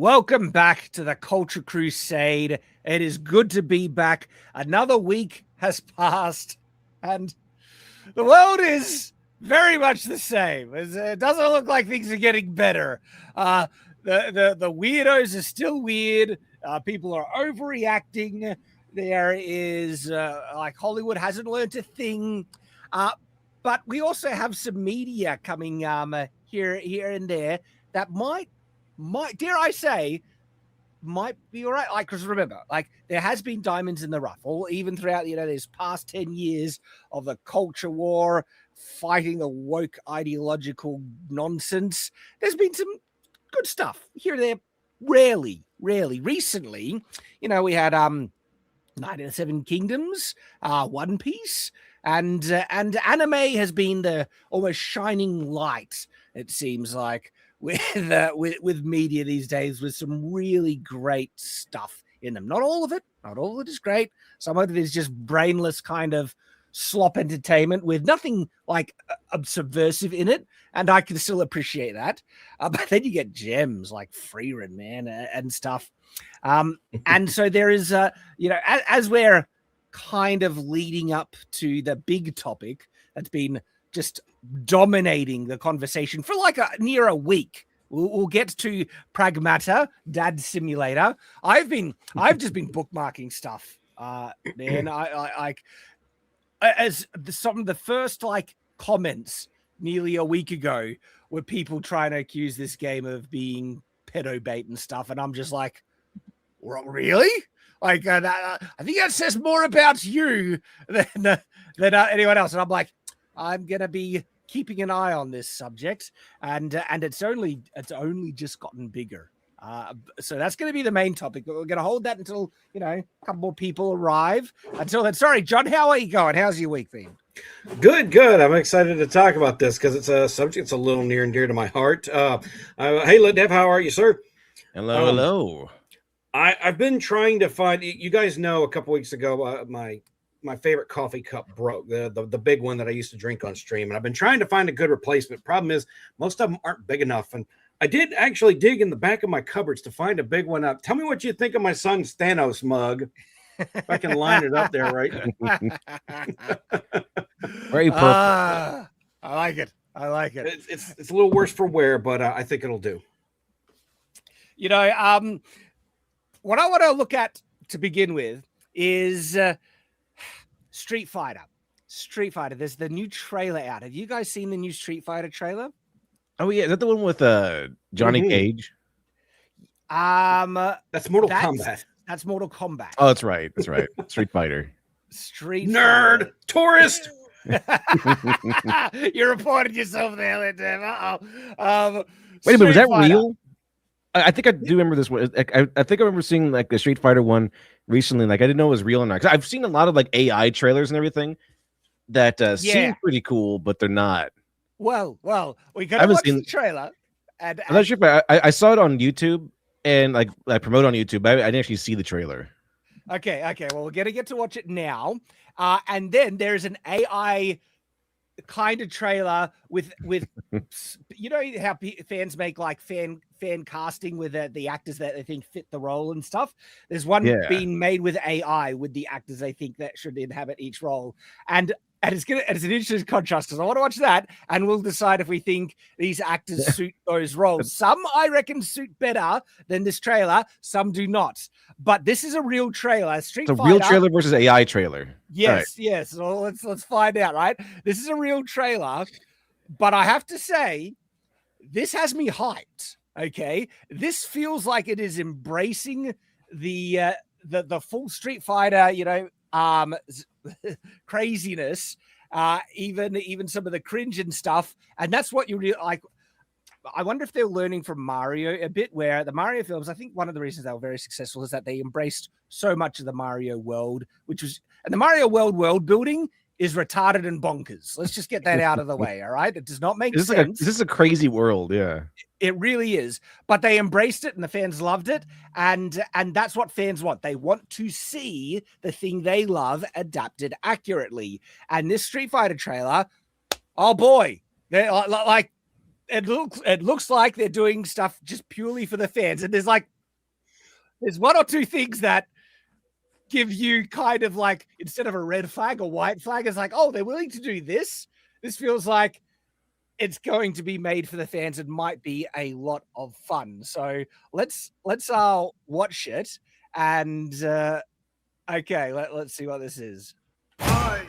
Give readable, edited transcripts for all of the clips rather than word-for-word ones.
Welcome back to the Culture Crusade. It is good to be back. Another week has passed, and the world is very much the same. It doesn't look like things are getting better. The weirdos are still weird. People are overreacting. There is like Hollywood hasn't learned a thing. But we also have some media coming here and there that might dare I say might be all right. Like, because remember, like, there has been diamonds in the rough, all even throughout, this past 10 years of the culture war, fighting the woke ideological nonsense. There's been some good stuff here and there. Rarely. Recently, we had 97 Kingdoms, One Piece, and anime has been the almost shining light, it seems like, with media these days, with some really great stuff in them. Not all of it is great. Some of it is just brainless kind of slop entertainment with nothing like subversive in it, and I can still appreciate that. But then you get gems like Freerun, man, and stuff. And so there is, as we're kind of leading up to the big topic that's been just dominating the conversation for like near a week. We'll get to Pragmata, Dad Simulator. I've just been bookmarking stuff, man. I as some of the first like comments nearly a week ago were people trying to accuse this game of being pedo bait and stuff, and I'm just like, really? Like, I think that says more about you than anyone else. And I'm like, I'm gonna be keeping an eye on this subject, and it's only just gotten bigger. So that's going to be the main topic, but we're going to hold that until a couple more people arrive. Until then, sorry, John, how are you going? How's your week been? Good. I'm excited to talk about this because it's a subject that's a little near and dear to my heart. Hey, Dev, how are you, sir? Hello. I've been trying to find. You guys know, a couple weeks ago, my favorite coffee cup broke, the big one that I used to drink on stream, and I've been trying to find a good replacement. Problem is, most of them aren't big enough, and I did actually dig in the back of my cupboards to find a big one up. Tell me what you think of my son's Thanos mug. If I can line it up there, right? Very perfect. I like it. It's a little worse for wear, but I think it'll do. What I want to look at to begin with is Street Fighter. There's the new trailer out. Have you guys seen the new Street Fighter trailer? Oh yeah, is that the one with Johnny Cage? That's Mortal Kombat. That's Mortal Kombat. Oh, that's right. Street Fighter. Nerd Fighter. Tourist. You reported yourself there, Tim. Wait a minute, was that real? I think I do remember this one. I think I remember seeing like the Street Fighter one recently. Like, I didn't know it was real or not. 'Cause I've seen a lot of like AI trailers and everything that seem pretty cool, but they're not. Well, we gotta watch the trailer. I'm not sure if I saw it on YouTube and like I promote on YouTube, but I didn't actually see the trailer. Okay. Well, we're gonna get to watch it now, and then there's an AI kind of trailer with how fans make like fan casting with the actors that they think fit the role and stuff. There's one being made with AI with the actors they think that should inhabit each role, and it's an interesting contrast because I want to watch that, and we'll decide if we think these actors suit those roles. Some I reckon suit better than this trailer, some do not. But this is a real trailer. Street Fighter. Real trailer versus AI trailer. Yes. So let's find out. Right, this is a real trailer, but I have to say, this has me hyped. Okay, this feels like it is embracing the full Street Fighter, craziness, even some of the cringe and stuff, and that's what you really like. I wonder if they're learning from Mario a bit, where the Mario films, I think one of the reasons they were very successful is that they embraced so much of the Mario world, and the Mario world building is retarded and bonkers. Let's just get that out of the way. All right. It does not make sense. This is a crazy world. Yeah. It really is. But they embraced it and the fans loved it. And that's what fans want. They want to see the thing they love adapted accurately. And this Street Fighter trailer, oh boy, they're like, it looks like they're doing stuff just purely for the fans. And there's like there's one or two things that give you kind of like, instead of a red flag or white flag, it's like, oh, they're willing to do this. This feels like it's going to be made for the fans and might be a lot of fun. So let's watch it. And okay, let's see what this is. 5,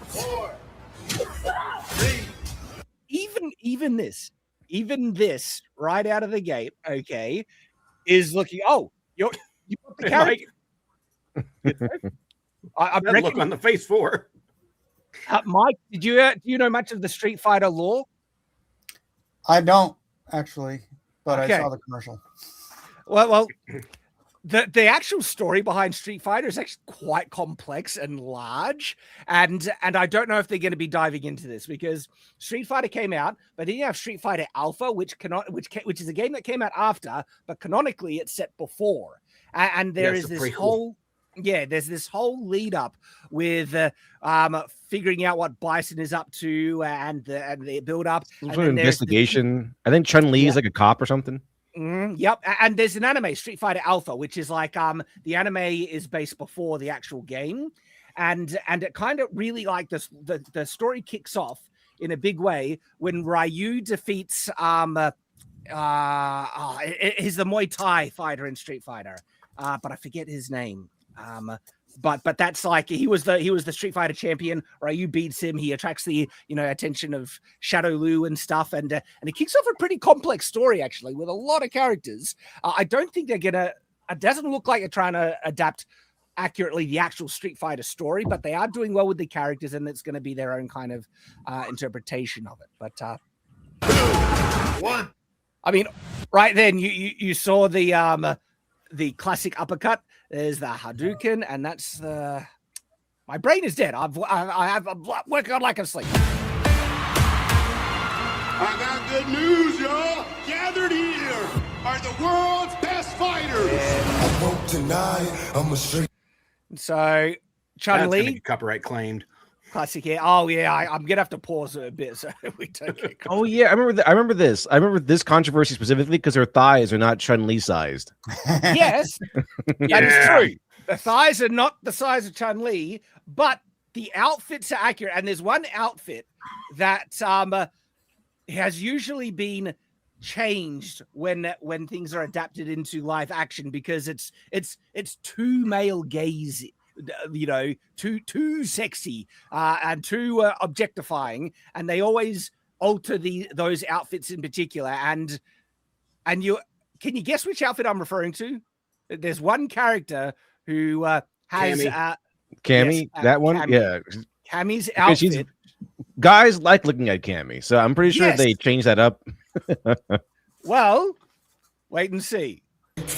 4, 3. Even this right out of the gate, okay, is looking. Oh, you got the character. I'm That look on the face for. Mike, do you know much of the Street Fighter lore? I don't actually, but Okay. I saw the commercial. Well, the actual story behind Street Fighter is actually quite complex and large, and I don't know if they're going to be diving into this because Street Fighter came out, but then you have Street Fighter Alpha, which is a game that came out after, but canonically it's set before, and there is this whole. Yeah, there's this whole lead up with figuring out what Bison is up to and the build up. Some sort of investigation. I think Chun-Li is like a cop or something. Yep, and there's an anime, Street Fighter Alpha, which is like the anime is based before the actual game, and it kind of really like this. The story kicks off in a big way when Ryu defeats he's the Muay Thai fighter in Street Fighter, but I forget his name. But that's like he was the Street Fighter champion. Ryu beats him. He attracts the attention of Shadow Lu and stuff, and it kicks off a pretty complex story actually with a lot of characters. I don't think they're gonna. It doesn't look like they're trying to adapt accurately the actual Street Fighter story, but they are doing well with the characters, and it's going to be their own kind of interpretation of it. But 1. I mean, right then you saw the classic uppercut. There's the Hadouken, and that's the. My brain is dead. I'm working on like a sleep. I got good news, y'all. Gathered here are the world's best fighters. I won't deny I'm a straight. So Chun-Li, Copyright claimed. classic here. Oh yeah, I'm gonna have to pause it a bit so we don't get. Oh yeah, I remember this. I remember this controversy specifically because her thighs are not Chun-Li sized. Yes, that is true. The thighs are not the size of Chun-Li, but the outfits are accurate. And there's one outfit that has usually been changed when things are adapted into live action because it's too male gaze, too sexy and too objectifying, and they always alter those outfits in particular. And you can you guess which outfit I'm referring to? There's one character who has Cammy, yes, that one, Cammy. yeah. Cammy's outfit. Guys like looking at Cammy, so I'm pretty sure Yes. they changed that up. Well, wait and see.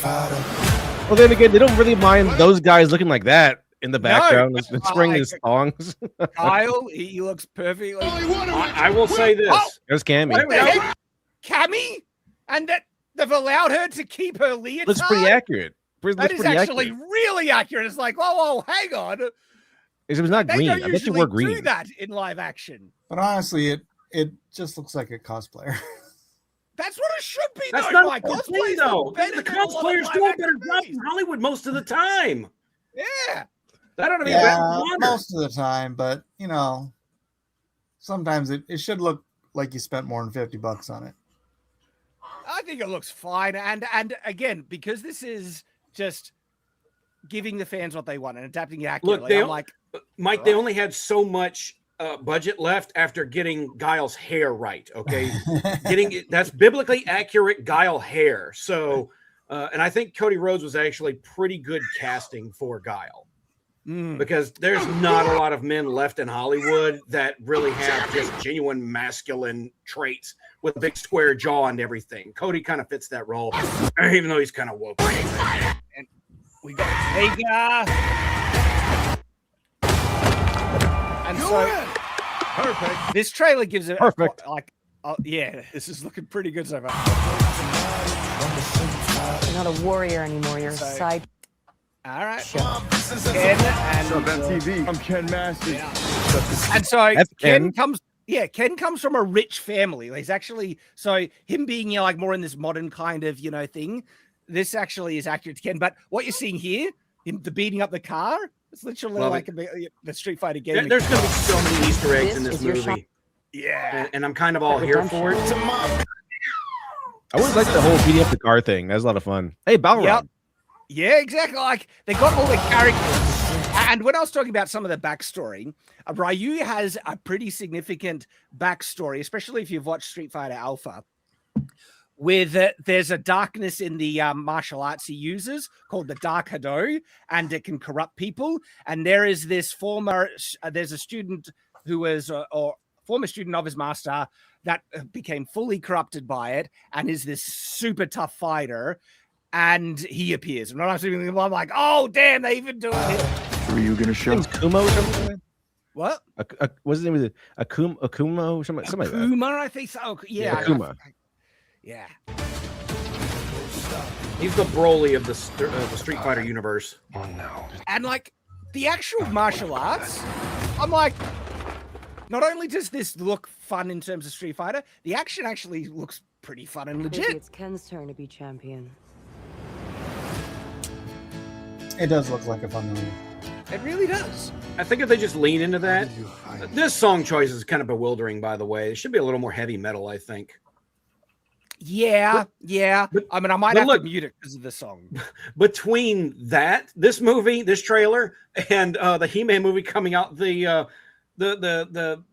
Well, then again, they don't really mind those guys looking like that in the background, wearing these thongs. Kyle, he looks perfectly. I will say this. Oh! There's Cammy. What the heck? Cammy? And that they've allowed her to keep her leotard? Looks pretty accurate. That is actually really accurate. It's like, whoa, hang on. It was not They green. don't I bet you usually were do green. that in live action. But honestly, it just looks like a cosplayer. That's what it should be. That's though. not Like, the thing, cosplay's though. better The than a lot of cosplayers live do a action better job movies. in Hollywood most of the time. Yeah. That ought to be Yeah, a most of the time, but sometimes it should look like you spent more than $50 on it. I think it looks fine. And again, because this is just giving the fans what they want and adapting it accurately, I'm like, Mike, they only had so much budget left after getting Guile's hair right. Okay, that's biblically accurate Guile hair. So, and I think Cody Rhodes was actually pretty good casting for Guile because there's not a lot of men left in Hollywood that really have just genuine masculine traits with a big square jaw and everything. Cody kind of fits that role, even though he's kind of woke. And we got Vega. And so, perfect. This trailer gives it Perfect. Yeah, this is looking pretty good so far. You're not a warrior anymore. You're a side. All right. show. Ken and TV. I'm Ken Masters. And so That's Ken Ken. Ken comes from a rich family. He's actually him being like more in this modern kind of thing. this actually is accurate to Ken. But what you're seeing here, the beating up the car, it's literally Love like the Street Fighter game. There's going to be so many Easter eggs in this movie. Yeah. And I'm kind of all here for it. I always liked the whole beating up the car thing. That was a lot of fun. Hey, Balrog. Yep. Yeah, exactly. Like they got all the characters. And when I was talking about some of the backstory, Ryu has a pretty significant backstory, especially if you've watched Street Fighter Alpha. With there's a darkness in the martial arts he uses called the Dark Hado, and it can corrupt people. And there is this there's a student who was or former student of his master that became fully corrupted by it and is this super tough fighter. And he appears. And I'm like, oh damn, they even do it. Are you gonna show? Kumo or something? What? What's the name of it? Akumo? Something like that. Akuma, I think so. Yeah. Akuma. Yeah. He's the Broly of the Street Fighter universe. Oh no. And like the actual martial arts, I'm like, not only does this look fun in terms of Street Fighter, the action actually looks pretty fun and Maybe legit. it's Ken's turn to be champion. It does look like a fun movie. It really does. I think if they just lean into that, this song choice is kind of bewildering, by the way. It should be a little more heavy metal, I think. Yeah, I mean, I might have look, to mute it because of the song. Between that, this movie, this trailer, and the He-Man movie coming out, the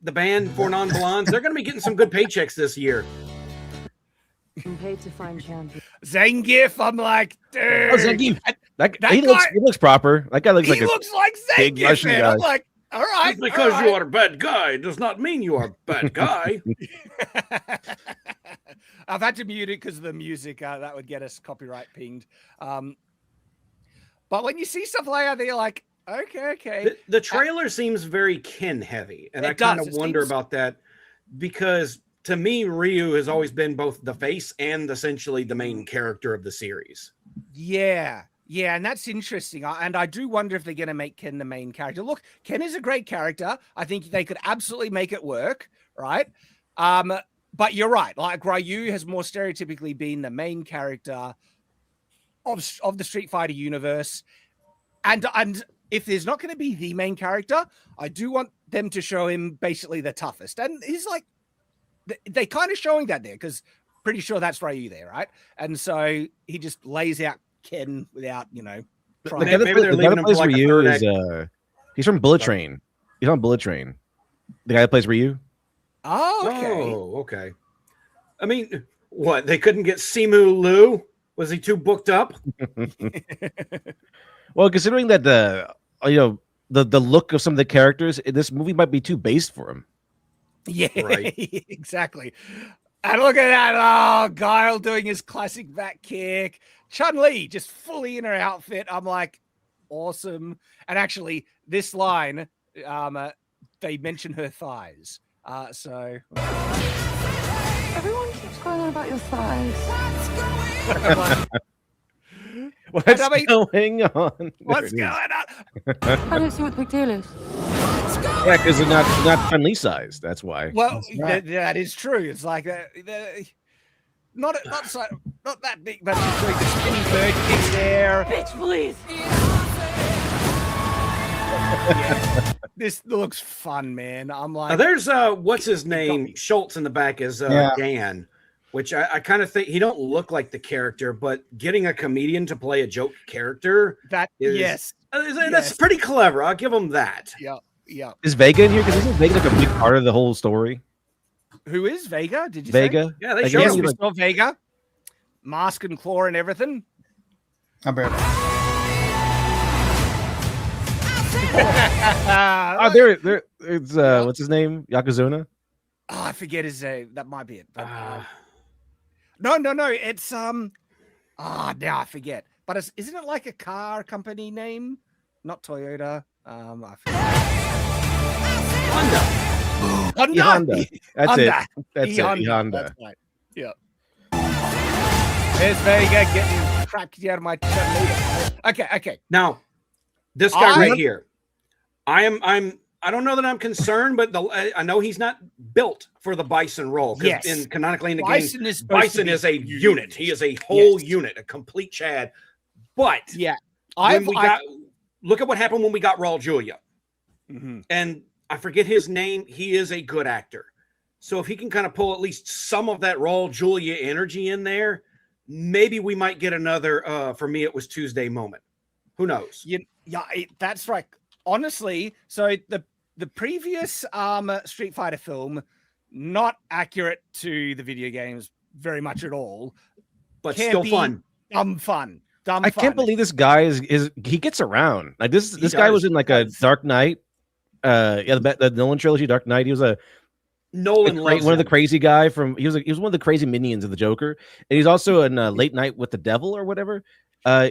band for non-blondes, they're going to be getting some good paychecks this year. I'm paid to find champion. Zangief, I'm like, dude. Oh, Zangief. That he guy, looks proper. That guy looks like he a looks like big Zangief, Russian man. guy. I'm like, all right. Just because you are a bad guy does not mean you are a bad guy. I've had to mute it because of the music. That would get us copyright pinged. But when you see stuff like that, you're like, okay. The trailer seems very Ken heavy, and I kind of wonder about that because to me, Ryu has always been both the face and essentially the main character of the series. Yeah, and that's interesting. And I do wonder if they're going to make Ken the main character. Look, Ken is a great character. I think they could absolutely make it work, right? But you're right. Like Ryu has more stereotypically been the main character of the Street Fighter universe. And if there's not going to be the main character, I do want them to show him basically the toughest. And he's like, they kind of showing that there because pretty sure that's Ryu there, right? And so he just lays out Ken without, trying. Maybe they're leaving him for like Ryu is he's from Bullet Train. He's on Bullet Train. The guy that plays Ryu. Oh, okay. I mean, what? They couldn't get Simu Liu? Was he too booked up? Well, considering that the look of some of the characters, this movie might be too based for him. Yeah, right. Exactly. And look at that. Oh, Guile doing his classic back kick. Chun-Li just fully in her outfit. I'm like, awesome. And actually, this line, they mention her thighs. So Everyone keeps going on about your thighs. What's going on? What's going on? I don't see what the big deal is. Yeah, because they're not Chun-Li sized. That's why. Well, that is true. It's like not that big, but she's doing the spinning bird kick there. Bitch, please. Yeah. This looks fun, man. I'm like, there's what's his name? Schultz in the back is Dan, which I kind of think he don't look like the character, but getting a comedian to play a joke character that's pretty clever. I'll give him that. Yeah. Is Vega in here? Because isn't Vega like a big part of the whole story? Who is Vega? Did you Vega? say? Yeah, they Like, showed Yes, him. we saw Vega. Mask and claw and everything. I'm better. It's what's his name? Yokozuna? Oh, I forget his name. That might be it. But, no. It's now I forget. But isn't it like a car company name? Not Toyota. I forget. Honda. That's Honda. it. That's it. Honda. That's right. Yeah. There's Vega getting crap kicked out of my chutney. Okay. Now, this guy right here, I'm I don't know that I'm concerned, but I know he's not built for the Bison role. Yes. Canonically in the Bison game, is supposed to Bison be is a huge. unit. He is a whole Yes. unit, a complete Chad. But Yeah. Look at what happened when we got Raul Julia. Mhm. And I forget his name. He is a good actor. So if he can kind of pull at least some of that Raul Julia energy in there, maybe we might get another, for me, it was Tuesday moment. Who knows? That's right. Honestly, so the previous Street Fighter film, not accurate to the video games very much at all, But still fun. Dumb fun. I can't believe this guy is he gets around. Like this guy was in like a Dark Knight. The Nolan trilogy, Dark Knight. He was Nolan loves one of the him. crazy guy from he was one of the crazy minions of the Joker. And he's also in Late Night with the Devil or whatever.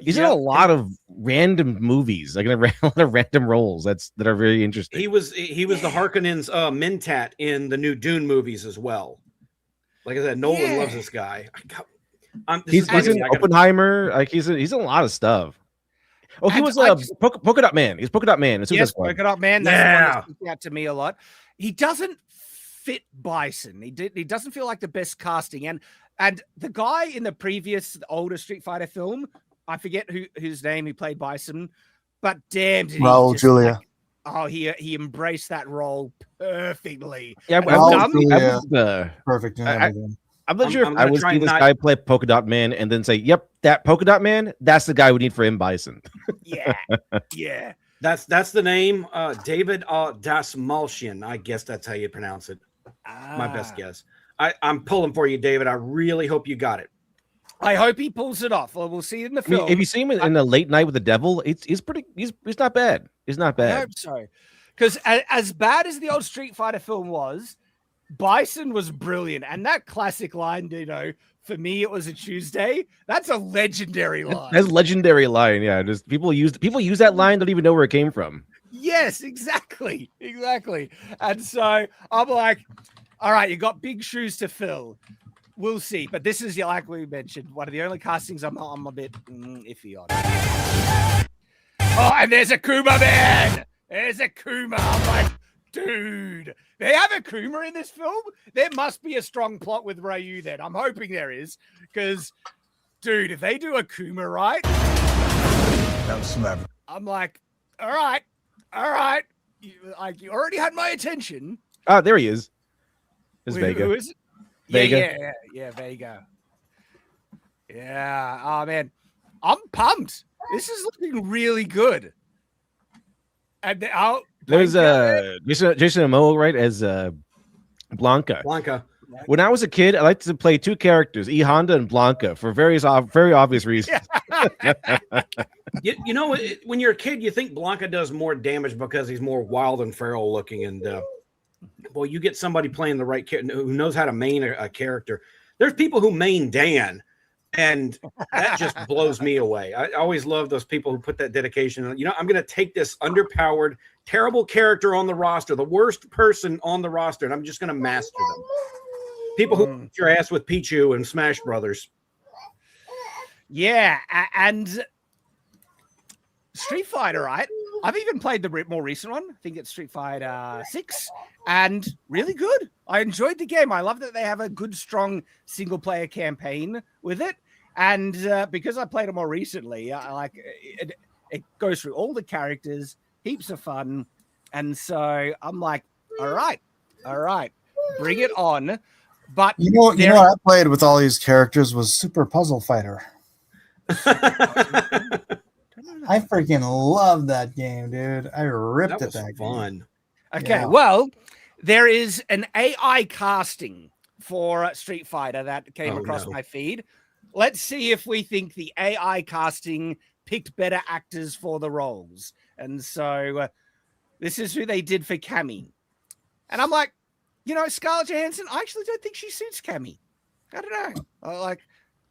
He's in a lot of random movies, like in a lot of random roles that are very interesting. He was the Harkonnen's Mentat in the new Dune movies as well. Like I said, Nolan loves this guy. He's in Oppenheimer. Like he's in a lot of stuff. Oh, he was Polka Dot Man. He's Polka Dot Man. Yes, Polka Dot Man. That's the one that sticks out to me a lot. He doesn't fit Bison. He doesn't feel like the best casting. And the guy in the previous older Street Fighter film, I forget whose name he played Bison, but damn, did Raul Julia. He embraced that role perfectly. Yeah, perfect. I'm not sure if I would see this guy play Polka Dot Man and then say, "Yep, that Polka Dot Man, that's the guy we need for M. Bison." Yeah. That's the name. David Dasmalchian. I guess that's how you pronounce it. My best guess. I'm pulling for you, David. I really hope you got it. I hope he pulls it off. Well, we'll see it in the film. I mean, if you see him in a Late Night with the Devil, he's not bad. He's not bad. I hope so. Because as bad as the old Street Fighter film was, Bison was brilliant. And that classic line, for me, it was a Tuesday. That's a legendary line. That's a legendary line. Yeah. Just people use that line, don't even know where it came from. Yes, exactly. And so I'm like, all right, you got big shoes to fill. We'll see. But this is, like we mentioned, one of the only castings I'm a bit iffy on. Oh, and there's a Kuma, man. There's a Kuma. I'm like, dude, they have a Kuma in this film? There must be a strong plot with Ryu then. I'm hoping there is. Because, dude, if they do a Kuma right, That was clever. I'm like, all right. You already had my attention. Oh, there he is. There's Vega. Who is it? Vega. Yeah, Vega. Yeah. Oh man, I'm pumped. This is looking really good. And there's Jason Momoa, right, as Blanca. When I was a kid, I liked to play two characters, E Honda and Blanca, for very obvious reasons. You know, when you're a kid, you think Blanca does more damage because he's more wild and feral looking. And well, you get somebody playing the right character who knows how to main a character. There's people who main Dan, and that just blows me away. I always love those people who put that dedication. I'm going to take this underpowered, terrible character on the roster, the worst person on the roster, and I'm just going to master them. People who beat your ass with Pichu and Smash Brothers. Yeah, and Street Fighter, right? I've even played the more recent one. I think it's Street Fighter 6, and really good. I enjoyed the game. I love that they have a good, strong single-player campaign with it. And because I played it more recently, I like it. It goes through all the characters, heaps of fun, and so I'm like, all right, bring it on. But you know what I played with all these characters was Super Puzzle Fighter. I freaking love that game, dude. I ripped at that fun. Game. Okay, well, there is an AI casting for Street Fighter that came across my feed. Let's see if we think the AI casting picked better actors for the roles. And so this is who they did for Cammy. And I'm like, Scarlett Johansson, I actually don't think she suits Cammy. I don't know. Like,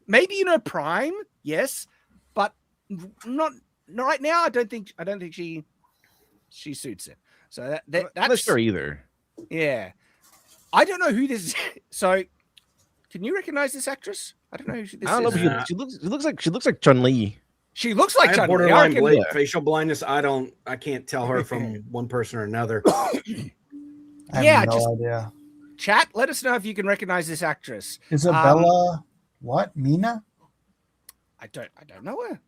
maybe in her prime, yes, but not right now. I don't think she suits it. So that's not sure either. Yeah, I don't know who this is. So, can you recognize this actress? I don't know who this is. I don't know. She looks like Chun-Li. She looks like I have Chun-Li. borderline I facial blindness. I can't tell her from one person or another. I have Yeah, no just- idea. Chat, let us know if you can recognize this actress. Isabella, what? Mina? I don't know her.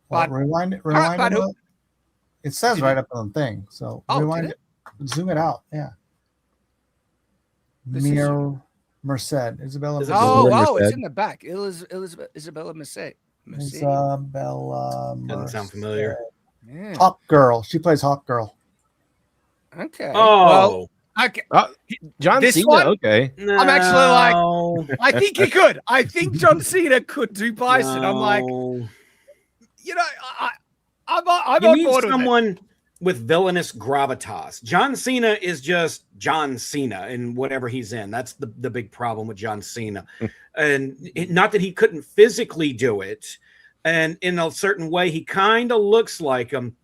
What, But- rewind it. All right, Rewind but it. It says right up on the thing. So Oh, rewind did it. Zoom it out. Yeah. This is- Mia Merced. Isabella. Is it- Merced. Oh, it's Merced. in the back. Isabella Merced. Isabella Doesn't sound Merced. familiar. Yeah. Hawk Girl. She plays Hawk Girl. Okay. Oh, Well, okay. John This Cena. one- Okay. I'm actually like- no. I think he could. I think John Cena could do Bison. I'm like, No. you know, I'm you on need board with it. someone with villainous gravitas. John Cena is just John Cena in whatever he's in. That's the big problem with John Cena. And not that he couldn't physically do it. And in a certain way, he kind of looks like him.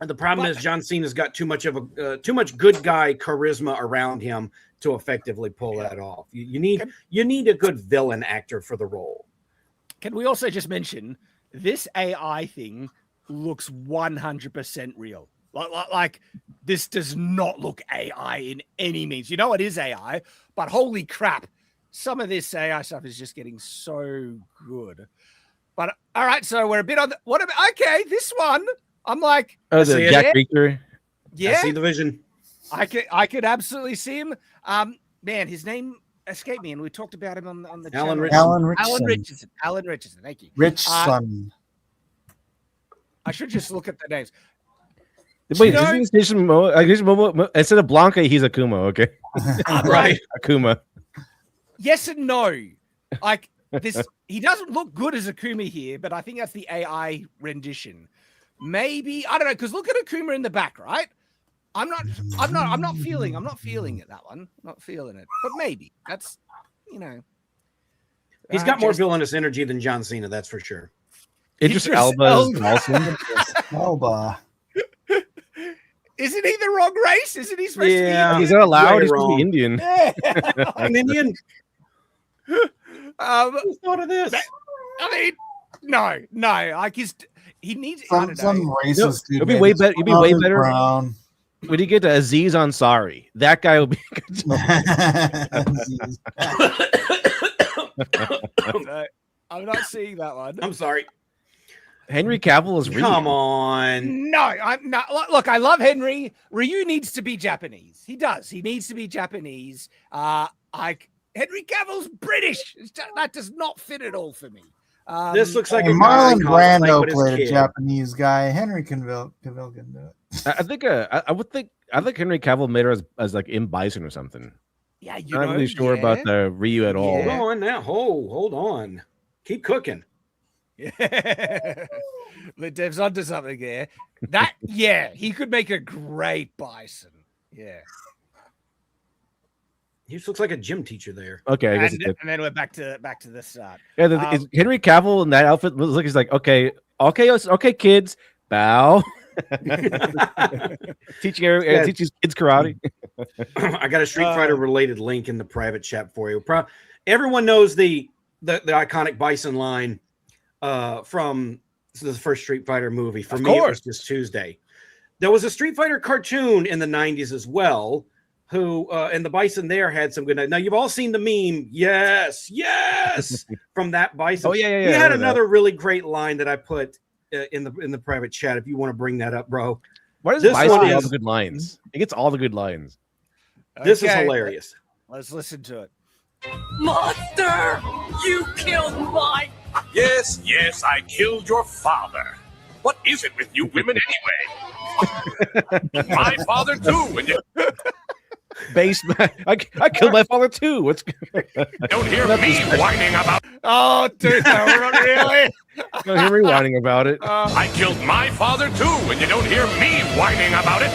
And the problem is John Cena's got too much good guy charisma around him to effectively pull that off. You need a good villain actor for the role. Can we also just mention this AI thing looks 100% real? Like this does not look AI in any means. You know it is AI, but holy crap, some of this AI stuff is just getting so good. But all right, so we're a bit on the, what about, okay, this one, I'm like, Oh, see the it. Jack Reacher. yeah, I see the vision. I could absolutely see him. Man, his name escaped me, and we talked about him on the Alan channel. Richardson. Alan Richardson. Thank you. Rich Son. I should just look at the names. Wait, know- isn't Station Momo, instead of Blanca, he's Akuma. Okay, Right. Akuma. Yes and no. Like this, he doesn't look good as Akuma here, but I think that's the AI rendition. Maybe I don't know, because look at Akuma in the back, right? I'm not feeling it, that one. I'm not feeling it. But maybe. That's He's got more just- villainous energy than John Cena, that's for sure. Idris Idris Elba is Elba. awesome. Elba. Isn't he the wrong race? Isn't he supposed Yeah. to He's not allowed. Way He's supposed to wrong. be Indian. be? Yeah. I'm Indian. Who thought of this? I mean, no. Like he needs. I don't know. Some racist dude. It'll be made way this better. It'll be way color better brown. when you get to Aziz Ansari. That guy will be. No, I'm not seeing that one. I'm sorry. Henry Cavill is real. Come on. No, I'm not. Look, I love Henry. Ryu needs to be Japanese. He does. He needs to be Japanese. Henry Cavill's British. That does not fit at all for me. This looks like a And guy Marlon cosplaying Brando with his played a kid. Japanese guy. Henry Cavill can do it. I think. I would think. I think Henry Cavill made her as like M. Bison or something. Yeah, I'm not really sure about the Ryu at all. Hold Yeah. on now. Hold on. Keep cooking. Yeah. But Dev's onto something there. Yeah, he could make a great Bison. Yeah. He just looks like a gym teacher there. Okay, I guess And, it's and then we're back to the start. yeah. Is Henry Cavill in that outfit looks like he's like okay, kids, bow. teaching kids karate. I got a Street Fighter related link in the private chat for you. Everyone knows the iconic Bison line from the first Street Fighter movie. For Of me, it was course. just Tuesday. There was a Street Fighter cartoon in the 90s as well, who and the Bison there had some good. Now you've all seen the meme, yes, from that Bison. Oh yeah. He I had remember another really great line that I put in the private chat. If you want to bring that up, bro. that. Why does this Bison one get all is- the good lines? He gets all the good lines. This is Okay, hilarious. Let's listen to it. Monster! You killed my... Yes, I killed your father. What is it with you women anyway? My father too, and you Base. I killed my father too. What's don't hear me whining about. Oh, dude, no, we're not really. don't hear me whining about it? I killed my father too, and you don't hear me whining about it.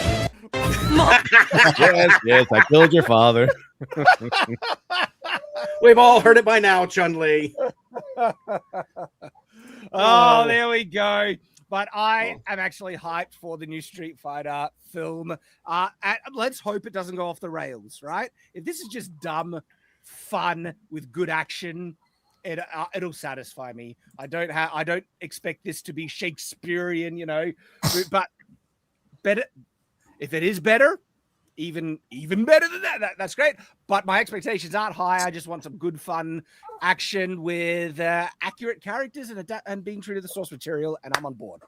yes, I killed your father. We've all heard it by now, Chun-Li. Oh, there we go. But I am actually hyped for the new Street Fighter film. Let's hope it doesn't go off the rails, right? If this is just dumb fun with good action, it'll satisfy me. I don't expect this to be Shakespearean, but better. If it is better, even better than that's great. But my expectations aren't high. I just want some good fun action with accurate characters and being true to the source material, and I'm on board.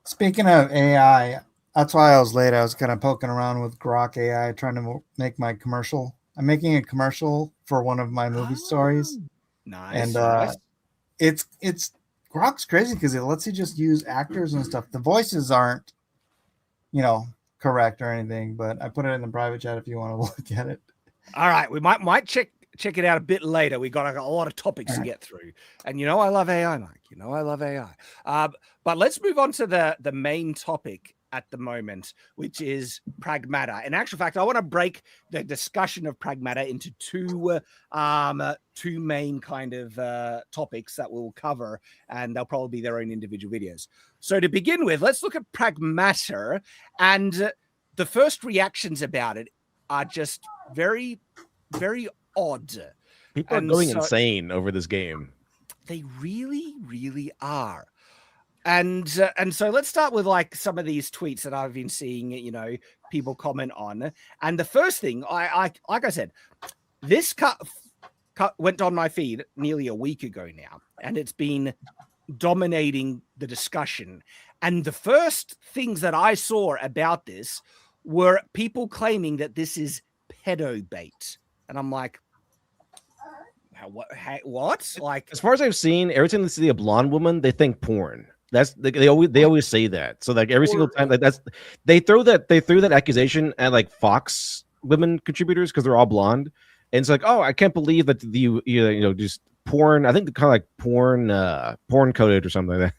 Speaking of AI, that's why I was late. I was kind of poking around with Grok AI, trying to make my commercial. I'm making a commercial for one of my movie stories. Nice. And it's Grok's crazy because it lets you just use actors and stuff. The voices aren't, correct or anything, but I put it in the private chat if you want to look at it. All right, we might check it out a bit later. We got a lot of topics to get through, and I love AI, Mike. I love AI. But let's move on to the main topic at the moment, which is Pragmata. In actual fact, I want to break the discussion of Pragmata into two main kind of topics that we'll cover, and they'll probably be their own individual videos. So to begin with, let's look at Pragmata, and the first reactions about it are just very, very odd. People are going insane over this game. They really, really are. And so let's start with like some of these tweets that I've been seeing, people comment on. And the first thing, I like I said, this cut went on my feed nearly a week ago now, and it's been dominating the discussion. And the first things that I saw about this were people claiming that this is pedo bait, and I'm like, what? Like, as far as I've seen, every time they see a blonde woman, they think porn. That's they always say that. So like every single time, like they throw that accusation at like Fox women contributors because they're all blonde, and it's like, oh, I can't believe that you just porn. I think they're kind of like porn coded or something like that.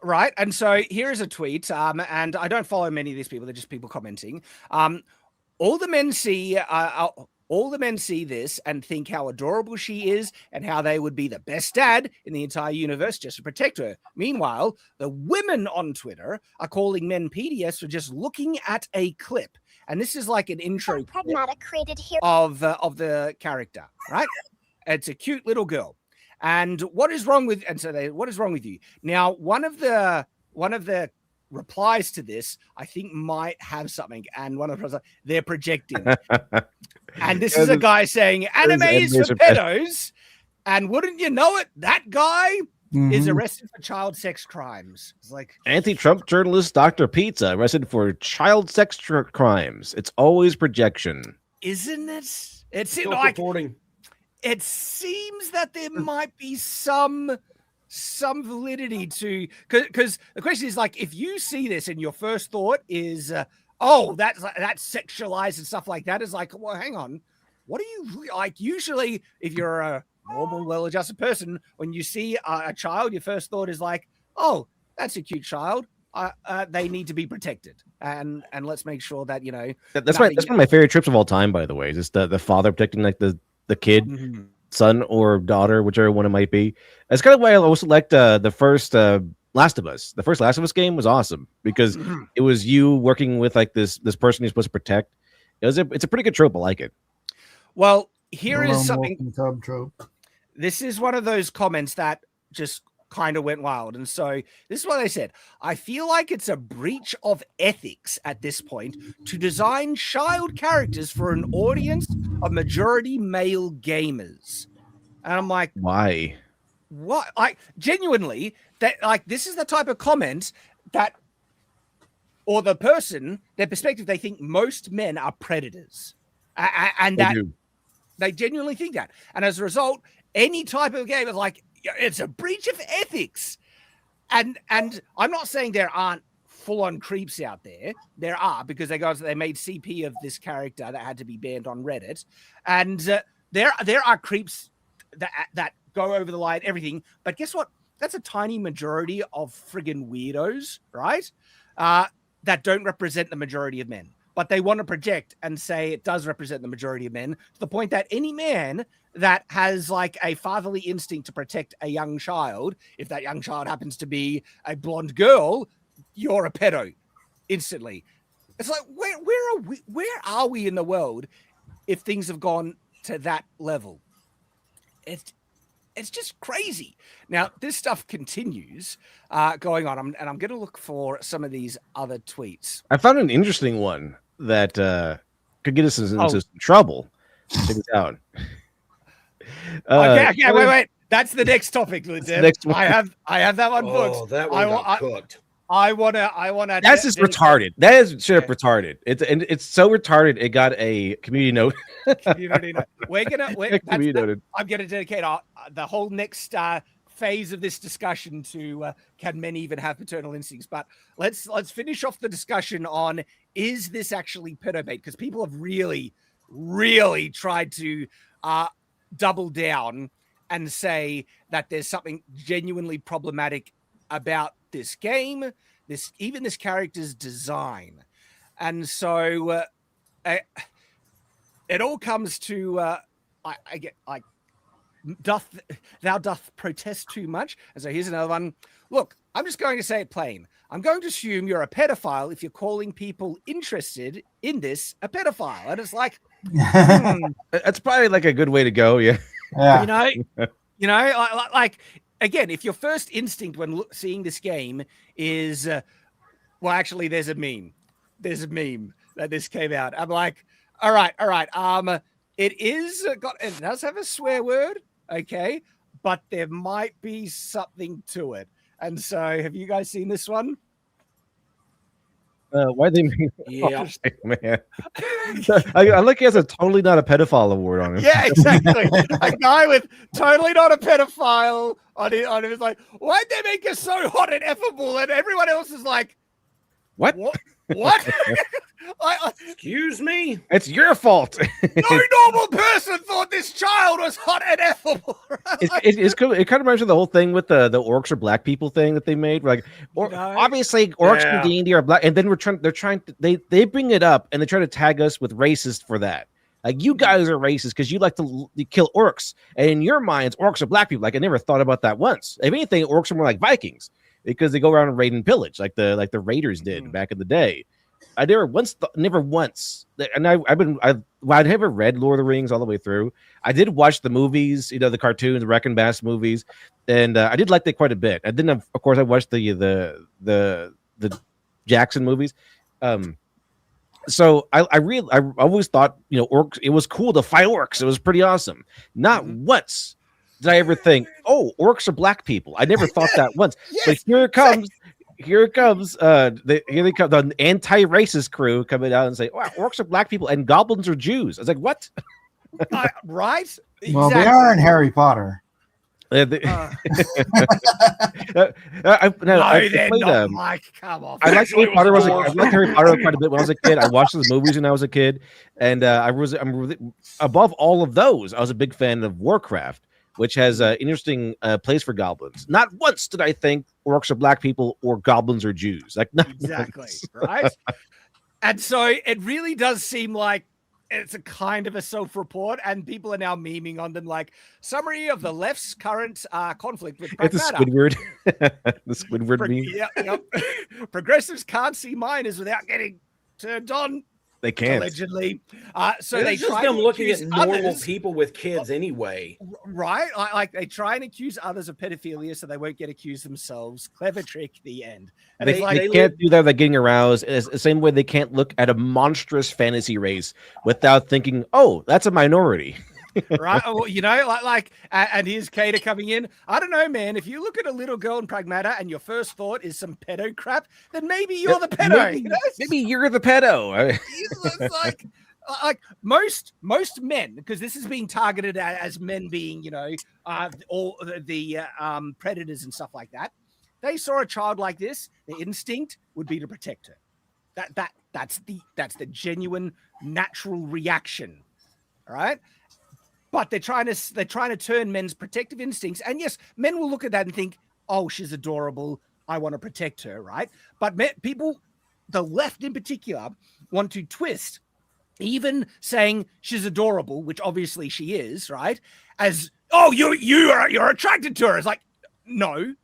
Right. And so here is a tweet. And I don't follow many of these people. They're just people commenting. All the men see this and think how adorable she is and how they would be the best dad in the entire universe just to protect her. Meanwhile, the women on Twitter are calling men PDS for just looking at a clip. And this is like an intro created here of the character, right? It's a cute little girl. And what is wrong with you? Now, one of the replies to this, I think, might have something, and one of the they're projecting. And this is a guy saying anime is for pedos, and wouldn't you know it, that guy is arrested for child sex crimes. It's like anti-Trump journalist Dr. Pizza arrested for child sex crimes. It's always projection, isn't it? It's Still like reporting. It seems that there might be some validity to, because the question is, like, if you see this and your first thought is that's sexualized and stuff like that, is like, well, hang on, what are you like? Usually if you're a normal well-adjusted person, when you see a child, your first thought is like, oh, that's a cute child, they need to be protected, and let's make sure that that's one of my favorite trips of all time, by the way, just the father protecting like the kid, son or daughter, whichever one it might be. That's kind of why I also liked the first Last of Us. The first Last of Us game was awesome because it was you working with like this person you're supposed to protect. It's a pretty good trope. I like it. Well, here is something. Trope. This is one of those comments that just kind of went wild. And so this is what they said. I feel like it's a breach of ethics at this point to design child characters for an audience of majority male gamers. And I'm like, why? What? Like, genuinely, that, like, this is the type of comment that, or the person, their perspective, they think most men are predators. And that they genuinely think that. And as a result, any type of game is like, it's a breach of ethics. And I'm not saying there aren't full-on creeps out there. There are, because they made CP of this character that had to be banned on Reddit. And there are creeps that go over the line, everything. But guess what? That's a tiny majority of friggin' weirdos, right? That don't represent the majority of men. But they want to project and say it does represent the majority of men, to the point that any man that has like a fatherly instinct to protect a young child, if that young child happens to be a blonde girl, you're a pedo instantly. It's like, where are we in the world if things have gone to that level? it's just crazy. Now, this stuff continues going on, and I'm going to look for some of these other tweets. I found an interesting one that could get us into some trouble. Check this out. Okay, wait. That's the next topic, next one. I have that one booked. Oh, that one got cooked. I wanna. That's just retarded. That is straight up retarded. It's so retarded. It got a community note. Community note. I'm gonna dedicate the whole next phase of this discussion to can men even have paternal instincts? But let's finish off the discussion on, is this actually pedo bait? Because people have really tried to double down and say that there's something genuinely problematic about this game, this character's design. And so it all comes to I get like, thou doth protest too much. And so here's another one. Look, I'm just going to say it plain. I'm going to assume you're a pedophile if you're calling people interested in this a pedophile. And it's like, that's probably like a good way to go. Yeah. You know, like again, if your first instinct when seeing this game is, well, actually, there's a meme that this came out. I'm like, all right. It does have a swear word, okay, but there might be something to it. And so, have you guys seen this one? Why they make yeah, man? I like he has a totally not a pedophile award on him. Yeah, exactly. A guy with totally not a pedophile on him is like, why'd they make us so hot and effable? And everyone else is like, what? Excuse me? It's your fault. No normal person thought this child was hot and effable. It kind of reminds me of the whole thing with the orcs or black people thing that they made. Like, obviously orcs and D&D are black, and then they bring it up and they try to tag us with racist for that. Like, you guys are racist because you like to kill orcs, and in your minds, orcs are black people. Like, I never thought about that once. If anything, orcs are more like Vikings because they go around and raid and pillage, like the raiders did back in the day. I never once, and I'd never read Lord of the Rings all the way through. I did watch the movies, the cartoons, the Wreck and Bass movies, and I did like that quite a bit. I didn't, of course, I watched the Jackson movies. So I always thought, orcs. It was cool to fight orcs. It was pretty awesome. Not once did I ever think, oh, orcs are black people. I never thought that once. But here it comes. Here it comes. The anti-racist crew coming out and say, "Wow, orcs are black people and goblins are Jews." I was like, "What?" Right? Exactly. Well, they are in Harry Potter. No, they're not. Mike, come on. I liked Harry Potter. I liked Harry Potter quite a bit when I was a kid. I watched those movies when I was a kid, and I'm above all of those. I was a big fan of Warcraft, which has an interesting place for goblins. Not once did I think orcs are black people or goblins are Jews. Like, not exactly, once. Right? And so it really does seem like it's a kind of a self-report, and people are now memeing on them like, summary of the left's current conflict with Pragmata. It's a Squidward. The Squidward meme. Yep. Progressives can't see minors without getting turned on. They can't. Allegedly. So it's they just try them to looking at accuse normal others, people with kids anyway. Right? Like they try and accuse others of pedophilia so they won't get accused themselves. Clever trick, the end. And They can't do that without getting aroused. It's the same way they can't look at a monstrous fantasy race without thinking, oh, that's a minority. Right? Well, and here's Cater coming in. I don't know, man. If you look at a little girl in Pragmata and your first thought is some pedo crap, then maybe you're the pedo. Maybe you're the pedo. It's like most men, because this is being targeted as men being, all the predators and stuff like that. They saw a child like this, their instinct would be to protect her. That's the genuine natural reaction. All right. But they're trying to turn men's protective instincts. And yes, men will look at that and think, oh, she's adorable. I want to protect her, right? But people, the left in particular, want to twist even saying she's adorable, which obviously she is, right? As, oh, you're attracted to her. It's like, no,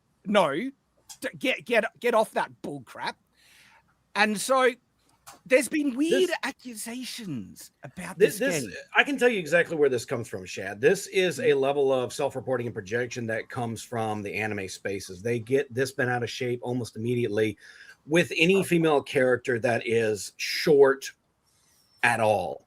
get off that bull crap. And so there's been weird accusations about this game. I can tell you exactly where this comes from, Shad. This is a level of self-reporting and projection that comes from the anime spaces. They get this bent out of shape almost immediately with any female character that is short at all.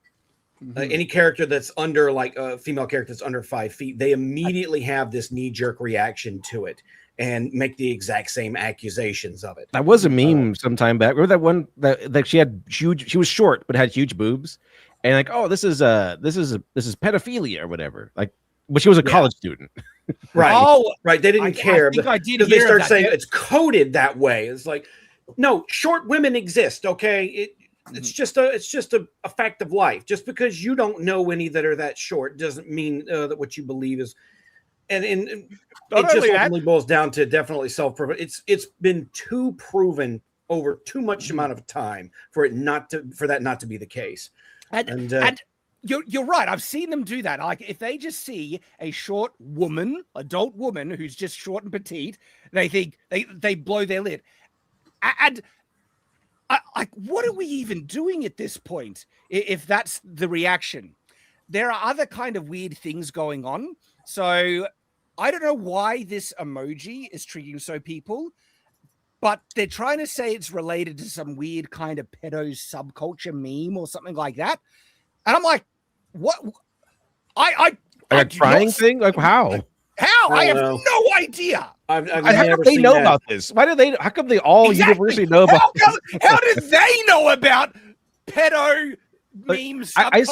Any character that's under, like a female character that's under 5 feet, they immediately have this knee-jerk reaction to it and make the exact same accusations of it. That was a meme sometime back. Remember that one that she was short but had huge boobs, and like, oh, this is pedophilia or whatever. Like, but she was a college student, right? Oh, right. They didn't care, because they started saying it's coded that way. It's like, no, short women exist. Okay, it's just a fact of life. Just because you don't know any that are that short doesn't mean that what you believe is. And it just ultimately boils down to definitely self-proven. It's been too proven over too much amount of time for that not to be the case. And you're right. I've seen them do that. Like, if they just see a short woman, adult woman who's just short and petite, they think they blow their lid. And like, what are we even doing at this point? If that's the reaction, there are other kind of weird things going on. So I don't know why this emoji is triggering so people, but they're trying to say it's related to some weird kind of pedo subculture meme or something like that. And I'm like, what? I trying thing? Like, how? How? I have no idea. I've how never come they seen know that. about this? Why do they? How come they all universally know about? How did they know about pedo memes? I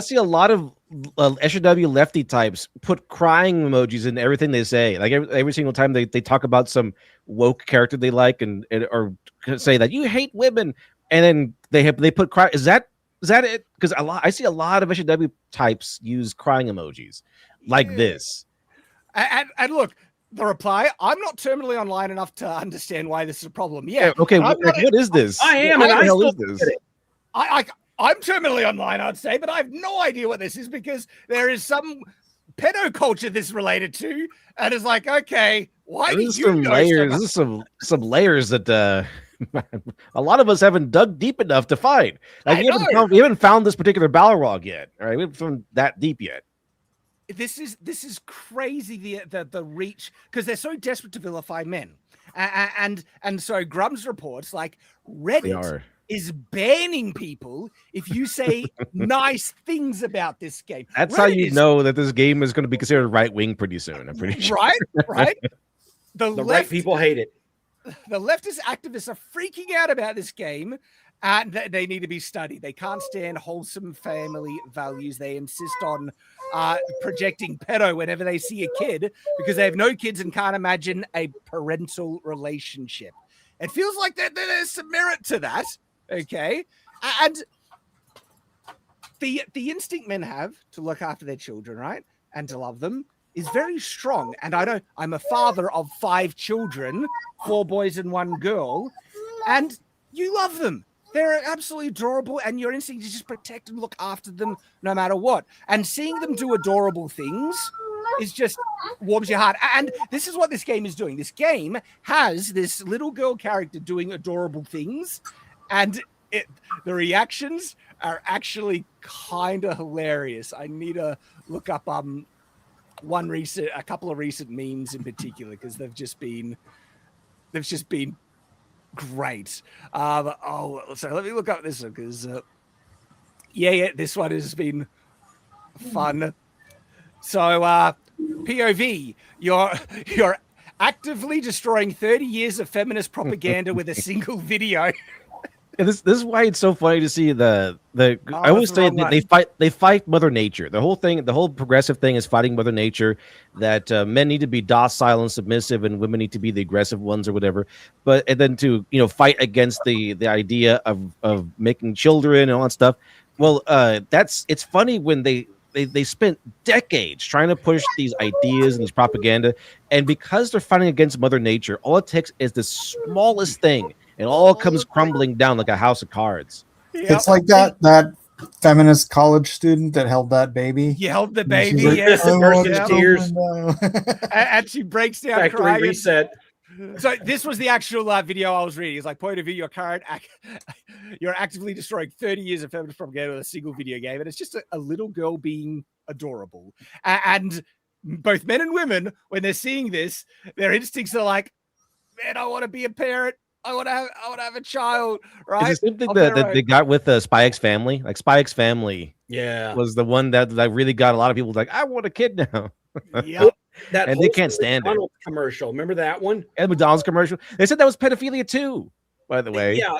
see a lot of SJW lefty types put crying emojis in everything they say. Like every single time they talk about some woke character they like and or say that you hate women, and then they put cry. Is that it? Because I see a lot of SJW types use crying emojis like this. And look, the reply: I'm not terminally online enough to understand why this is a problem. Yeah. Okay. What is this? I am. What and the hell still is this? I'm terminally online, I'd say, but I have no idea what this is because there is some pedo culture this related to, and it's like, okay, why do you know layers? so This is some layers that a lot of us haven't dug deep enough to find. Like, we haven't found this particular Balrog yet. All right, we haven't found that deep yet. This is crazy, the reach, because they're so desperate to vilify men, and so Grum's reports, like, Reddit is banning people if you say nice things about this game. That's how you know that this game is going to be considered right-wing pretty soon. I'm pretty sure. Right. The right people hate it. The leftist activists are freaking out about this game, and they need to be studied. They can't stand wholesome family values. They insist on projecting pedo whenever they see a kid because they have no kids and can't imagine a parental relationship. It feels like there's some merit to that. Okay, and the instinct men have to look after their children, right, and to love them is very strong. And I know I'm a father of 5 children, 4 boys and 1 girl, and you love them. They're absolutely adorable, and your instinct is just protect and look after them no matter what. And seeing them do adorable things is just warms your heart. And this is what this game is doing. This game has this little girl character doing adorable things, and the reactions are actually kind of hilarious. I need to look up a couple of recent memes in particular because they've just been great. So let me look up this one because this one has been fun. So POV, you're actively destroying 30 years of feminist propaganda with a single video. And this is why it's so funny to see I always say that they fight Mother Nature. The whole progressive thing is fighting Mother Nature, that men need to be docile and submissive and women need to be the aggressive ones or whatever. And then to fight against the idea of making children and all that stuff. Well, it's funny when they spent decades trying to push these ideas and this propaganda, and because they're fighting against Mother Nature, all it takes is the smallest thing. It all comes crumbling down like a house of cards. Yep. It's like that feminist college student that held that baby. You held the baby, yes. Burst into tears. And she breaks down Factory crying. Reset. So this was the actual video I was reading. It's like, point of view, your current you're actively destroying 30 years of feminist propaganda with a single video game, and it's just a little girl being adorable. And both men and women, when they're seeing this, their instincts are like, man, I want to be a parent. I want to have a child, right? It's the same thing that they got with the Spy X Family. Like Spy X Family was the one that really got a lot of people like, I want a kid now. Yep. And they can't stand it. Commercial. Remember that one? And McDonald's commercial. They said that was pedophilia too, by the way. Yeah,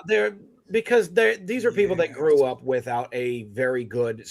these are people that grew up without a very good,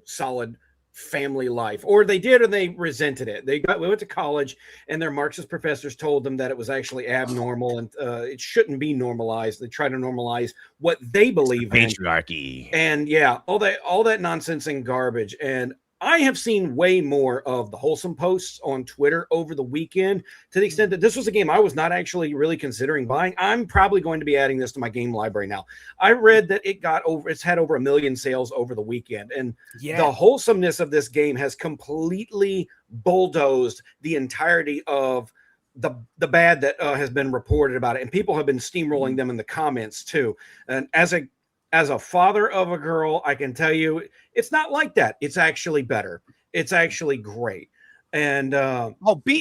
solid family life, or they did, or they resented it. We went to college, and their Marxist professors told them that it was actually abnormal and it shouldn't be normalized. They try to normalize what they believe in, patriarchy, and all that nonsense and garbage. And I have seen way more of the wholesome posts on Twitter over the weekend, to the extent that this was a game I was not actually really considering buying. I'm probably going to be adding this to my game library now. I read that it's had over 1 million sales over the weekend, and the wholesomeness of this game has completely bulldozed the entirety of the bad that has been reported about it, and people have been steamrolling them in the comments too. And as a father of a girl, I can tell you it's not like that. It's actually better. It's actually great. And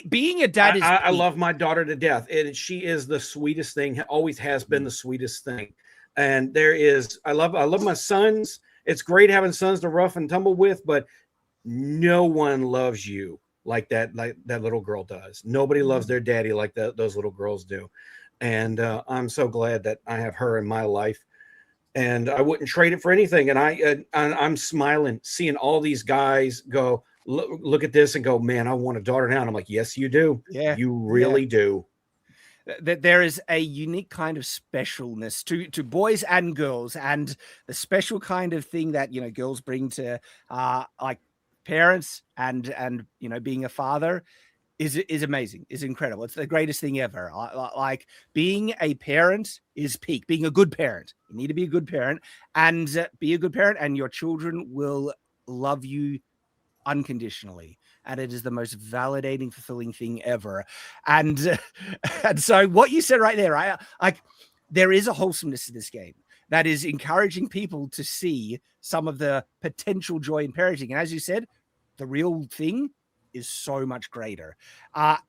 being a dad I love my daughter to death. And she is the sweetest thing, always has been the sweetest thing. And I love my sons. It's great having sons to rough and tumble with, but no one loves you like that little girl does. Nobody loves their daddy like those little girls do. And I'm so glad that I have her in my life. And I wouldn't trade it for anything. And I'm smiling, seeing all these guys go, look at this and go, man, I want a daughter now. And I'm like, yes, you do. Yeah, you really do. That there is a unique kind of specialness to boys and girls, and the special kind of thing that girls bring to like parents and being a father is amazing, is incredible. It's the greatest thing ever. Like being a parent is peak. Being a good parent, you need to be a good parent, and be a good parent, and your children will love you unconditionally. And it is the most validating, fulfilling thing ever. And so what you said right there, right? Like there is a wholesomeness to this game that is encouraging people to see some of the potential joy in parenting. And as you said, the real thing is so much greater. But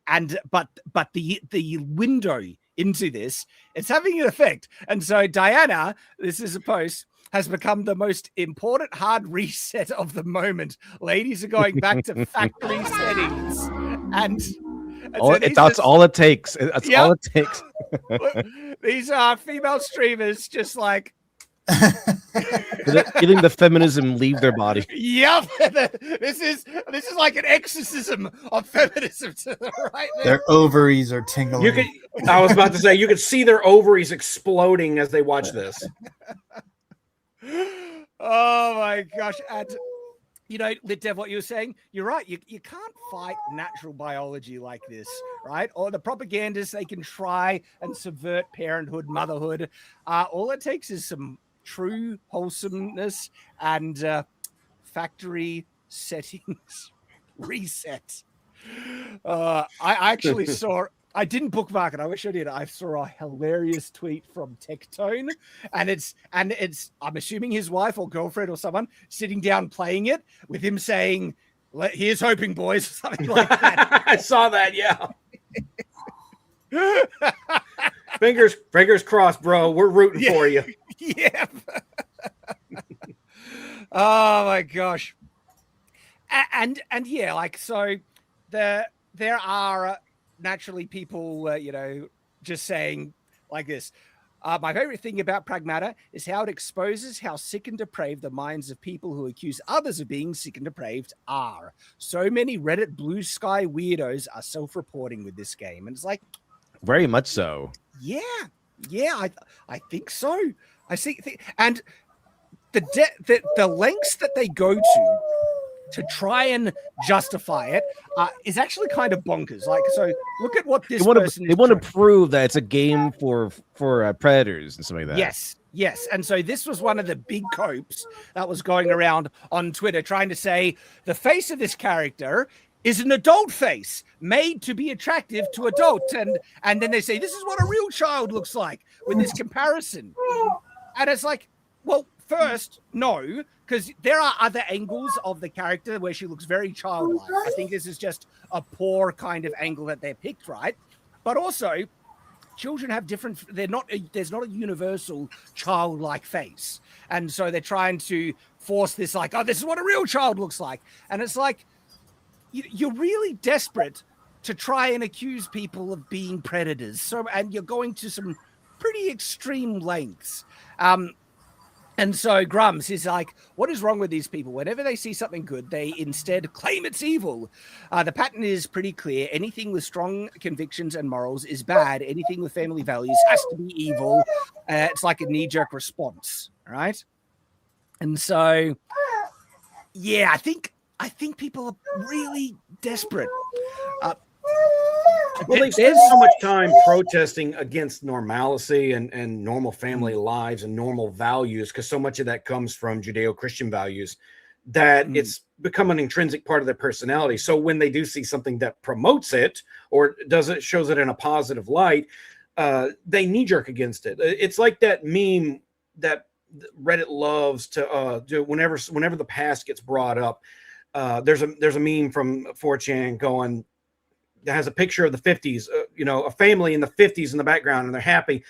the window into this, it's having an effect. And so Diana, this is a post, has become the most important hard reset of the moment. Ladies are going back to factory settings. And that's all it takes. That's all it takes. These are female streamers just like letting the feminism leave their body. Yep. This is like an exorcism of feminism to the right there. Their ovaries are tingling. I was about to say, you could see their ovaries exploding as they watch this. Oh my gosh. And Litdev, what you were saying, you're right. You can't fight natural biology like this, right? Or the propagandists, they can try and subvert parenthood, motherhood. All it takes is some true wholesomeness and factory settings reset. I actually saw, I didn't bookmark it. I wish I did. I saw a hilarious tweet from Tectone, and it's I'm assuming his wife or girlfriend or someone sitting down playing it with him saying, "Here's hoping, boys," or something like that. I saw that. Yeah. Fingers crossed, bro. We're rooting for you. Yeah. Oh my gosh. And yeah, like, so there are naturally people, just saying like this. My favorite thing about Pragmata is how it exposes how sick and depraved the minds of people who accuse others of being sick and depraved are. So many Reddit blue sky weirdos are self-reporting with this game. And it's like, very much so. Yeah, I think so. I see, and the lengths that they go to try and justify it is actually kind of bonkers. Like, so look at what this person. They want to prove that it's a game for predators and something like that. Yes, and so this was one of the big copes that was going around on Twitter, trying to say the face of this character is an adult face made to be attractive to adult, and then they say this is what a real child looks like with this comparison. And it's like, well, first, no, because there are other angles of the character where she looks very childlike. I think this is just a poor kind of angle that they picked, right? But also, children have different, there's not a universal childlike face. And so they're trying to force this like, oh, this is what a real child looks like. And it's like, you're really desperate to try and accuse people of being predators. And you're going to some pretty extreme lengths. And so Grums is like, what is wrong with these people? Whenever they see something good, they instead claim it's evil. The pattern is pretty clear. Anything with strong convictions and morals is bad. Anything with family values has to be evil. It's like a knee-jerk response, right? And so, yeah, I think people are really desperate. Well, they spend so much time protesting against normalcy and normal family lives and normal values, because so much of that comes from Judeo-Christian values, that it's become an intrinsic part of their personality. So when they do see something that promotes it or shows it in a positive light, they knee-jerk against it. It's like that meme that Reddit loves to do whenever the past gets brought up. There's a meme from 4chan going, that has a picture of the 50s, a family in the 50s in the background, and they're happy.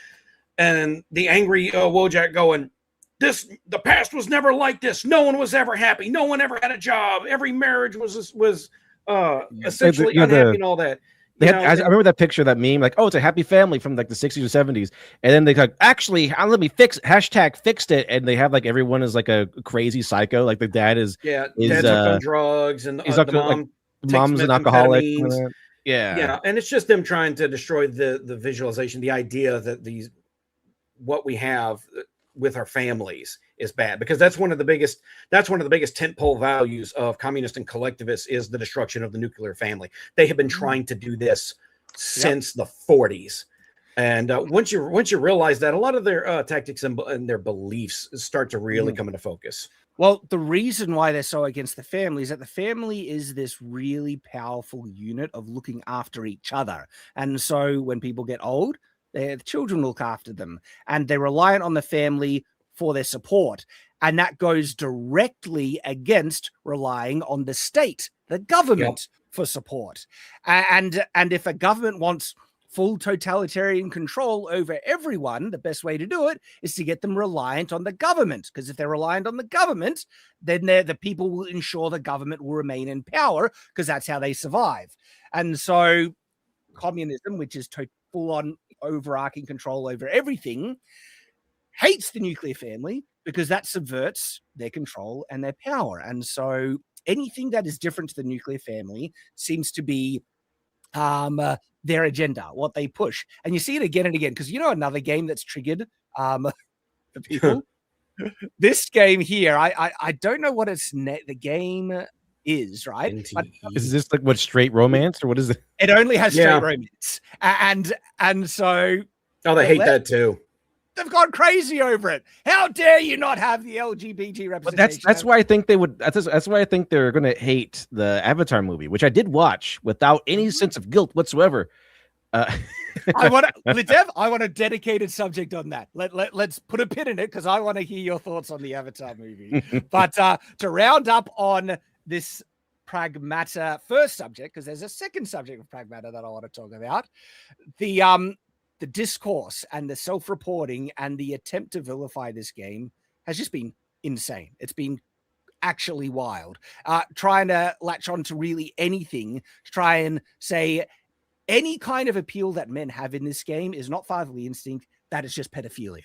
And the angry Wojak going, the past was never like this. No one was ever happy. No one ever had a job. Every marriage was essentially unhappy and all that. I remember that picture, that meme, like, oh, it's a happy family from like the 60s or 70s. And then they like, actually, let me #fixed it. And they have like, everyone is like a crazy psycho. Like the dad is dad's on drugs, and the mom mom's an alcoholic. Yeah, and it's just them trying to destroy the visualization, the idea that what we have with our families is bad, because that's one of the biggest tentpole values of communists and collectivists is the destruction of the nuclear family. They have been trying to do this since the 40s, and once you realize that, a lot of their tactics and their beliefs start to really come into focus. Well, the reason why they're so against the family is that the family is this really powerful unit of looking after each other. And so when people get old, the children look after them, and they're reliant on the family for their support. And that goes directly against relying on the state, the government, for support. And if a government wants full totalitarian control over everyone, the best way to do it is to get them reliant on the government. Because if they're reliant on the government, then the people will ensure the government will remain in power, because that's how they survive. And so communism, which is full-on overarching control over everything, hates the nuclear family because that subverts their control and their power. And so anything that is different to the nuclear family seems to be their agenda, what they push. And you see it again and again, because another game that's triggered the people. This game here, I don't know what the game is, right? But, is this like what, straight romance, or what is it? It only has straight romance, and so they hate that too. They've gone crazy over it. How dare you not have the LGBT representation? That's why I think they would. That's why I think they're going to hate the Avatar movie, which I did watch without any sense of guilt whatsoever. I want a dedicated subject on that. Let's put a pin in it, because I want to hear your thoughts on the Avatar movie. But to round up on this Pragmata first subject, because there's a second subject of Pragmata that I want to talk about, the discourse and the self-reporting and the attempt to vilify this game has just been insane. It's been actually wild. Trying to latch on to really anything to try and say any kind of appeal that men have in this game is not fatherly instinct, that is just pedophilia.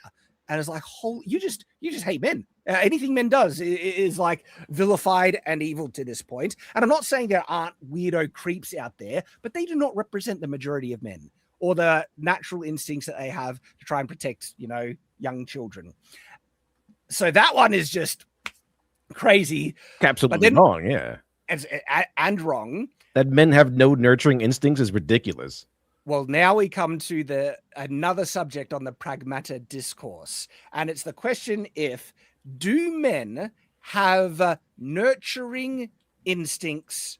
And it's like, you just hate men. Anything men does is like vilified and evil to this point. And I'm not saying there aren't weirdo creeps out there, but they do not represent the majority of men, or the natural instincts that they have to try and protect, young children. So that one is just crazy. Absolutely wrong, yeah. And wrong. That men have no nurturing instincts is ridiculous. Well, now we come to another subject on the Pragmata discourse. And it's the question do men have nurturing instincts,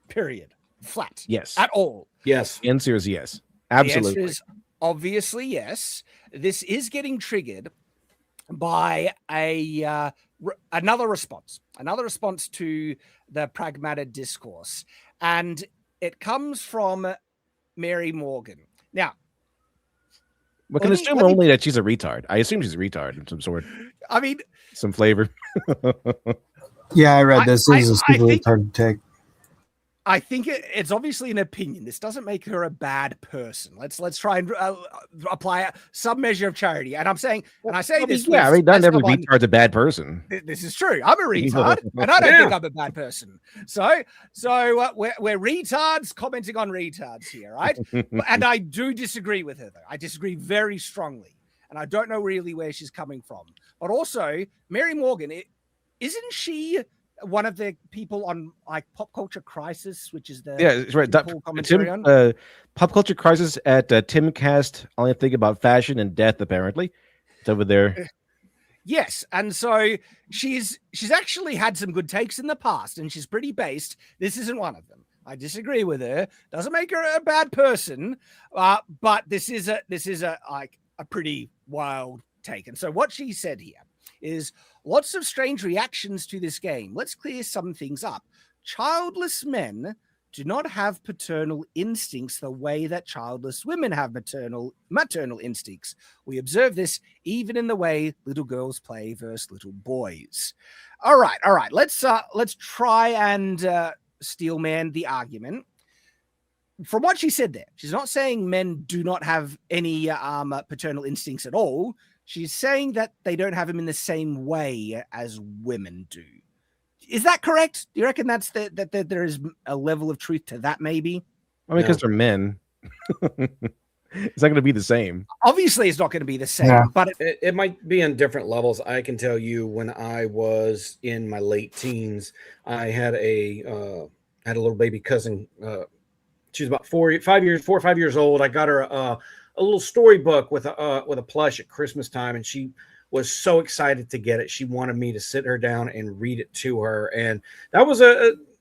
period, flat? Yes. At all? Yes. The answer is yes. Absolutely. The answer is obviously yes. This is getting triggered by another response to the Pragmata discourse, and it comes from Mary Morgan. Now, we can assume only that she's a retard. I assume she's a retard of some sort. I mean, some flavor. Yeah, I read this. This is a super retarded take. I think it's obviously an opinion. This doesn't make her a bad person. Let's try and apply some measure of charity. And I'm saying, and I say this. Yeah, I mean, not every retard's a bad person. This is true. I'm a retard, and I don't think I'm a bad person. So we're retards commenting on retards here, right? And I do disagree with her, though. I disagree very strongly, and I don't know really where she's coming from. But also, Mary Morgan, isn't she one of the people on like Pop Culture Crisis, which is the it's right. Pop Culture Crisis at Timcast. Only think about fashion and death. Apparently, it's over there. Yes, and so she's actually had some good takes in the past, and she's pretty based. This isn't one of them. I disagree with her. Doesn't make her a bad person, but this is a pretty wild take. And so what she said here is lots of strange reactions to this game. Let's clear some things up. Childless men do not have paternal instincts the way that childless women have maternal instincts. We observe this even in the way little girls play versus little boys. All right. Let's try and steelman the argument. From what she said there, she's not saying men do not have any paternal instincts at all. She's saying that they don't have them in the same way as women do. Is that correct? Do you reckon that there is a level of truth to that, maybe? I mean, because they're men. It's not going to be the same. Obviously, it's not going to be the same, but it might be in different levels. I can tell you when I was in my late teens, I had a little baby cousin. She was about 4 or 5 years old. I got her a little storybook with a plush at Christmas time, and she was so excited to get it. She wanted me to sit her down and read it to her, and that was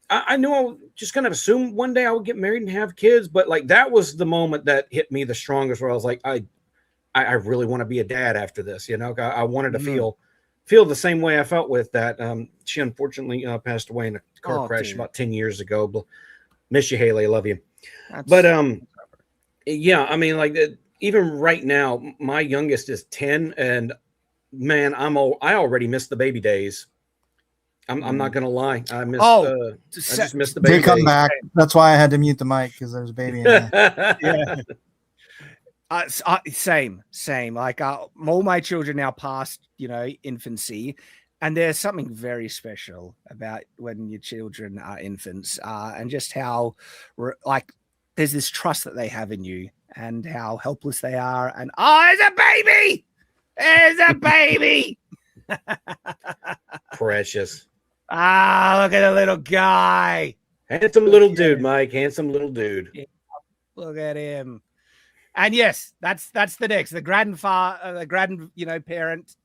I knew I was just kind of assumed one day I would get married and have kids, but like that was the moment that hit me the strongest, where I was like, I really want to be a dad after this. You know, I wanted to feel the same way I felt with that. She unfortunately passed away in a car crash about 10 years ago. Miss you, Haley. I love you. Yeah, I mean, like even right now, my youngest is 10, and man, I already miss the baby days. I'm not gonna lie. I just missed the baby days. They come back. That's why I had to mute the mic, because there's a baby in there. Yeah. Same. Like all my children now past, infancy, and there's something very special about when your children are infants, and just how there's this trust that they have in you, and how helpless they are. And there's a baby. There's a baby. Precious. Look at the little guy. Handsome little dude, Mike. Handsome little dude. Yeah, look at him. And yes, that's the next. The parent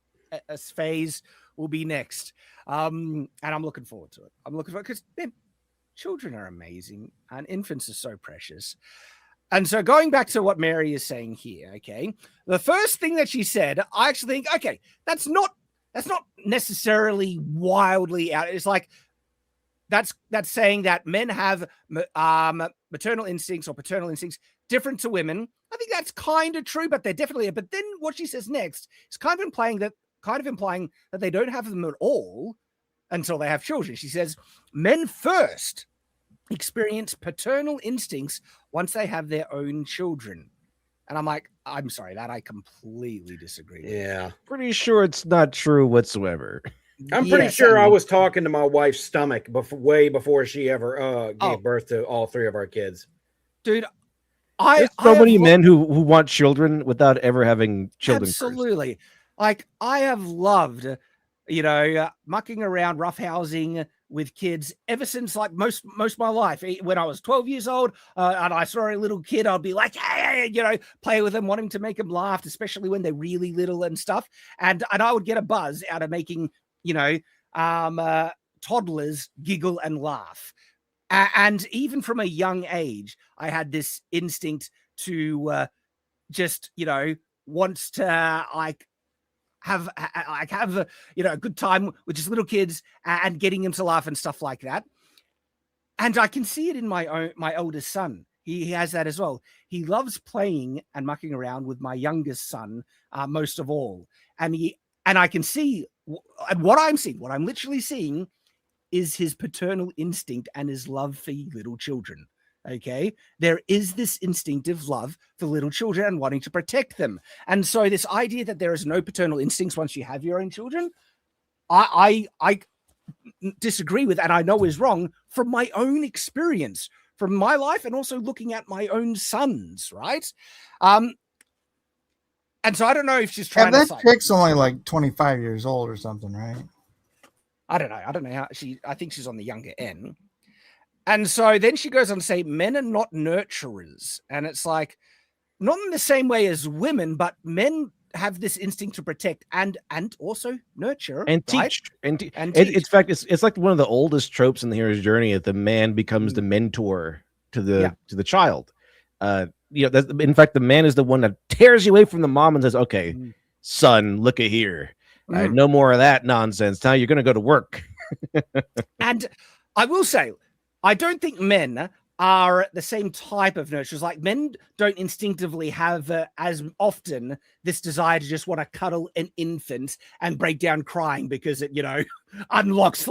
phase will be next. And I'm looking forward to it. Because children are amazing and infants are so precious. And so going back to what Mary is saying here, okay, the first thing that she said, I actually think, okay, that's not necessarily wildly out. It's like that's saying that men have maternal instincts or paternal instincts different to women. I think that's kind of true, but they're definitely. But then what she says next is kind of implying that they don't have them at all until they have children. She says men first experience paternal instincts once they have their own children. And I'm like, I'm sorry, that I completely disagree with. Yeah. Pretty sure it's not true whatsoever. I'm pretty sure I was talking to my wife's stomach way before she ever gave birth to all three of our kids. Dude, there's so many men who want children without ever having children. Absolutely. First. Like, I have loved, mucking around, roughhousing with kids ever since like most of my life. When I was 12 years old and I saw a little kid, I'd be like, hey, play with them, wanting to make them laugh, especially when they're really little and stuff. And I would get a buzz out of making, toddlers giggle and laugh. And even from a young age, I had this instinct to just, wants to like have a good time with just little kids and getting them to laugh and stuff like that. And I can see it in my oldest son. He has that as well. He loves playing and mucking around with my youngest son most of all. And I can see, and what I'm literally seeing is his paternal instinct and his love for little children. Okay, there is this instinctive love for little children and wanting to protect them. And so this idea that there is no paternal instincts once you have your own children, I disagree with, and I know is wrong from my own experience, from my life, and also looking at my own sons, right? And so I don't know if she's trying to that chick's only like 25 years old or something, right? I don't know how I think she's on the younger end. And so then she goes on to say, men are not nurturers. And it's like, not in the same way as women, but men have this instinct to protect and also nurture and right? teach. And teach. In fact, it's like one of the oldest tropes in the hero's journey that the man becomes the mentor to the child. In fact, the man is the one that tears you away from the mom and says, okay, son, look at here. No more of that nonsense. Now you're going to go to work. And I will say, I don't think men are the same type of nurturers. Like, men don't instinctively have as often this desire to just want to cuddle an infant and break down crying because it, unlocks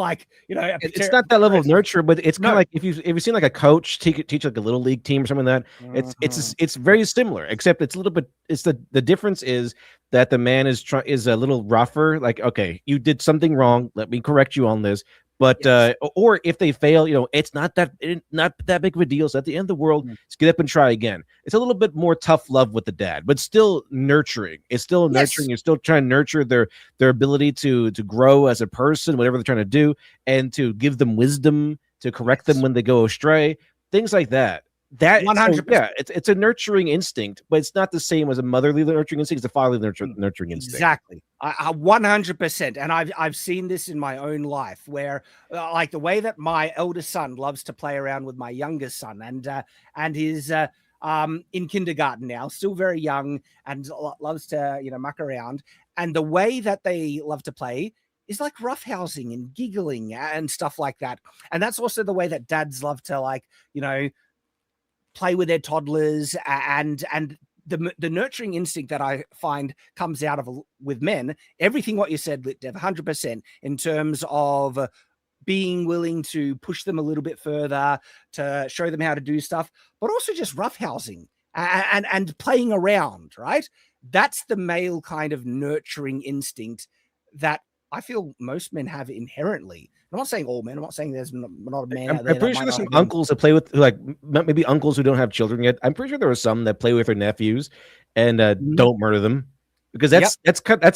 it's not that level of nurture, but it's kind of like if you've seen like a coach teach like a little league team or something like that. It's very similar, except it's a little bit. It's the difference is that the man is a little rougher. Like, okay, you did something wrong. Let me correct you on this. But yes. Or if they fail, it's not that big of a deal. So at the end of the world, just get up and try again. It's a little bit more tough love with the dad, but still nurturing. It's still nurturing. You're still trying to nurture their ability to grow as a person, whatever they're trying to do, and to give them wisdom, to correct them when they go astray, things like that. That 100%. It's a nurturing instinct, but it's not the same as a motherly nurturing instinct. It's a fatherly nurturing instinct. Exactly, 100%. And I've seen this in my own life, where like the way that my eldest son loves to play around with my youngest son, and he's in kindergarten now, still very young, and loves to muck around. And the way that they love to play is like roughhousing and giggling and stuff like that. And that's also the way that dads love to play with their toddlers, and the nurturing instinct that I find comes out of with men. Everything what you said, Dev, 100%, in terms of being willing to push them a little bit further, to show them how to do stuff, but also just roughhousing and playing around, right? That's the male kind of nurturing instinct that I feel most men have inherently. I'm not saying all men. I'm not saying there's not a man out there. I'm pretty sure there's some uncles that play with, like, maybe uncles who don't have children yet. I'm pretty sure there are some that play with their nephews and don't murder them, because that's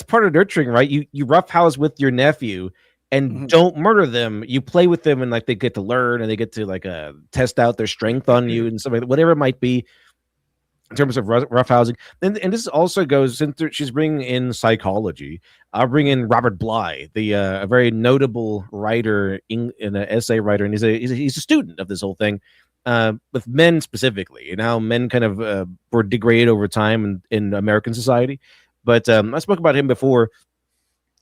part of nurturing, right? You roughhouse with your nephew and don't murder them. You play with them and like they get to learn and they get to test out their strength on you and something, whatever it might be. In terms of roughhousing, and this also goes into, she's bringing in psychology. I'll bring in Robert Bly, a very notable writer, an essay writer, and he's a student of this whole thing, with men specifically, and how men kind of were degraded over time in American society. But I spoke about him before.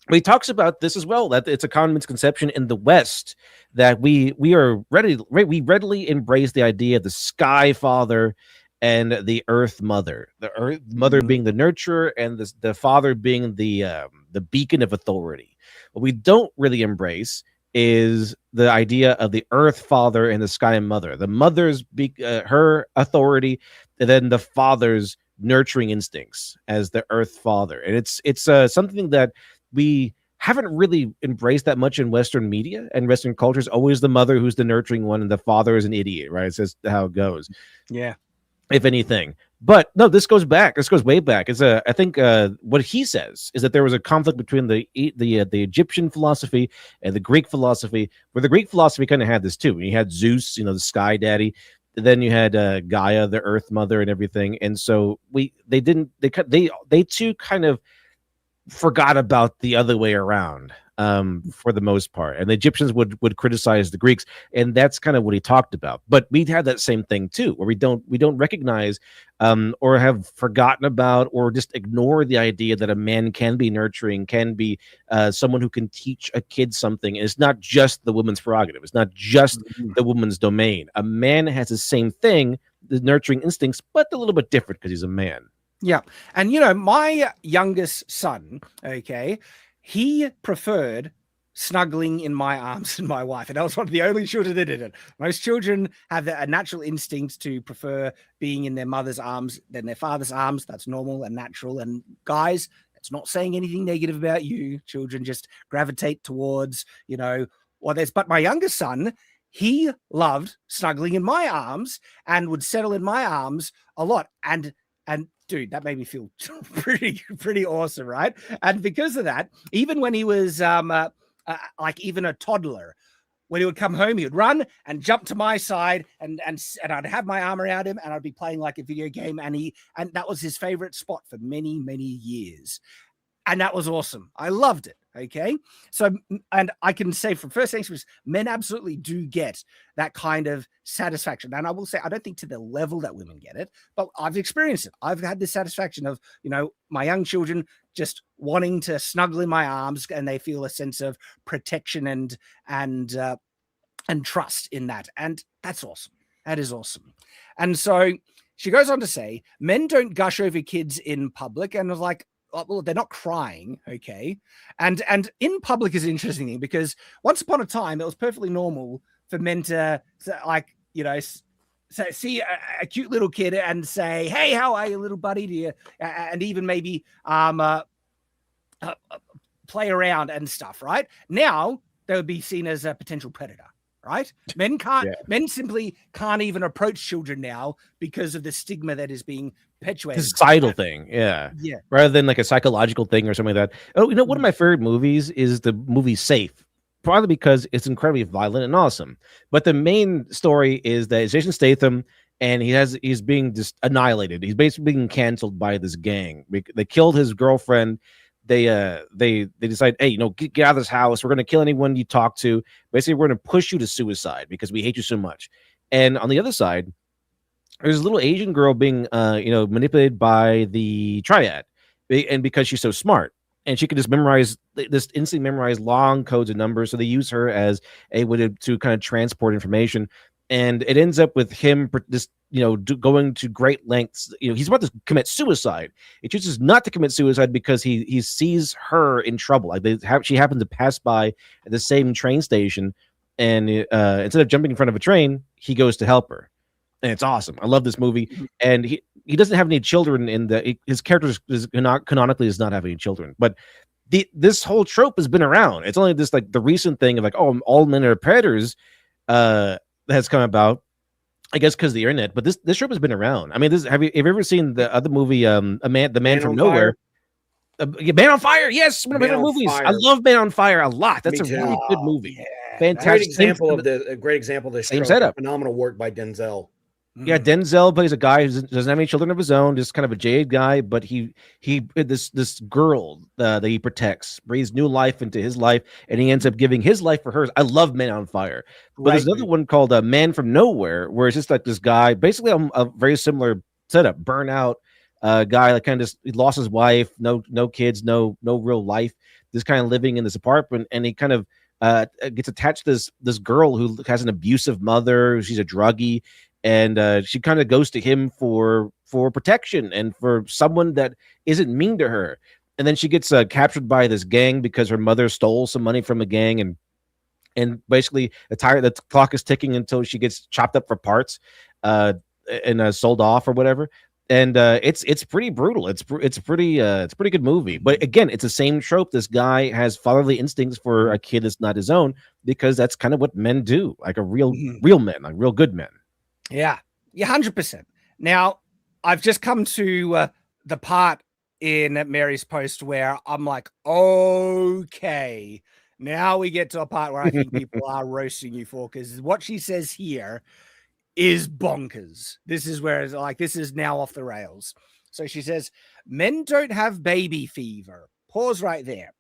But he talks about this as well, that it's a common misconception in the West that we readily embrace the idea of the Sky Father and the Earth Mother, the Earth Mother being the nurturer and the father being the beacon of authority. What we don't really embrace is the idea of the Earth Father and the Sky Mother. The mother's her authority, and then the father's nurturing instincts as the Earth Father. And it's something that we haven't really embraced that much in Western media and Western cultures. Always the mother who's the nurturing one, and the father is an idiot, right? It's just how it goes. Yeah. If anything. But no, this goes way back. It's I think what he says is that there was a conflict between the Egyptian philosophy and the Greek philosophy, where the Greek philosophy kind of had this too. You had Zeus, the sky daddy, then you had Gaia, the Earth Mother, and everything. And so they too kind of forgot about the other way around. for the most part, and the Egyptians would criticize the Greeks, and that's kind of what he talked about. But we had that same thing too, where we don't recognize or have forgotten about or just ignore the idea that a man can be nurturing, can be someone who can teach a kid something. And it's not just the woman's prerogative. It's not just the woman's domain. A man has the same thing, the nurturing instincts, but a little bit different because he's a man. Yeah. And, my youngest son, okay, he preferred snuggling in my arms than my wife. And I was one of the only children that did it. Most children have a natural instinct to prefer being in their mother's arms than their father's arms. That's normal and natural. And guys, it's not saying anything negative about you. Children just gravitate towards, but my youngest son, he loved snuggling in my arms and would settle in my arms a lot. And dude, that made me feel pretty awesome, right? And because of that, even when he was like even a toddler, when he would come home, he would run and jump to my side, and I'd have my arm around him, and I'd be playing like a video game, and that was his favorite spot for many, many years. And that was awesome. I loved it. Okay. So, and I can say from first experience, men absolutely do get that kind of satisfaction. And I will say, I don't think to the level that women get it, but I've experienced it. I've had the satisfaction of, my young children just wanting to snuggle in my arms, and they feel a sense of protection and trust in that. And that's awesome. That is awesome. And so she goes on to say, men don't gush over kids in public. And I was like, well, they're not crying, okay? And in public is an interesting thing, because once upon a time, it was perfectly normal for men to see a cute little kid and say, "Hey, how are you, little buddy?" Do you, and even maybe play around and stuff, right? Now, they would be seen as a potential predator. Right? Men simply can't even approach children now because of the stigma that is being perpetuated. Societal thing, yeah. Rather than like a psychological thing or something like that. Oh, one of my favorite movies is the movie Safe, probably because it's incredibly violent and awesome. But the main story is that it's Jason Statham, and he's being just annihilated. He's basically being canceled by this gang. They killed his girlfriend. They decide, hey, get out of this house. We're going to kill anyone you talk to. Basically, we're going to push you to suicide because we hate you so much. And on the other side, there's a little Asian girl being, manipulated by the triad, and because she's so smart, and she can just instantly memorize long codes of numbers. So they use her as a way to kind of transport information, and it ends up with him just going to great lengths. He's about to commit suicide. He chooses not to commit suicide because he sees her in trouble. Like she happened to pass by at the same train station, and instead of jumping in front of a train, he goes to help her, and it's awesome. I love this movie, and he doesn't have any children his character canonically does not have any children, but this whole trope has been around. It's only this like the recent thing of like, oh, all men are predators has come about, I guess, because of the internet. But this trope has been around. I mean, have you ever seen the other movie, The Man from Nowhere? Man on Fire. Yes, one of my favorite movies. I love Man on Fire a lot. That's a really good movie. Yeah. Fantastic. Great example of the same setup. Phenomenal work by Denzel. Yeah, Denzel plays a guy who doesn't have any children of his own, just kind of a jaded guy, but this girl that he protects breathes new life into his life, and he ends up giving his life for hers. I love Man on Fire, but there's another one called Man from Nowhere, where it's just like this guy, basically a very similar setup, burnout guy, like kind of just he lost his wife, no kids, no real life, just kind of living in this apartment, and he kind of gets attached to this girl who has an abusive mother. She's a druggie. And she kind of goes to him for protection and for someone that isn't mean to her. And then she gets captured by this gang because her mother stole some money from a gang, and basically the clock is ticking until she gets chopped up for parts and sold off or whatever. And it's pretty brutal. It's a pretty good movie. But again, it's the same trope. This guy has fatherly instincts for a kid that's not his own, because that's kind of what men do, like real men, like real good men. Yeah, 100%. Now, I've just come to the part in Mary's post where I'm like, okay, now we get to a part where I think people are roasting you for, because what she says here is bonkers. This is where it's like, this is now off the rails. So she says, men don't have baby fever. Pause right there.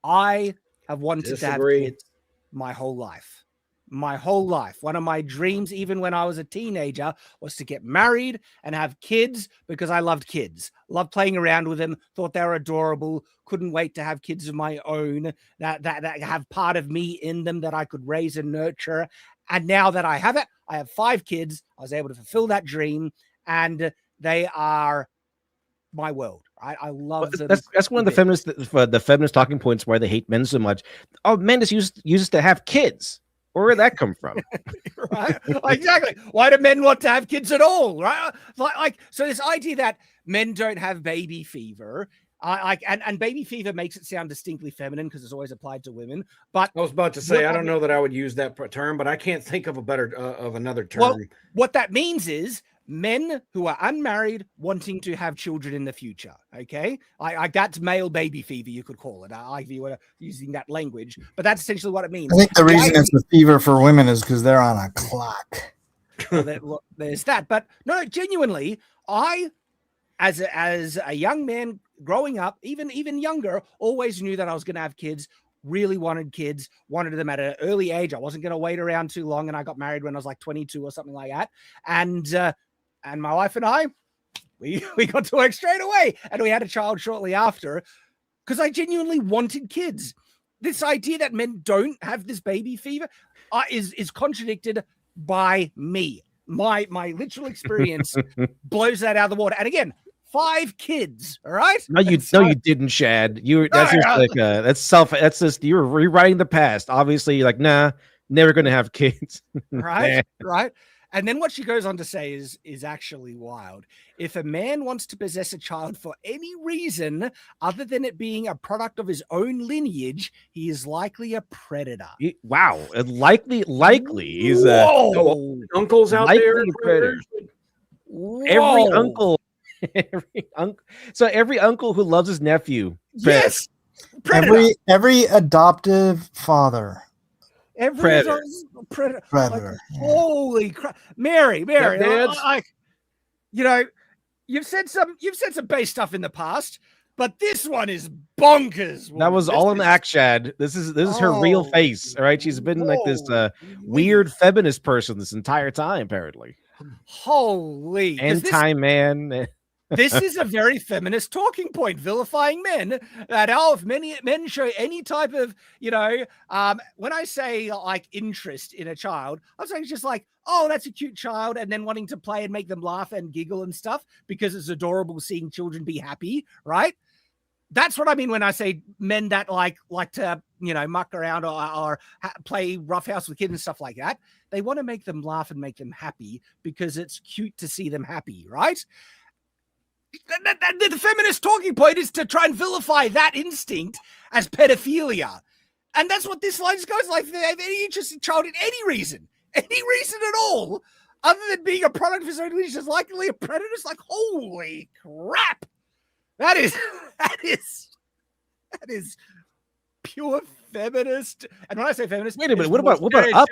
I have wanted to have Disagree. kids my whole life. My whole life. One of my dreams, even when I was a teenager, was to get married and have kids because I loved kids. Loved playing around with them, thought they were adorable, couldn't wait to have kids of my own that have part of me in them that I could raise and nurture. And now that I have it, I have 5 kids. I was able to fulfill that dream, and they are my world. I love them. That's one of the feminist talking points why they hate men so much. Oh, men just used to have kids. Where did that come from? Right? Exactly. Why do men want to have kids at all? Right? Like so this idea that men don't have baby fever, and baby fever makes it sound distinctly feminine because it's always applied to women. But I was about to say, I don't know that I would use that term, but I can't think of a better of another term. Well, what that means is men who are unmarried wanting to have children in the future. Okay, that's male baby fever, you could call it. If you were using that language, but that's essentially what it means. I think the reason it's a fever for women is because they're on a clock. There's that, but no, genuinely, I, as a young man growing up, even younger, always knew that I was going to have kids. Really wanted kids, wanted them at an early age. I wasn't going to wait around too long, and I got married when I was like 22 or something like that. And my wife and I, we got to work straight away, and we had a child shortly after because I genuinely wanted kids. This idea that men don't have this baby fever is contradicted by me. My literal experience blows that out of the water. And again, 5 kids, all right? No, you didn't, Shad. That's just you're rewriting the past. Obviously, you're like, nah, never gonna have kids. Right. And then what she goes on to say is actually wild. If a man wants to possess a child for any reason other than it being a product of his own lineage, he is likely a predator. Wow. Likely. He's uncles out there. Every uncle. So every uncle who loves his nephew. Yes. Every adoptive father. Predator. Like, holy crap, Mary, you've said some base stuff in the past, but this one is bonkers. That was all in the act, Shad. This is her real face. All right, she's been like this weird feminist person this entire time, apparently. Holy anti-man. This is a very feminist talking point, vilifying men. That if many men show any type of, when I say like interest in a child, I'm saying just like, oh, that's a cute child, and then wanting to play and make them laugh and giggle and stuff because it's adorable seeing children be happy, right? That's what I mean when I say men that like to, muck around or play roughhouse with kids and stuff like that. They want to make them laugh and make them happy because it's cute to see them happy, right? The feminist talking point is to try and vilify that instinct as pedophilia. And that's what this line goes like. If they have any interest in child in any reason at all, other than being a product of his own lineage, is likely a predator. It's like, holy crap. That is pure feminist. And when I say feminist, wait a minute, what about Up?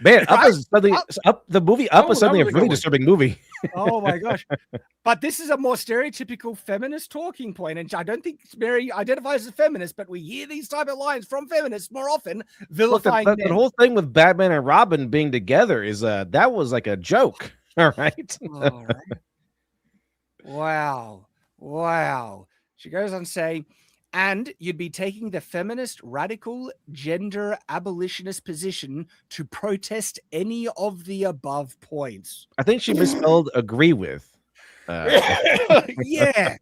Man, Up is something. Up the movie Up is something a really disturbing movie. Oh my gosh! But this is a more stereotypical feminist talking point, and I don't think Mary identifies as a feminist. But we hear these type of lines from feminists more often, vilifying men. The whole thing with Batman and Robin being together is that was like a joke. All right. All right. Wow. She goes on to say, and you'd be taking the feminist, radical, gender abolitionist position to protest any of the above points. I think she misspelled agree with. Yeah.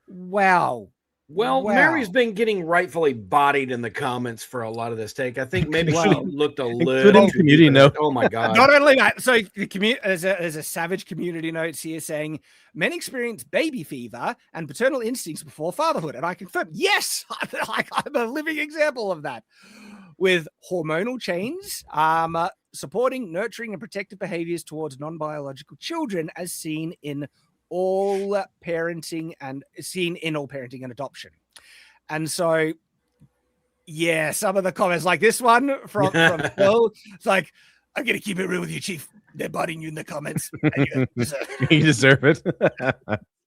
Wow. Well, Mary's been getting rightfully bodied in the comments for a lot of this take. I think maybe she looked a little community note. Oh my god! Not only that, so the there's a savage community notes here saying men experience baby fever and paternal instincts before fatherhood, and I confirm, yes, I'm a living example of that. With hormonal change, supporting, nurturing, and protective behaviors towards non-biological children, as seen in all parenting and adoption. And so, yeah, some of the comments like this one from Phil, it's like, I'm going to keep it real with you, Chief. They're biting you in the comments. And you deserve it.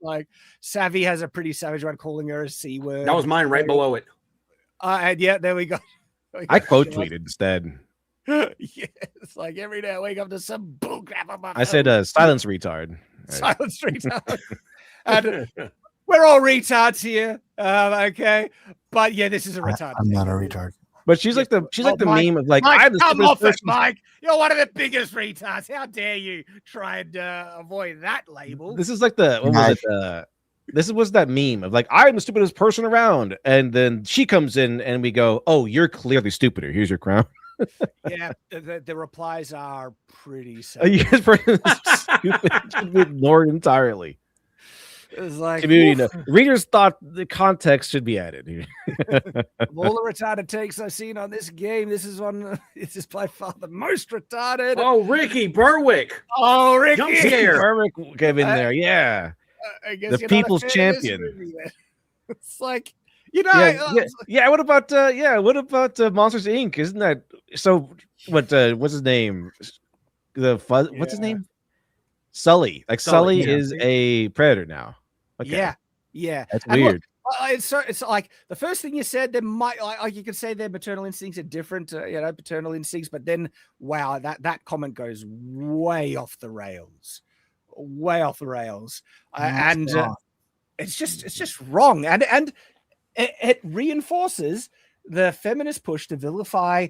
Like, Savvy has a pretty savage one calling her a C word. That was mine right below it. And yeah, there we go. I quote tweeted instead. Yeah, it's like every day I wake up to some bullcrap on my I said, phone. silence retard. Silence retard. And we're all retards here. Okay. But yeah, this is a retard. I'm not a retard. But she's like the Mike, meme of like, Mike, I'm the come stupidest off it, person. Mike. You're one of the biggest retards. How dare you try and avoid that label? This is like what was it? This was that meme of like, I'm the stupidest person around, and then she comes in and we go, oh, you're clearly stupider. Here's your crown. Yeah, the replies are pretty sad. Yes, person is stupid. Should be ignored entirely. It's like Community readers thought the context should be added here. of all the retarded takes I've seen on this game, this is one. This is by far the most retarded. Oh, Ricky Berwick. Oh, Ricky. Jump scare. Berwick came in there. Yeah. I guess The you're not a people's fan of this champion. movie, then. It's like, you know, Yeah. What about Monsters Inc? Isn't that so? What's his name? What's his name? Sully. Like Sully is a predator now. Okay. Yeah. That's And weird. Look, it's like the first thing you said. There might like you could say their maternal instincts are different, paternal instincts. But then, wow, that comment goes way off the rails, and it's just wrong, and it reinforces the feminist push to vilify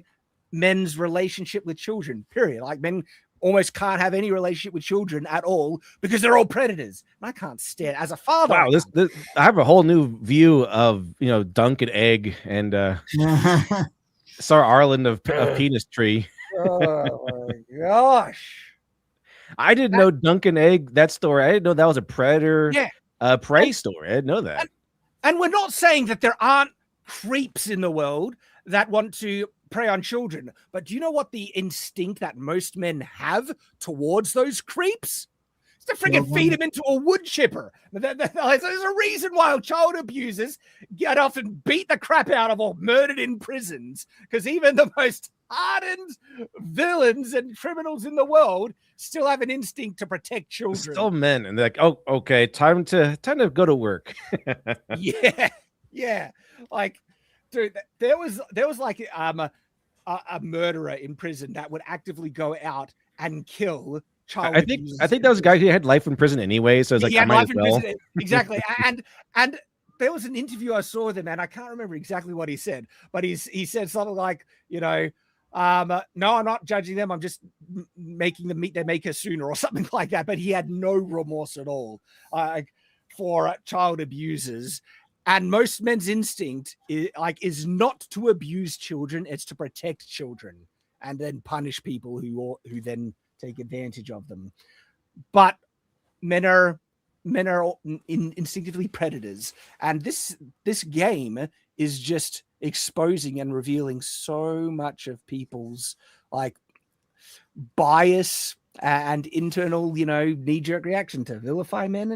men's relationship with children. Period. Like men almost can't have any relationship with children at all because they're all predators. And I can't stand as a father. Wow, this I have a whole new view of Dunk and Egg and Sarah Arlen of Penis Tree. Oh my gosh. I didn't know Dunk and Egg, that story. I didn't know that was a predator prey story. I didn't know that. And we're not saying that there aren't creeps in the world that want to prey on children, but do you know what the instinct that most men have towards those creeps? It's to freaking feed them into a wood chipper. There's a reason why child abusers get off and beat the crap out of or murdered in prisons, because even the most hardened villains and criminals in the world still have an instinct to protect children. Still men, and they're like, oh, okay, time to go to work. Yeah. Like, dude, there was like a murderer in prison that would actively go out and kill child abusers. I think that was a guy who had life in prison anyway, so it's like, I might as well. Exactly. and there was an interview I saw with him, and I can't remember exactly what he said, but he said something like, no, I'm not judging them. I'm just making them meet their maker sooner or something like that. But he had no remorse at all for child abusers. And most men's instinct is not to abuse children; it's to protect children and then punish people who then take advantage of them. But men are instinctively predators, and this game is just exposing and revealing so much of people's like bias and internal, knee-jerk reaction to vilify men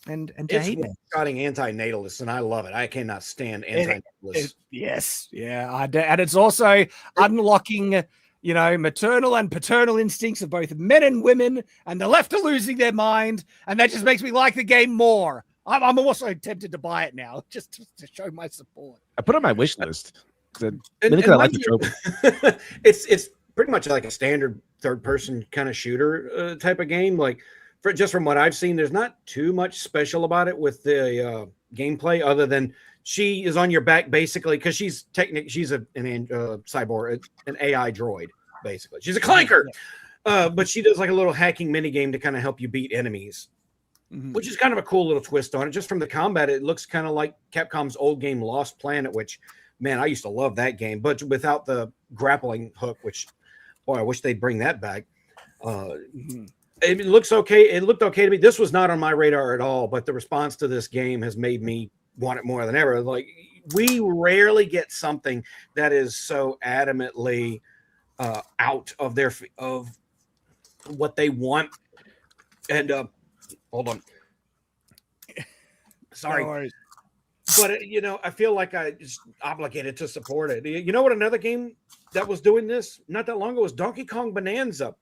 and to hate men. Scotting anti-natalists, and I love it. I cannot stand anti-natalists. Yes, yeah, and it's also unlocking, maternal and paternal instincts of both men and women, and the left are losing their mind, and that just makes me like the game more. I'm also tempted to buy it now, just to show my support. I put it on my wish list. I like the trope. It's pretty much like a standard third-person kind of shooter type of game. Like, just from what I've seen, there's not too much special about it with the gameplay, other than she is on your back basically because she's an cyborg, an AI droid basically. She's a clanker, but she does like a little hacking mini game to kind of help you beat enemies. Mm-hmm. Which is kind of a cool little twist on it. Just from the combat, it looks kind of like Capcom's old game Lost Planet, which, man, I used to love that game, but without the grappling hook, which, boy, I wish they'd bring that back. It looks okay. It looked okay to me. This was not on my radar at all, but the response to this game has made me want it more than ever. Like, we rarely get something that is so adamantly out of what they want. And hold on. Sorry. No worries. But, I feel like I just obligated to support it. You know what another game that was doing this not that long ago was Donkey Kong Bonanza,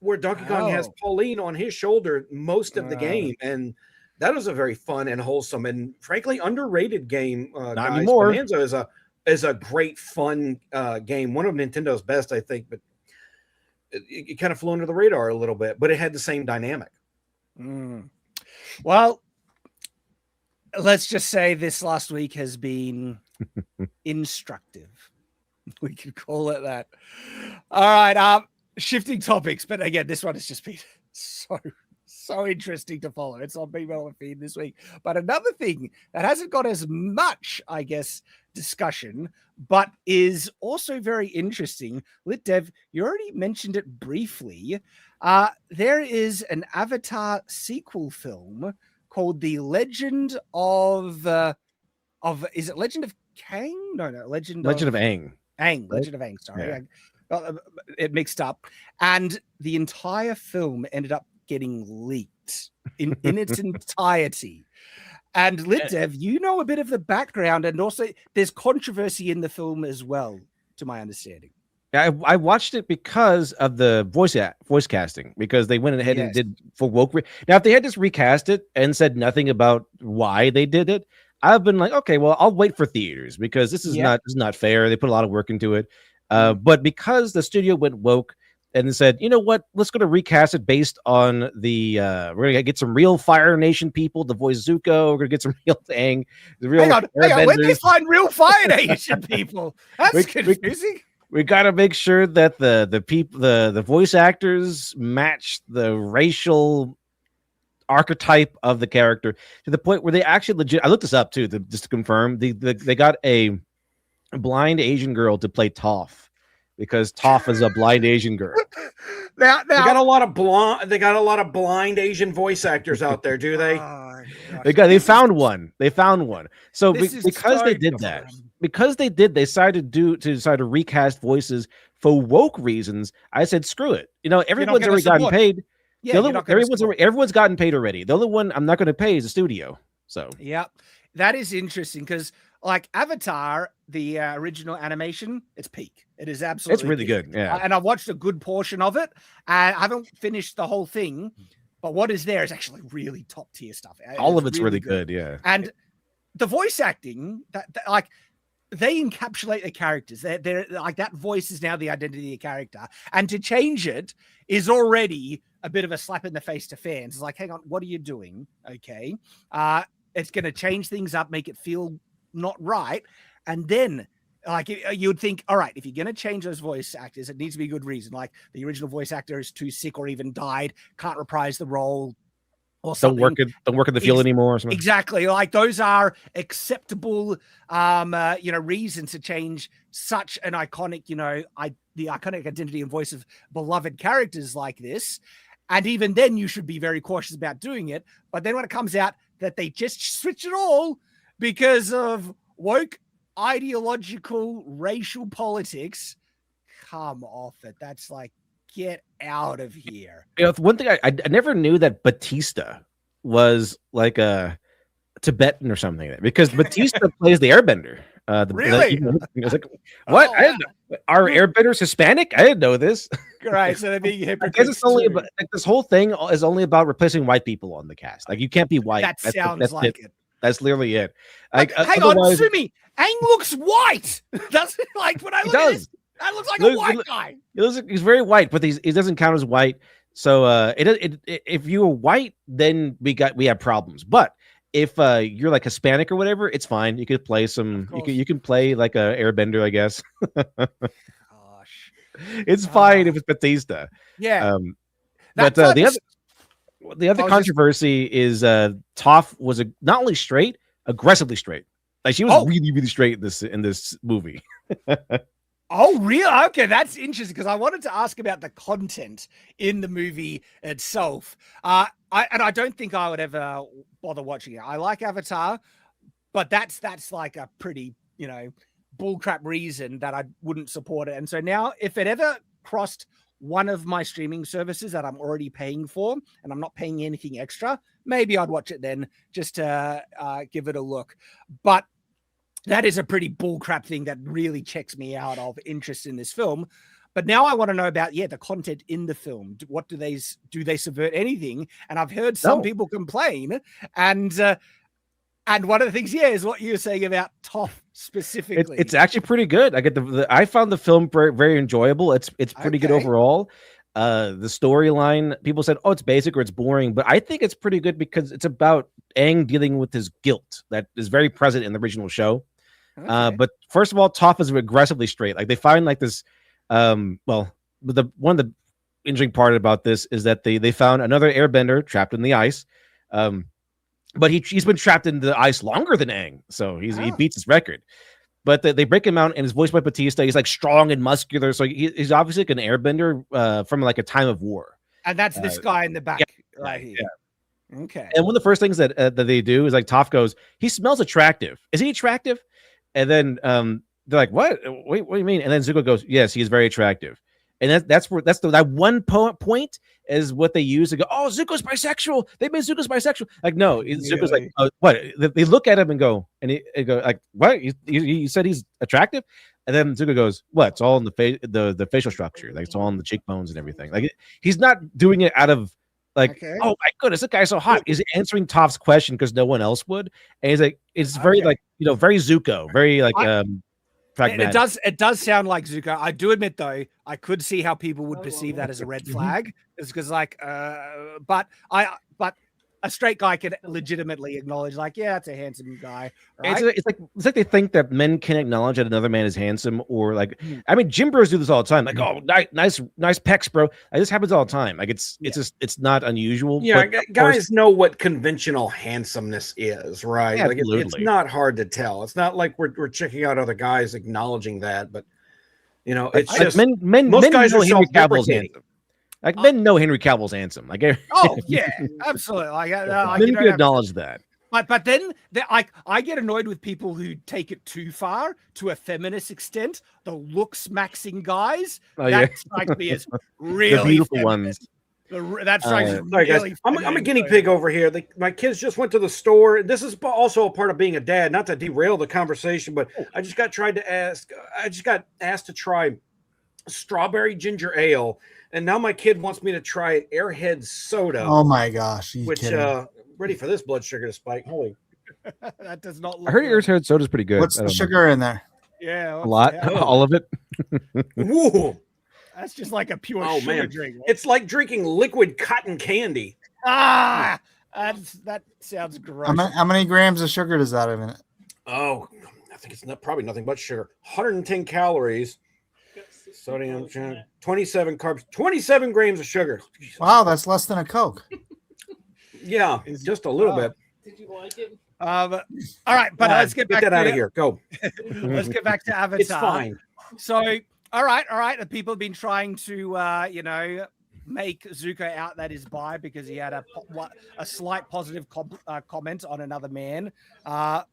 where Donkey Kong has Pauline on his shoulder most of the game. And that was a very fun and wholesome and frankly underrated game. Not anymore. Bonanza is a is a great fun game. One of Nintendo's best, I think, but it kind of flew under the radar a little bit, but it had the same dynamic. Well, let's just say this last week has been instructive. We could call it that. All right. Shifting topics, but again, this one has just been so interesting to follow. It's on People Feed this week. But another thing that hasn't got as much, I guess, discussion, but is also very interesting. LitDev, you already mentioned it briefly. There is an Avatar sequel film called The Legend of is it Legend of Kang? No, Legend of Aang. Aang, Legend of Aang, sorry. Yeah. I got it mixed up. And the entire film ended up getting leaked in its entirety. And LitDev, you know a bit of the background, and also there's controversy in the film as well, to my understanding. I watched it because of the voice casting, because they went ahead and did for woke. Now, if they had just recast it and said nothing about why they did it, I've been like, okay, well, I'll wait for theaters, because this is not fair. They put a lot of work into it. But because the studio went woke and said, you know what, let's go to recast it based on the we're gonna get some real Fire Nation people to voice Zuko. We're gonna get some real Aang. Hang on, where do they find real Fire Nation people? That's confusing. We got to make sure that the voice actors match the racial archetype of the character to the point where they actually legit. I looked this up too, just to confirm. They got a blind Asian girl to play Toph, because Toph is a blind Asian girl. Now they got a lot of blind Asian voice actors out there, do they? They found one. So because they did that. Because they decided to recast voices for woke reasons, I said, screw it. You know, everyone's already gotten paid. Yeah, everyone's gotten paid already. The only one I'm not going to pay is the studio. So yeah, that is interesting, because like Avatar, the original animation, it's peak. It is absolutely. It's really good. Yeah, and I've watched a good portion of it. I haven't finished the whole thing, but what is there is actually really top tier stuff. All of it's really good. Yeah, and the voice acting that like. They encapsulate the characters. They're like, that voice is now the identity of the character. And to change it is already a bit of a slap in the face to fans. It's like, hang on, what are you doing? Okay. It's going to change things up, make it feel not right. And then like you'd think, all right, if you're going to change those voice actors, it needs to be a good reason. Like the original voice actor is too sick or even died, can't reprise the role. Or don't work in the field anymore. Or something. Exactly. Like those are acceptable, reasons to change such an iconic, the iconic identity and voice of beloved characters like this. And even then you should be very cautious about doing it. But then when it comes out that they just switch it all because of woke ideological racial politics, come off it. That's like, get out of here. You know, one thing I never knew that Batista was like a Tibetan or something, because Batista plays the Airbender. Really? I was like, what? Are Airbenders Hispanic? I didn't know this. Right. So they're being hypocrites. I guess it's only about, like, this whole thing is only about replacing white people on the cast. Like, you can't be white. That sounds like it. That's literally it. Like, hang on, Sumi. Aang looks white. That's like when I look at this. That looks like a white guy. He's very white, but he doesn't count as white. So if you were white, then we have problems. But if you're like Hispanic or whatever, it's fine. You could play some. You can play like a Airbender, I guess. Gosh, it's fine if it's Batista. Yeah. But the other controversy is Toph was not only straight, aggressively straight. Like, she was really, really straight in this movie. Oh, really? Okay, that's interesting, because I wanted to ask about the content in the movie itself. I don't think I would ever bother watching it. I like Avatar, but that's like a pretty, bullcrap reason that I wouldn't support it. And so now, if it ever crossed one of my streaming services that I'm already paying for, and I'm not paying anything extra, maybe I'd watch it then, just to give it a look. But that is a pretty bullcrap thing that really checks me out of interest in this film. But now I want to know about, the content in the film. What do they subvert anything? And I've heard some people complain. And one of the things, is what you were saying about Toph specifically? It's actually pretty good. I get I found the film very, very enjoyable. It's pretty good overall. The storyline, people said, oh, it's basic or it's boring, but I think it's pretty good because it's about Aang dealing with his guilt that is very present in the original show. But first of all, Toph is aggressively straight. Like they find like this. One of the interesting part about this is that they found another airbender trapped in the ice. But he's been trapped in the ice longer than Aang, so he beats his record. But they break him out, and he's voiced by Batista. He's like strong and muscular, so he's obviously like an airbender from like a time of war. And that's this guy in the back right here. Yeah. Okay. And one of the first things that they do is like Toph goes, he smells attractive. Is he attractive? And then they're like, what? Wait, what do you mean? And then Zuko goes, yes, he is very attractive. And that's that one point is what they use to go, oh, Zuko's bisexual. They made Zuko's bisexual. Like, no, Zuko's like, what? They look at him and go, they go like, what? You said he's attractive? And then Zuko goes, what? It's all in the facial structure. Like, it's all in the cheekbones and everything. Like, he's not doing it out of like, oh my goodness, this guy's so hot. He's answering Toph's question because no one else would. And he's like, it's very like, very Zuko, very like pragmatic. It does sound like Zuko. I do admit though, I could see how people would perceive that as a red flag. It's because like but a straight guy could legitimately acknowledge, like, yeah, that's a handsome guy. Right? It's like they think that men can acknowledge that another man is handsome, or like, I mean, gym bros do this all the time. Like, oh, nice pecs, bro. Like, this happens all the time. Like, it's not unusual. Yeah, but guys know what conventional handsomeness is, right? Yeah, like, it's not hard to tell. It's not like we're checking out other guys acknowledging that, but it's just men. Most guys are Henry Cavill's self-deprecating. handsome. Like, men know Henry Cavill's handsome. Like, oh yeah, absolutely. Men can acknowledge that. But then I get annoyed with people who take it too far to a feminist extent. The looks maxing guys that strike me as really the beautiful feminist. ones. That strikes me Sorry, really guys. I'm a guinea pig over here. My kids just went to the store. This is also a part of being a dad. Not to derail the conversation, but I just got asked to try strawberry ginger ale. And now my kid wants me to try Airhead soda. Oh my gosh! Which ready for this blood sugar to spike? Holy! That does not. Look I heard Airhead soda's pretty good. What's the sugar in there? Yeah, a lot, all of it. Whoa! That's just like a pure sugar drink. Right? It's like drinking liquid cotton candy. That sounds gross. How many grams of sugar does that have in it? Oh, I think it's probably nothing but sugar. 110 calories. Sodium, 27 carbs, 27 grams of sugar. Wow, that's less than a Coke. Yeah, just a little bit. Did you like it? All right, but let's get back that to out of here. Go. Let's get back to Avatar. It's fine. So, all right. The people have been trying to, make Zuko out that is bi because he had a slight positive comment on another man,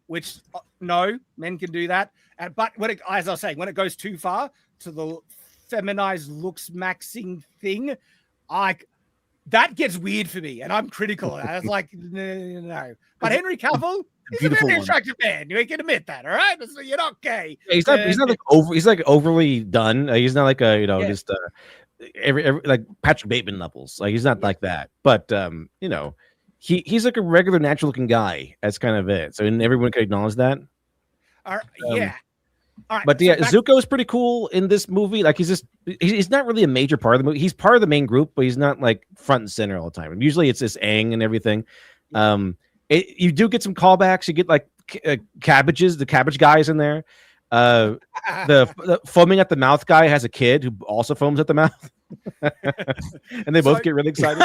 which no, men can do that. But as I was saying, when it goes too far to the feminized looks maxing thing, that gets weird for me, and I'm critical of that. It's like, no. But Henry Cavill, he's a very attractive man. You can admit that, all right? So you're not gay. Yeah, he's not like he's like overly done. He's not like just every like Patrick Bateman levels. Like, he's not like that. But he's like a regular natural looking guy. That's kind of it. So everyone can acknowledge that. Yeah. All right, but Zuko is pretty cool in this movie. Like, he's not really a major part of the movie. He's part of the main group, but he's not like front and center all the time. And usually it's this Aang and everything. You do get some callbacks. You get like cabbages, the cabbage guys in there. The foaming at the mouth guy has a kid who also foams at the mouth, and they both get really excited.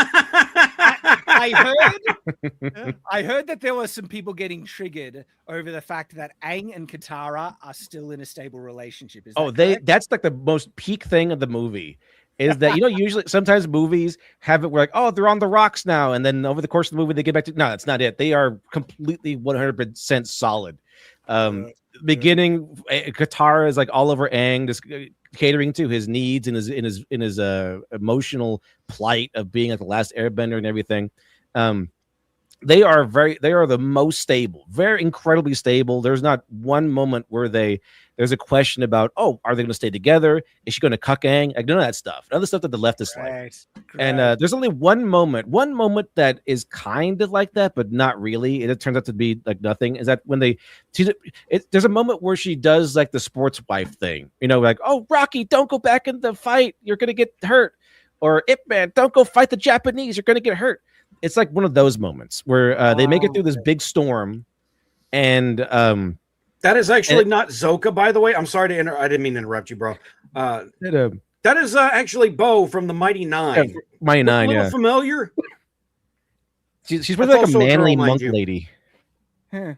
I heard that there were some people getting triggered over the fact that Aang and Katara are still in a stable relationship. That's like the most peak thing of the movie. Is that usually sometimes movies have it where like, oh, they're on the rocks now, and then over the course of the movie they get back to no, that's not it. They are completely 100% solid. Beginning, Katara is like all over Aang, just catering to his needs and his emotional plight of being like the last airbender and everything. they are the most stable, very incredibly stable. There's not one moment where there's a question about, oh, are they going to stay together? Is she going to cuck Aang? Like none of that stuff. None of the stuff that the leftists like. And there's only one moment that is kind of like that, but not really. It turns out to be like nothing. Is that when there's a moment where she does like the sports wife thing, like, oh, Rocky, don't go back in the fight. You're going to get hurt. Or Ip Man, don't go fight the Japanese. You're going to get hurt. It's like one of those moments where they make it through this big storm, and that is actually not Zoka, by the way. I'm sorry to I didn't mean to interrupt you, bro. That is actually Bo from the Mighty Nine. Yeah, Mighty Nine, yeah. Familiar? She's really like a manly monk lady. Yeah.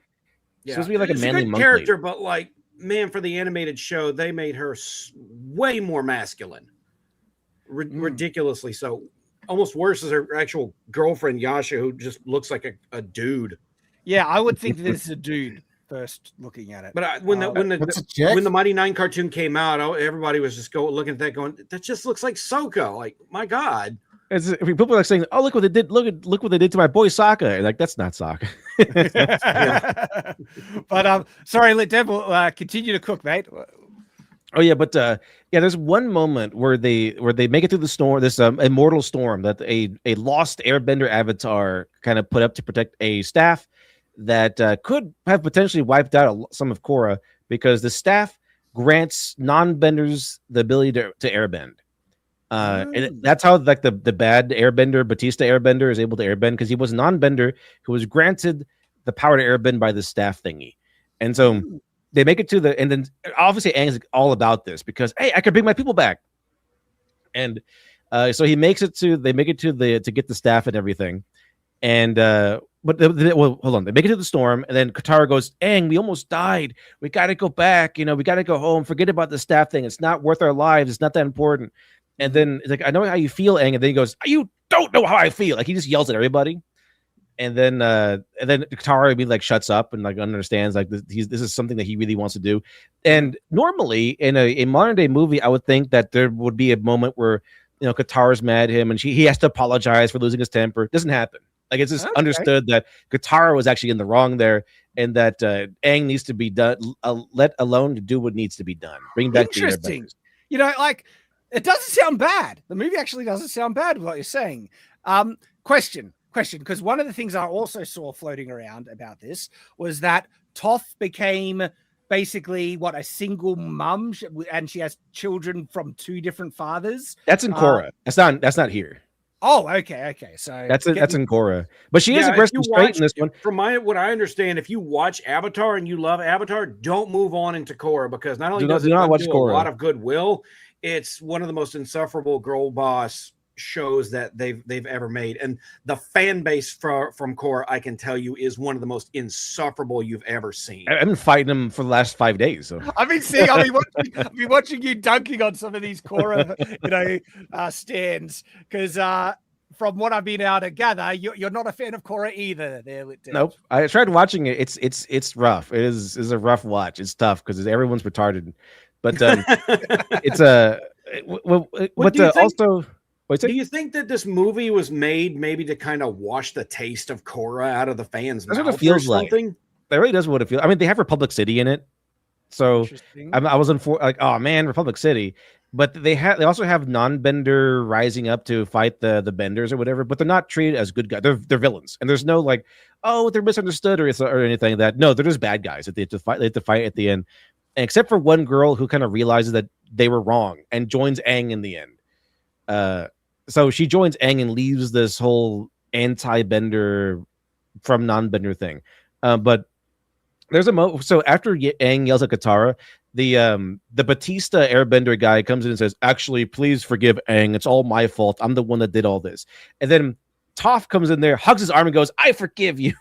She's supposed to be like a manly monk character, lady. but like, man, for the animated show, they made her way more masculine, ridiculously so. Almost worse as her actual girlfriend Yasha, who just looks like a dude. Yeah, I would think this is a dude first looking at it. But when the Mighty Nine cartoon came out, everybody was just looking at that, going, "That just looks like Sokka." Like, my God. People are like saying, "Oh, look what they did! Look what they did to my boy Sokka." Like, that's not Sokka. But sorry, let Devil continue to cook, mate. Oh yeah, but there's one moment where they make it through the storm, this immortal storm that a lost airbender avatar kind of put up to protect a staff that could have potentially wiped out some of Korra, because the staff grants non-benders the ability to airbend. And that's how like the bad airbender, Batista airbender, is able to airbend, because he was a non-bender who was granted the power to airbend by the staff thingy. And so they make it to and then obviously Aang's all about this because, hey, I can bring my people back. And so they make it to get the staff and everything. And hold on, they make it to the storm, and then Katara goes, Aang, we almost died. We got to go back. We got to go home. Forget about the staff thing. It's not worth our lives. It's not that important. And then it's like, I know how you feel, Aang. And then he goes, you don't know how I feel. Like, he just yells at everybody. And then Katara like shuts up and like understands like this is something that he really wants to do. And normally in a modern day movie, I would think that there would be a moment where Katara's mad at him and he has to apologize for losing his temper. It doesn't happen. Like, it's just understood that Katara was actually in the wrong there, and that Aang needs to be done, let alone to do what needs to be done. Bring back the airbenders. Like, it doesn't sound bad. The movie actually doesn't sound bad with what you're saying. Question, because one of the things I also saw floating around about this was that Toph became basically a single mum, and she has children from two different fathers. That's in Korra. That's not here. Oh, okay. So that's in Korra, but she is aggressive straight in this one. From what I understand, if you watch Avatar and you love Avatar, don't move on into Korra, because not only does it not do a lot of goodwill, it's one of the most insufferable girl boss shows that they've ever made, and the fan base from Korra, I can tell you, is one of the most insufferable you've ever seen. I've been fighting them for the last 5 days. So I've been watching you dunking on some of these Korra, stands, because from what I've been able to gather, you're not a fan of Korra either. Nope. I tried watching it. It's rough. It's a rough watch. It's tough because everyone's retarded, but it's also. Do you think that this movie was made maybe to kind of wash the taste of Korra out of the fans' mouth? That's what it feels like. It really does what it feels. I mean, they have Republic City in it, so I was like, oh man, Republic City. But they also have non-bender rising up to fight the benders or whatever. But they're not treated as good guys. They're villains, and there's no like, oh, they're misunderstood or anything like that. No, they're just bad guys that they have to fight. They have to fight at the end, and except for one girl who kind of realizes that they were wrong and joins Aang in the end. So she joins Aang and leaves this whole anti-bender from non-bender thing. But there's so after Aang yells at Katara, the Batista airbender guy comes in and says, actually, please forgive Aang. It's all my fault. I'm the one that did all this. And then Toph comes in there, hugs his arm, and goes, I forgive you.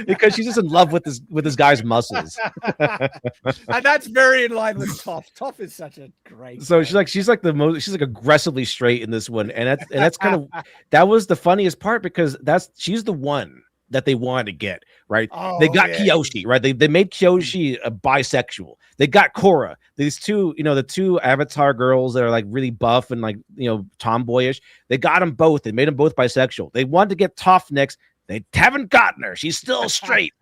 Because she's just in love with this guy's muscles. And that's very in line with Toph. Toph is such a great So she's like aggressively straight in this one. And that's kind of that was the funniest part, because she's the one that they wanted to get, right? Oh, they got Kyoshi, right? They made Kyoshi a bisexual. They got Korra. These two, the two Avatar girls that are like really buff and like, tomboyish. They got them both. They made them both bisexual. They wanted to get Toph next. They haven't gotten her. She's still straight.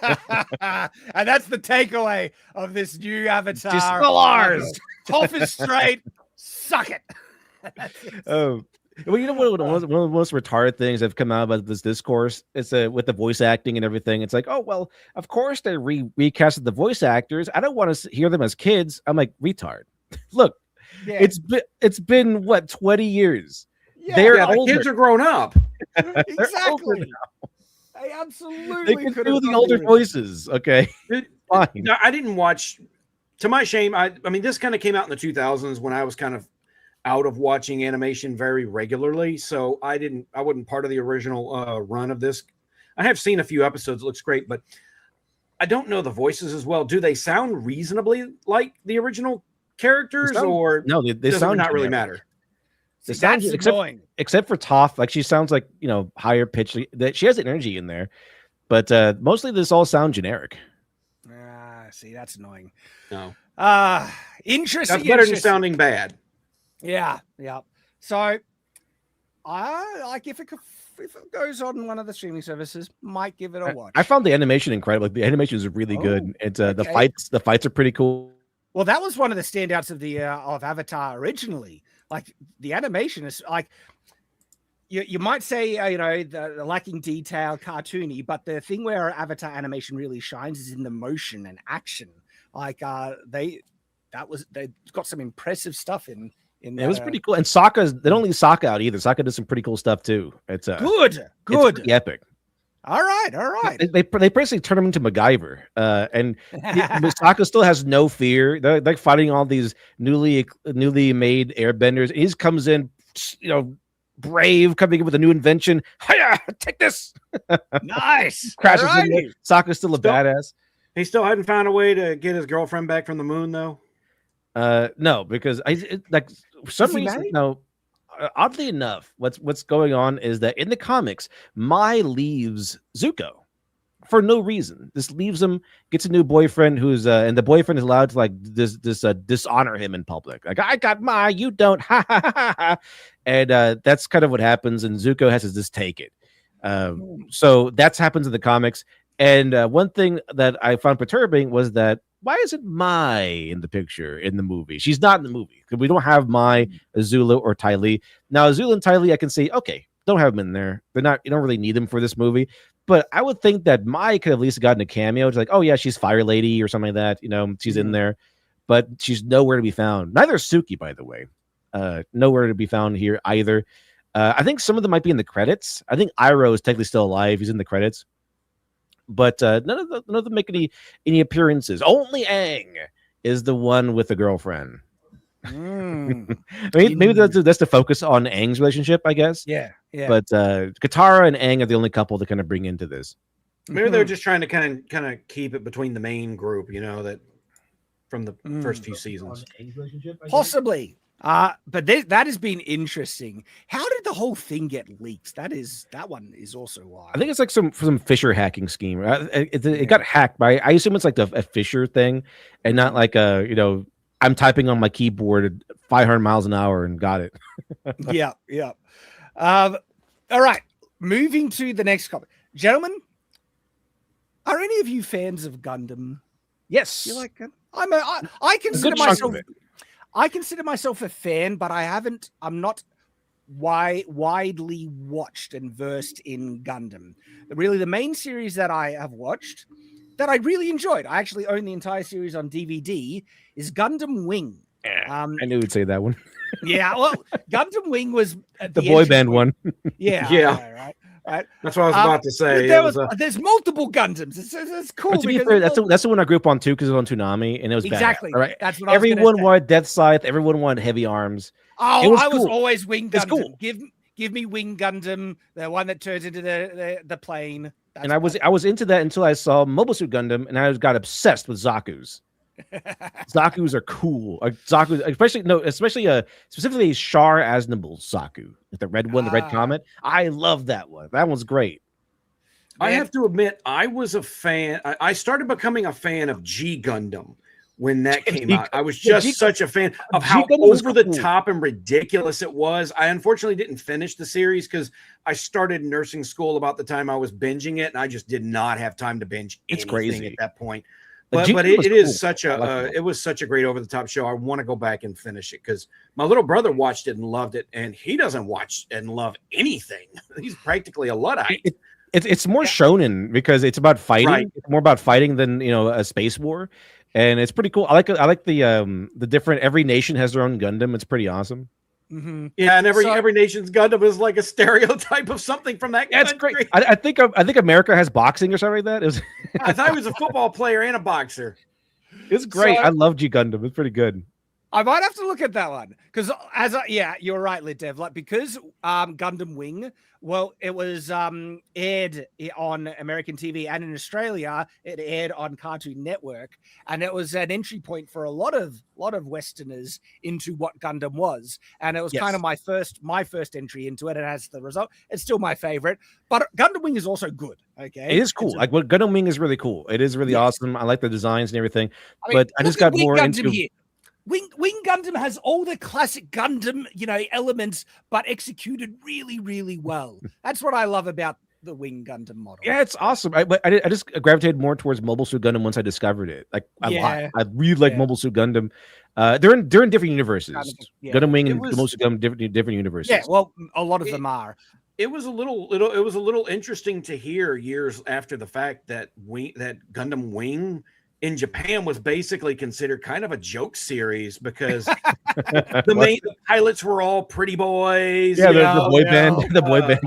And that's the takeaway of this new avatar. She's still ours. Toph is straight. Suck it. Oh, well, you know what? One of the most retarded things that have come out about this discourse is with the voice acting and everything. It's like, oh well, of course they recasted the voice actors. I don't want to hear them as kids. I'm like, retard. Look, Yeah. it's been what 20 years. Yeah, They're the older. kids are grown up. Exactly. I absolutely They can could do have the done older the- voices. Okay, fine. No, I didn't watch. To my shame, I mean, this kind of came out in the 2000s when I was kind of out of watching animation very regularly. So I wasn't part of the original run of this. I have seen a few episodes. It looks great, but I don't know the voices as well. Do they sound reasonably like the original characters, or no? They does it sound not really generic. matter? See, It sounds- that's annoying. Except for Toph, like she sounds like higher pitch. That she has energy in there, but mostly this all sound generic. See, that's annoying. No, Interesting. that's better than interesting. sounding bad. Yeah. So, I like if it goes on one of the streaming services, might give it a watch. I found the animation incredible. Like, the animation is really good. It's the okay. fights are pretty cool. Well, that was one of the standouts of the of Avatar originally. Like the animation is like you might say the lacking detail, cartoony, but the thing where Avatar animation really shines is in the motion and action. Like they got some impressive stuff in. It was pretty cool. And they don't leave Sokka out either. Sokka does some pretty cool stuff too. It's good. It's pretty epic. All right. They basically turn him into MacGyver, and Sokka still has no fear. They're like fighting all these newly made airbenders. He just comes in, brave, coming in with a new invention. Hiya, take this. Nice. Crashes in there. Sokka's still a badass. He still hadn't found a way to get his girlfriend back from the moon, though. No, because for some reason, no. Oddly enough, what's going on is that in the comics, Mai leaves Zuko for no reason. This leaves him, gets a new boyfriend who's and the boyfriend is allowed to dishonor him in public. Like, I got Mai, you don't, ha ha ha ha. And that's kind of what happens, and Zuko has to just take it. So that's happens in the comics. And one thing that I found perturbing was that why isn't Mai in the picture in the movie? She's not in the movie because we don't have Mai, Azula, or Ty Lee. Now, Azula and Ty Lee, I can say, okay, don't have them in there. They're not. You don't really need them for this movie. But I would think that Mai could have at least gotten a cameo. It's like, oh yeah, she's Fire Lady or something like that. She's in there, but she's nowhere to be found. Neither is Suki, by the way. Nowhere to be found here either. I think some of them might be in the credits. I think Iroh is technically still alive. He's in the credits. But none of them make any appearances. Only Aang is the one with the girlfriend. I mean, maybe that's to focus on Aang's relationship, I guess. Yeah. But Katara and Aang are the only couple to kind of bring into this. Maybe they're just trying to kind of keep it between the main group, that from the first few seasons. Possibly. But that has been interesting. How did the whole thing get leaked? That one is also wild. I think it's like some Fisher hacking scheme. It got hacked by. I assume it's like a Fisher thing, and not like I'm typing on my keyboard at 500 miles an hour and got it. Yeah. All right. Moving to the next comment, gentlemen. Are any of you fans of Gundam? Yes. You like it? I consider myself. I consider myself a fan, but I'm not widely watched and versed in Gundam. Really, the main series that I have watched that I really enjoyed, I actually own the entire series on DVD, is Gundam Wing. I knew you'd say that one. Yeah, well, Gundam Wing was the boy band one. Yeah. Right. That's what I was about to say. There's multiple Gundams. It's cool. But to be fair, that's the one I grew up on too, because it was on Toonami, and it was exactly. Bad, right? That's what everyone wanted Death Scythe. Everyone wanted Heavy Arms. Oh, I was always Wing Gundam. Cool. Give me Wing Gundam, the one that turns into the plane. And I was into that until I saw Mobile Suit Gundam, and I got obsessed with Zaku's. Zaku's are cool. Zaku, especially specifically Char Aznabul's Zaku, the red one, the red comet. I love that one. That one's great. I have to admit, I was a fan. I started becoming a fan of G Gundam when that came G- out. I was yeah, just such a fan of G how Gundam was over the cool. top and ridiculous it was. I unfortunately didn't finish the series because I started nursing school about the time I was binging it, and I just did not have time to binge It's anything crazy. at that point. Like, But G but Gundam it, was it is cool. such I like a that. it was such a great over the top show. I want to go back and finish it because my little brother watched it and loved it, and he doesn't watch and love anything. He's practically a Luddite. It's more shonen because it's about fighting. Right. It's more about fighting than a space war, and it's pretty cool. I like the different. Every nation has their own Gundam. It's pretty awesome. Mhm. Yeah, and every So- nation's Gundam is like a stereotype of something from that Yeah, it's country. great. I think America has boxing or something like that. It was I thought he was a football player and a boxer. it's great. So- I love G Gundam. It's pretty good. I might have to look at that one because you're right, Litdev. Like because Gundam Wing, well, it was aired on American TV and in Australia it aired on Cartoon Network, and it was an entry point for a lot of Westerners into what Gundam was, and it was Yes. kind of my first entry into it. And as the result, it's still my favorite. But Gundam Wing is also good. Okay, It is cool. Like what Gundam Wing is really cool. It is really Yes. awesome. I like the designs and everything. I mean, But I just look at got Wing more Gundam into here. Wing Gundam has all the classic Gundam, elements, but executed really, really well. That's what I love about the Wing Gundam model. Yeah, it's awesome. I just gravitated more towards Mobile Suit Gundam once I discovered it. Like a lot. Yeah. I really like Yeah. Mobile Suit Gundam. They're in different universes. Kind of, yeah. Gundam Wing It and was- Mobile Suit Gundam different universes. Yeah, well, a lot of It- them are. It was a little interesting to hear years after the fact that Gundam Wing in Japan was basically considered kind of a joke series because the pilots were all pretty boys. Yeah, you the know, boy band. The boy band.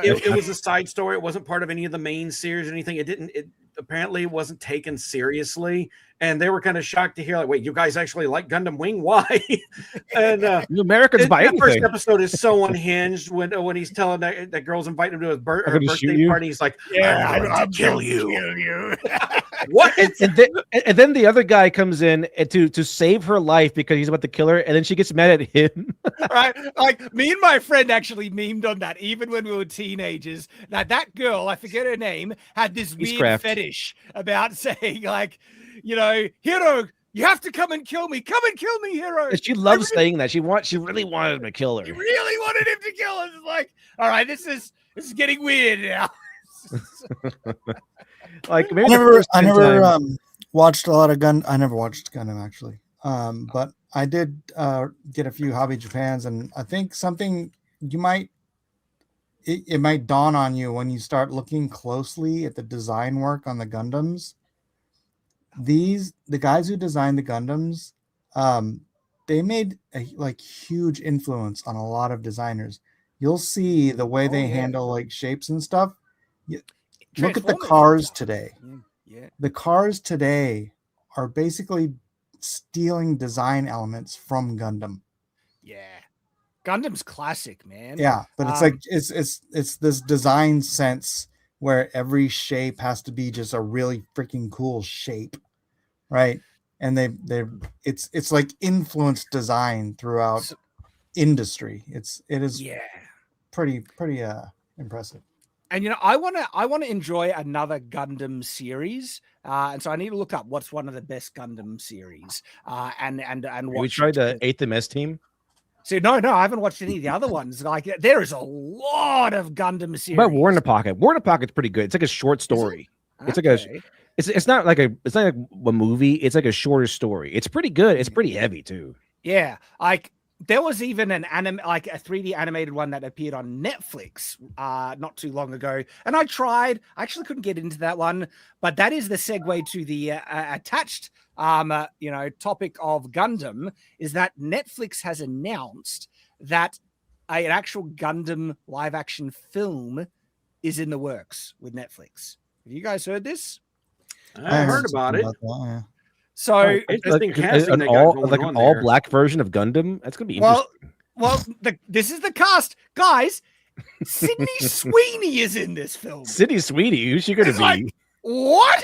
it was a side story. It wasn't part of any of the main series or anything. It apparently wasn't taken seriously, and they were kind of shocked to hear, like, wait, you guys actually like Gundam Wing? Why? And Americans buy that first anything. episode is so unhinged when he's telling that girl's inviting him to his I'm gonna shoot birthday you. party. He's like, I'm going to kill you. What? And then the other guy comes in to save her life because he's about to kill her, and then she gets mad at him. Right? Like me and my friend actually memed on that even when we were teenagers. That girl, I forget her name, had this weird Beastcraft. fetish about saying, like, Hero, you have to come and kill me. Come and kill me, Hero. And she loves saying that. She really wanted him to kill her. You really wanted him to kill us. It's like, all right, this is getting weird now. Like maybe I the never, first 10 times- watched a lot of I never watched Gundam actually. But I did get a few Hobby Japans, and I think something it might dawn on you when you start looking closely at the design work on the Gundams. The guys who designed the Gundams, they made a huge influence on a lot of designers. You'll see the way they handle like shapes and stuff. Look at the Transformers. cars today. Yeah. The cars today are basically stealing design elements from Gundam. Yeah. Gundam's classic, man. Yeah, but it's like it's this design sense where every shape has to be just a really freaking cool shape, right? And it's like influenced design throughout industry. It is pretty impressive. And I want to enjoy another Gundam series, and so I need to look up what's one of the best Gundam series, and we watch. tried the 8th MS team. So no, I haven't watched any of the other ones. Like there is a lot of Gundam series. What about War in the Pocket? War in the Pocket's pretty good. It's like a short story. It's like it's not like a movie. It's like a shorter story. It's pretty good. It's pretty heavy too. Yeah, like there was even an a 3D animated one that appeared on Netflix not too long ago, and I actually couldn't get into that one, but that is the segue to the attached topic of Gundam, is that Netflix has announced that an actual Gundam live action film is in the works with Netflix. Have you guys heard this? I heard about it. that, yeah. So Interesting Like casting an they got all going like on an all there. black version of Gundam. That's gonna be interesting. well, this is the cast, guys. Sydney Sweeney is in this film. Sydney Sweeney, who's she gonna It's be? like, what?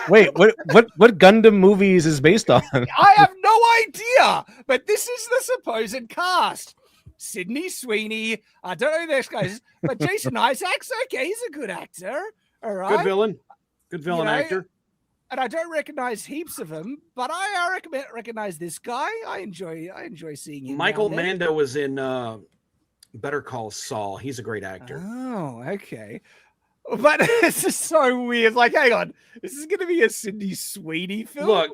Wait, what Gundam movies is based on? I have no idea, but this is the supposed cast. Sydney Sweeney. I don't know this guys, but Jason Isaacs. Okay, he's a good actor. All right. Good villain You know, actor. and I don't recognize heaps of them, but I recognize this guy. I enjoy seeing him. Michael Mando was in Better Call Saul. He's a great actor. Oh, okay. But this is so weird. Like, hang on, this is going to be a Sydney Sweeney film. Look,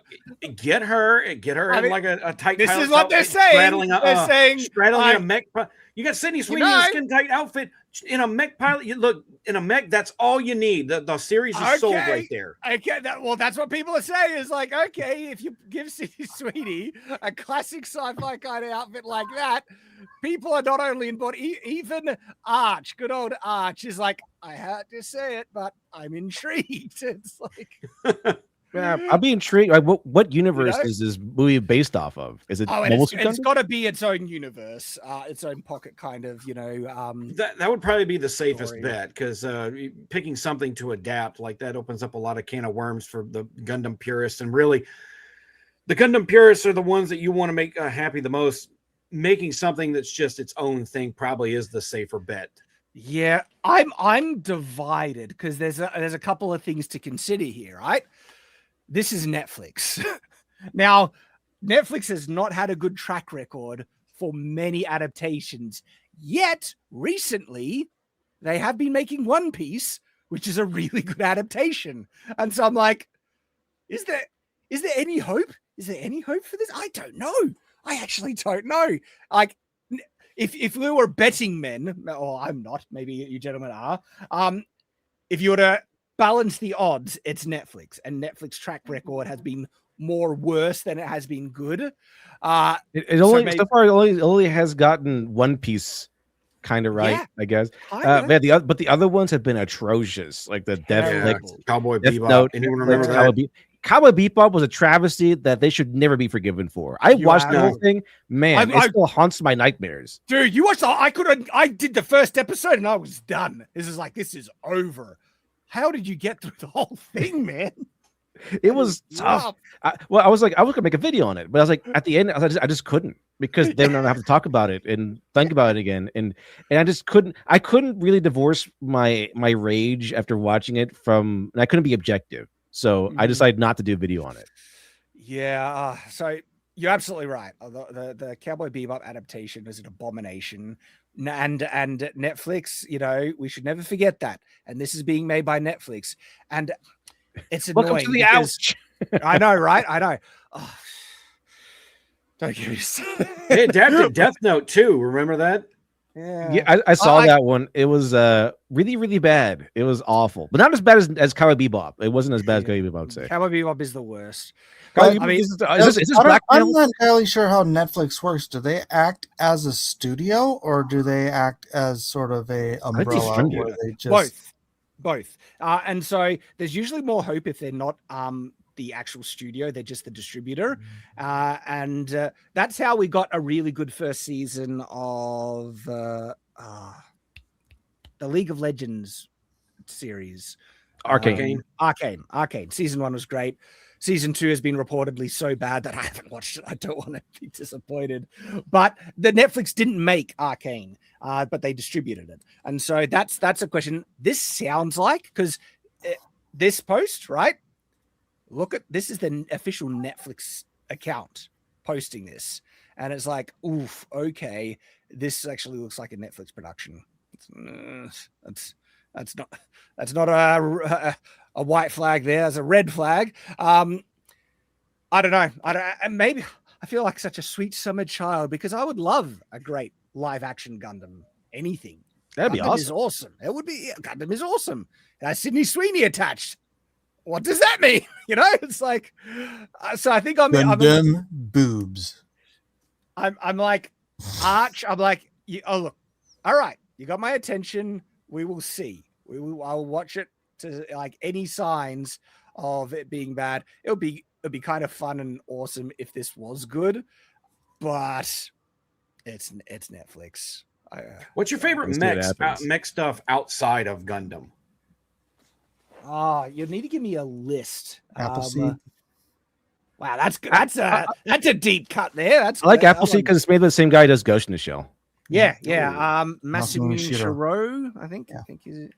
get her in like a tight. This is what they're saying. They're saying straddling a mech. You got Sydney Sweeney in a skin tight outfit in a mech pilot. You look in a mech. That's all you need. The series is sold right there. Okay, that's what people are saying. Is like, okay, if you give Sydney Sweeney a classic sci-fi kind of outfit like that, people are not only in board. Even Arch, good old Arch, is like, I had to say it, but I'm intrigued. It's like, yeah, I'll be intrigued. Like, what universe is this movie based off of? Is it? It's got to be its own universe, its own pocket, kind of. That would probably be the safest bet, because picking something to adapt like that opens up a lot of can of worms for the Gundam purists, and really, the Gundam purists are the ones that you want to make happy the most. Making something that's just its own thing probably is the safer bet. Yeah, I'm divided because there's a couple of things to consider here, right? This is Netflix. Now, Netflix has not had a good track record for many adaptations, yet recently they have been making One Piece, which is a really good adaptation. And so I'm like, is there any hope? Is there any hope for this? I don't know. I actually don't know. Like, if we were betting men, or I'm not, maybe you gentlemen are, if you were to balance the odds, it's Netflix, and Netflix track record has been more worse than it has been good. It only has gotten One Piece kind of right, I guess. But the other ones have been atrocious, like the Cowboy Bebop. Anyone remember that? Cowboy Bebop was a travesty that they should never be forgiven for. I watched the whole thing, man. It still haunts my nightmares. Dude, you watched I did the first episode and I was done. This is over. How did you get through the whole thing, man? It was tough. I was gonna make a video on it, but I was like, at the end, I just couldn't, because then I have to talk about it and think about it again, and I just couldn't. I couldn't really divorce my rage after watching it from. And I couldn't be objective, so I decided not to do a video on it. Yeah, so you're absolutely right. The Cowboy Bebop adaptation is an abomination. And Netflix, we should never forget that. And this is being made by Netflix, and it's annoying. Welcome to the ouch. I know, right? I know. Oh, don't get me started. They adapted Death Note too. Remember that? Yeah, I saw that one. It was really, really bad. It was awful, but not as bad as Cowboy Bebop. It wasn't as bad as Cowboy Bebop, I would say. Cowboy Bebop is the worst. I'm not entirely sure how Netflix works. Do they act as a studio, or do they act as sort of a umbrella where they just both? And so there's usually more hope if they're not the actual studio, they're just the distributor. And that's how we got a really good first season of the League of Legends series. Arcane. Season 1 was great. Season 2 has been reportedly so bad that I haven't watched it. I don't want to be disappointed. But the Netflix didn't make Arcane, but they distributed it. And so that's a question. This sounds like, because this post, right? Look at this, is the official Netflix account posting this. And it's like, oof, okay, this actually looks like a Netflix production. That's not a white flag there. There's a red flag. I don't know. Maybe I feel like such a sweet summer child, because I would love a great live action Gundam. Anything. That'd be awesome. Is awesome. It would be. Gundam is awesome. It has Sydney Sweeney attached. What does that mean? It's like. So I think Gundam boobs. I'm like Arch. I'm like, look. All right, you got my attention. We will see. I'll watch it to like any signs of it being bad. It'll be kind of fun and awesome if this was good, but it's Netflix. What's your favorite mech stuff outside of Gundam? You need to give me a list. Appleseed. Wow, that's a deep cut there. I like Appleseed because it's made by the same guy who does Ghost in the Shell. Yeah. Masamune Shiro, I think. Yeah. I think is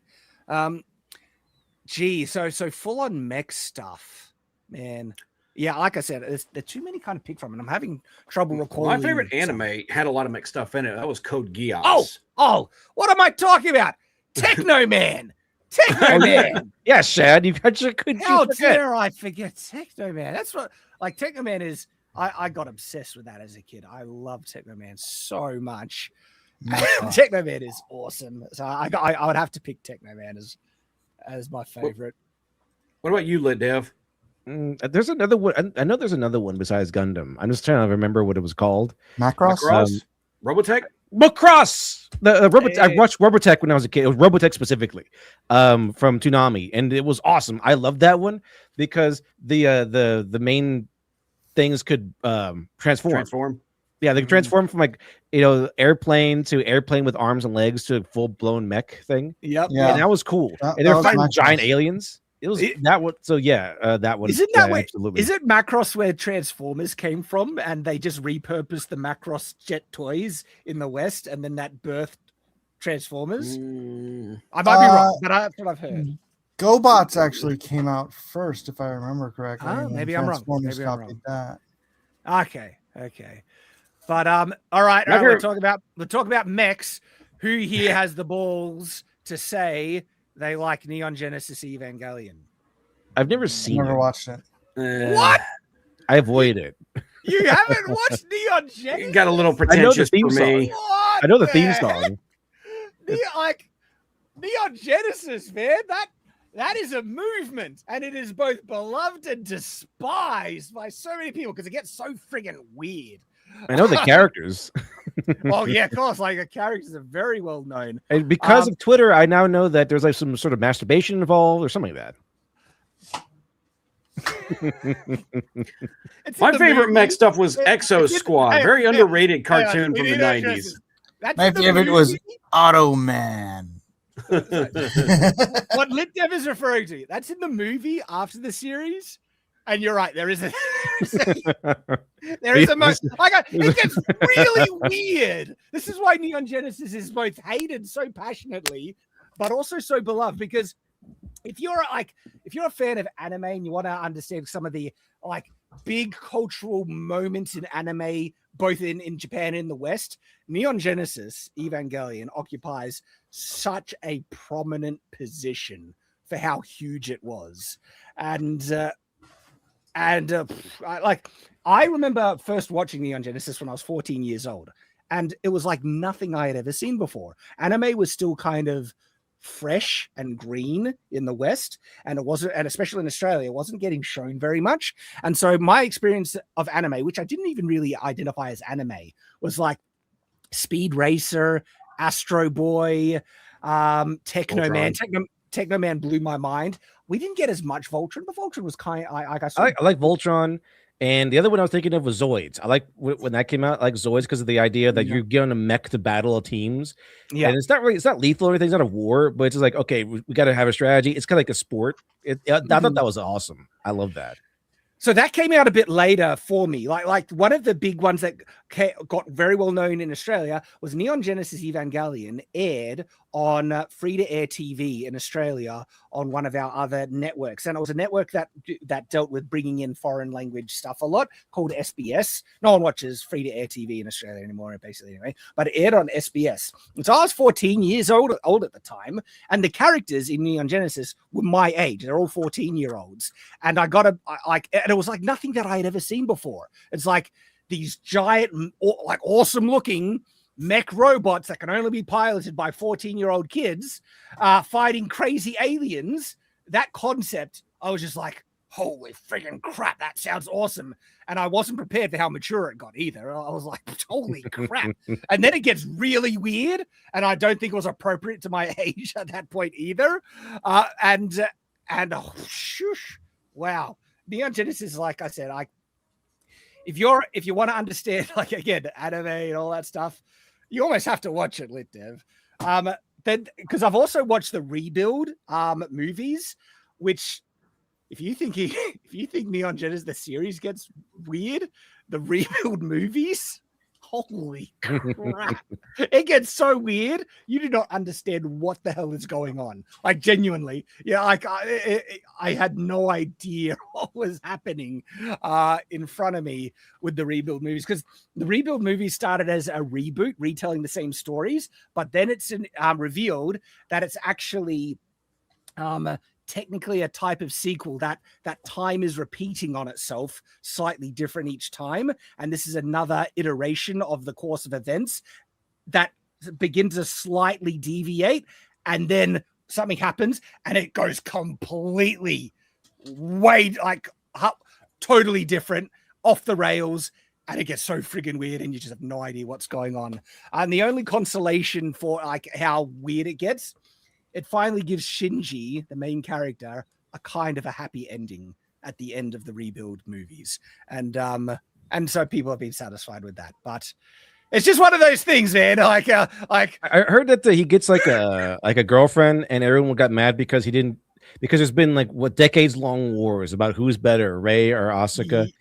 it. So full on mech stuff. man. Yeah, like I said, there's too many kind of pick from, and I'm having trouble recalling. My favorite anime had a lot of mixed stuff in it. That was Code Geass. Oh, what am I talking about? Techno Man. Techno Man. Yeah, Shad, you got your good. How dare I forget Techno Man? That's what Techno Man is. I got obsessed with that as a kid. I love Techno Man so much. Techno Man is awesome. So I would have to pick Techno Man as my favorite. What about you, Lit Dev? There's another one. I know there's another one besides Gundam. I'm just trying to remember what it was called. Macross? Robotech? Macross. I watched Robotech when I was a kid. It was Robotech specifically, from Toonami, and it was awesome. I loved that one because the main things could transform. Yeah, they could transform from airplane to airplane with arms and legs to full blown mech thing. Yep. Yeah, and that was cool. And they're fighting giant aliens. It was that one. So yeah, that one. Isn't that where? Absolutely. Is it Macross where Transformers came from, and they just repurposed the Macross jet toys in the West, and then that birthed Transformers? I might be wrong, but that's what I've heard. GoBots actually came out first, if I remember correctly. Maybe I'm wrong. Maybe I'm wrong. That. Okay. But all right. We'll talk about mechs. Who here has the balls to say they like Neon Genesis Evangelion? I've never seen Never watched it. What? I avoid it. You haven't watched Neon Genesis? You got a little pretentious for me. What I know the theme song. Neon Genesis, man. That is a movement, and it is both beloved and despised by so many people because it gets so friggin' weird. I know the characters. Well, yeah, of course. Like the characters are very well known. And because of Twitter, I now know that there's like some sort of masturbation involved or something like that. My favorite mech stuff was Exo Squad. Very underrated cartoon from the 90s. My favorite was Auto Man. What Lit Dev is referring to, that's in the movie after the series. And you're right, there is a it gets really weird. This is why Neon Genesis is both hated so passionately, but also so beloved. Because if you're a fan of anime and you want to understand some of the big cultural moments in anime, both in Japan and in the West, Neon Genesis Evangelion occupies such a prominent position for how huge it was. I remember first watching Neon Genesis when I was 14 years old, and it was like nothing I had ever seen before. Anime was still kind of fresh and green in the West, and especially in Australia, it wasn't getting shown very much. And so my experience of anime, which I didn't even really identify as anime, was like Speed Racer, Astro Boy, Techno Man. Techno Man blew my mind. We didn't get as much Voltron, but Voltron was kind of, I like Voltron. And the other one I was thinking of was Zoids. I like when that came out, like Zoids, because of the idea that you're getting a mech to battle teams. Yeah. And it's not lethal or anything. It's not a war, but it's just like, okay, we got to have a strategy. It's kind of like a sport. I thought that was awesome. I love that. So that came out a bit later for me. Like one of the big ones that got very well known in Australia was Neon Genesis Evangelion, aired on free-to-air TV in Australia on one of our other networks. And it was a network that dealt with bringing in foreign language stuff a lot, called SBS. No one watches free-to-air TV in Australia anymore, basically, anyway. But it aired on SBS. And so I was 14 years old at the time, and the characters in Neon Genesis were my age. They're all 14-year-olds. And and it was like nothing that I had ever seen before. It's like these giant, like awesome-looking mech robots that can only be piloted by 14-year-old kids fighting crazy aliens. That concept, I was just like, holy friggin' crap, that sounds awesome. And I wasn't prepared for how mature it got either. I was like, holy crap. And then it gets really weird, and I don't think it was appropriate to my age at that point either. Wow. Neon Genesis, like I said, if you want to understand, like, again, anime and all that stuff, you almost have to watch it, Lit Dev. Then because I've also watched the Rebuild movies, which if you think Neon Genesis the series gets weird, the Rebuild movies, holy crap. It gets so weird. You do not understand what the hell is going on. Like, genuinely. Yeah, like I had no idea what was happening in front of me with the Rebuild movies, because the Rebuild movies started as a reboot, retelling the same stories, but then it's revealed that it's actually technically a type of sequel, that time is repeating on itself, slightly different each time, and this is another iteration of the course of events that begins to slightly deviate, and then something happens and it goes completely totally different, off the rails, and it gets so friggin' weird and you just have no idea what's going on. And the only consolation for like how weird it gets, it finally gives Shinji, the main character, a kind of a happy ending at the end of the Rebuild movies. And so people have been satisfied with that. But it's just one of those things, man. Like I heard that he gets like a girlfriend, and everyone got mad because there's been like decades long wars about who's better, Rei or Asuka.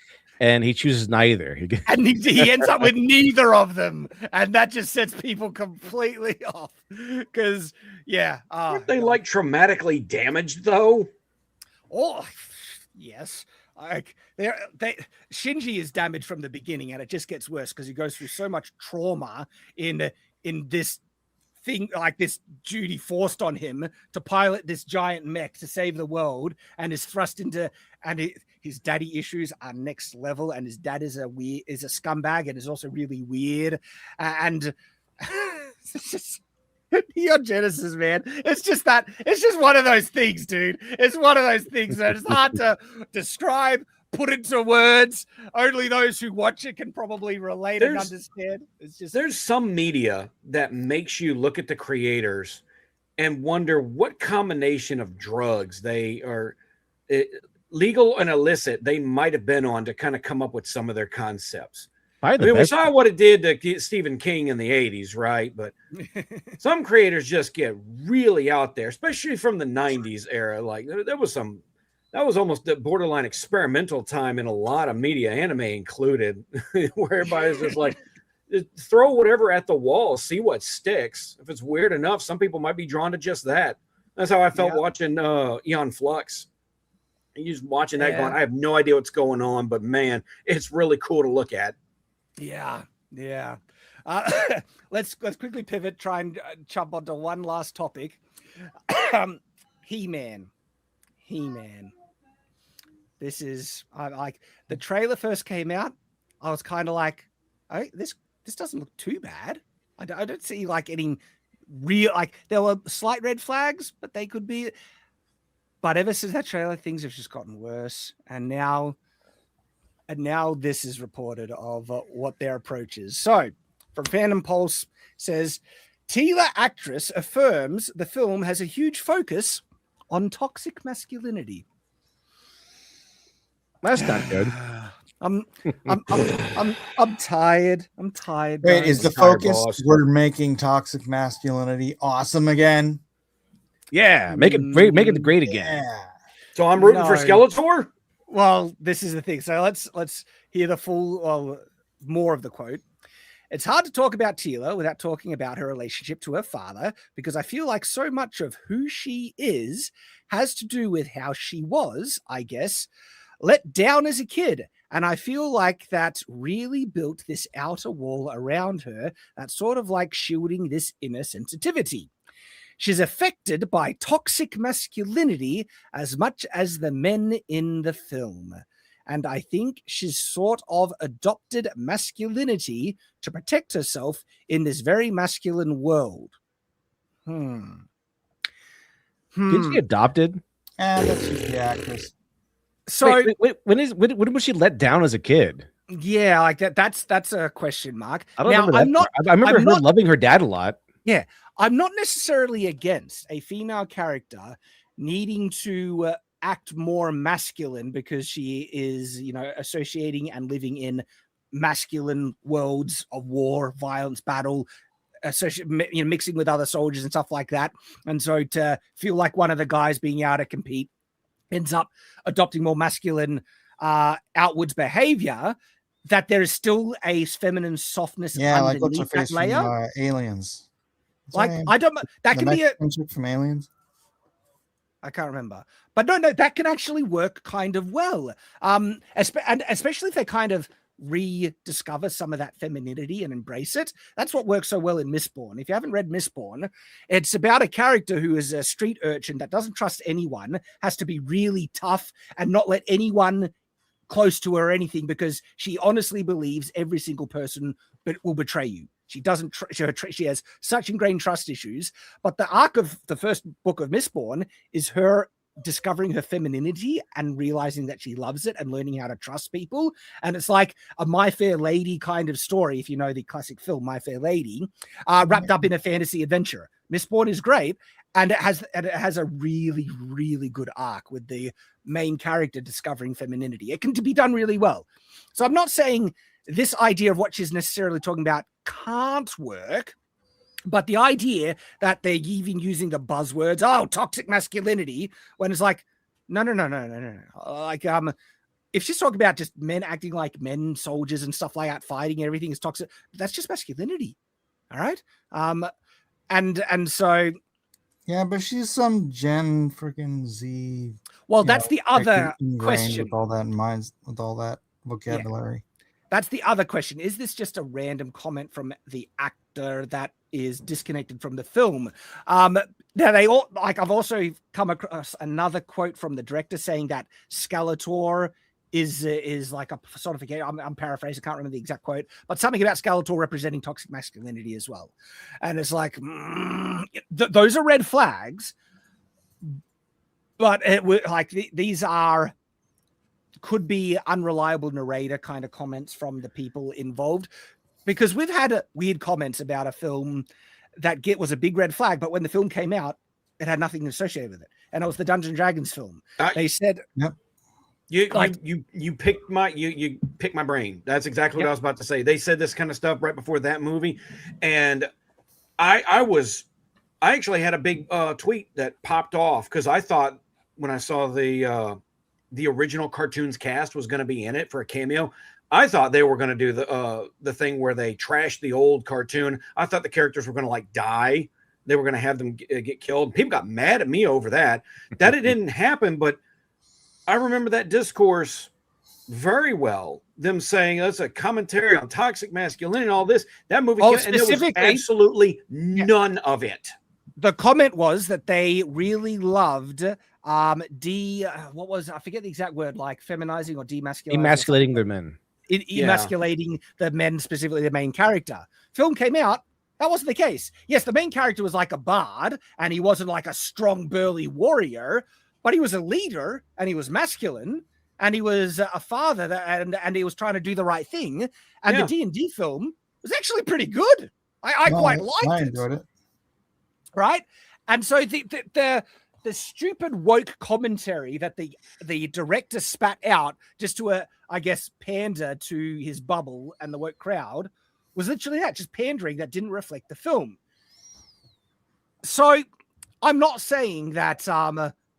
And he chooses neither. And he ends up with neither of them. And that just sets people completely off. Because, yeah. Aren't they like traumatically damaged, though? Oh, yes. Like Shinji is damaged from the beginning, and it just gets worse because he goes through so much trauma in this thing, like this duty forced on him to pilot this giant mech to save the world, and is thrust into, and his daddy issues are next level, and his dad is a scumbag and is also really weird, and it's just Neon Genesis, man. It's just one of those things, dude. It's one of those things that it's hard to describe, put into words. Only those who watch it can probably relate and understand. There's some media that makes you look at the creators and wonder what combination of drugs they are, legal and illicit, they might have been on to kind of come up with some of their concepts. We saw what it did to Stephen King in the 80s, right? But some creators just get really out there, especially from the 90s era. Like that was almost the borderline experimental time in a lot of media, anime included, where everybody's just like, throw whatever at the wall, see what sticks. If it's weird enough, some people might be drawn to just that. That's how I felt watching Eon Flux. You just watching that going, I have no idea what's going on, but man, it's really cool to look at. Yeah. Let's quickly pivot, try and jump onto one last topic. He-Man. This is like the trailer first came out. I was kind of like, oh, this doesn't look too bad. I don't see like any real, like there were slight red flags, but they could be. But ever since that trailer, things have just gotten worse. And now this is reported of what their approach is. So, from Fandom Pulse says, Tila actress affirms the film has a huge focus on toxic masculinity. That's not good. I'm tired. Wait, is the focus we're making toxic masculinity awesome again? Yeah, make it great again. Yeah. So I'm rooting for Skeletor? Well, this is the thing. So let's hear the full, more of the quote. It's hard to talk about Tila without talking about her relationship to her father, because I feel like so much of who she is has to do with how she was, I guess, let down as a kid. And I feel like that really built this outer wall around her that's sort of like shielding this inner sensitivity. She's affected by toxic masculinity as much as the men in the film. And I think she's sort of adopted masculinity to protect herself in this very masculine world. Did she adopted? That's just the actress. So wait, when was she let down as a kid? Yeah, like that's a question mark. I don't remember that. I remember her loving her dad a lot. Yeah, I'm not necessarily against a female character needing to act more masculine because she is, associating and living in masculine worlds of war, violence, battle, mixing with other soldiers and stuff like that. And so to feel like one of the guys being able to compete ends up adopting more masculine outwards behavior. that there is still a feminine softness Yeah, like what's her underneath that face layer. from Aliens? What's her Like name? I don't. That The can be a. Mexican chick from Aliens. I can't remember, but no, that can actually work kind of well. And especially if they kind of rediscover some of that femininity and embrace it. That's what works so well in Mistborn. If you haven't read Mistborn, it's about a character who is a street urchin that doesn't trust anyone, has to be really tough and not let anyone close to her or anything, because she honestly believes every single person will betray you. She doesn't. She has such ingrained trust issues. But the arc of the first book of Mistborn is her discovering her femininity and realizing that she loves it and learning how to trust people. And it's like a My Fair Lady kind of story, if you know the classic film My Fair Lady, wrapped up in a fantasy adventure. Mistborn is great, and it has a really, really good arc with the main character discovering femininity. It can be done really well. So I'm not saying this idea of what she's necessarily talking about can't work, but the idea that they're even using the buzzwords, toxic masculinity, when it's like, no. Like, if she's talking about just men acting like men, soldiers and stuff like that, fighting, everything is toxic, that's just masculinity. All right. And so. Yeah, but she's some Gen freaking Z. Well, that's the other question. With all that in mind, with all that vocabulary. Yeah. That's the other question. Is this just a random comment from the actor that is disconnected from the film? Now I've also come across another quote from the director saying that Skeletor is like a personification. I'm paraphrasing, I can't remember the exact quote, but something about Skeletor representing toxic masculinity as well. And it's like, those are red flags, but these are could be unreliable narrator kind of comments from the people involved, because we've had weird comments about a film that was a big red flag, but when the film came out, it had nothing associated with it, and it was the Dungeons and Dragons film. They said, "Yep, you picked my brain." That's exactly what I was about to say. They said this kind of stuff right before that movie, and I actually had a big tweet that popped off because I thought when I saw the original cartoons cast was going to be in it for a cameo. I thought they were going to do the thing where they trashed the old cartoon. I thought the characters were going to die. They were going to have them get killed. People got mad at me over that. That it didn't happen, but I remember that discourse very well. Them saying that's a commentary on toxic masculinity and all this. That movie, and there was absolutely none of it. The comment was that they really loved I forget the exact word, like feminizing or emasculating their men. Emasculating the men, specifically the main character. Film came out, that wasn't the case. Yes, the main character was like a bard, and he wasn't like a strong, burly warrior, but he was a leader, and he was masculine, and he was a father, and he was trying to do the right thing. And the D&D film was actually pretty good. I quite liked it. Right? And so the stupid woke commentary that the director spat out just to I guess pander to his bubble and the woke crowd was literally that, just pandering that didn't reflect the film. So I'm not saying that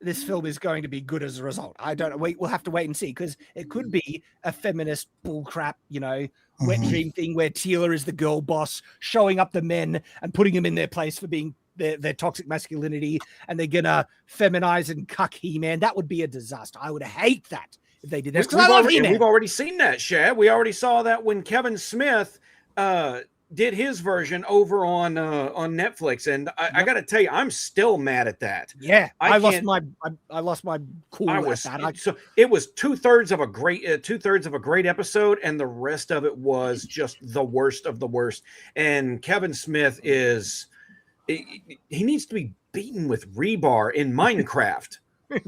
this film is going to be good as a result. I don't know. We'll have to wait and see, because it could be a feminist bullcrap, wet dream thing where Teela is the girl boss, showing up the men and putting them in their place for being their toxic masculinity, and they're gonna feminize and cuck He-Man. That would be a disaster. I would hate that if they did that. We've already seen that, Shad. We already saw that when Kevin Smith did his version over on Netflix, and I got to tell you, I'm still mad at that. Yeah, I lost my cool. So it was 2/3 of a great episode, and the rest of it was just the worst of the worst. And Kevin Smith he needs to be beaten with rebar in Minecraft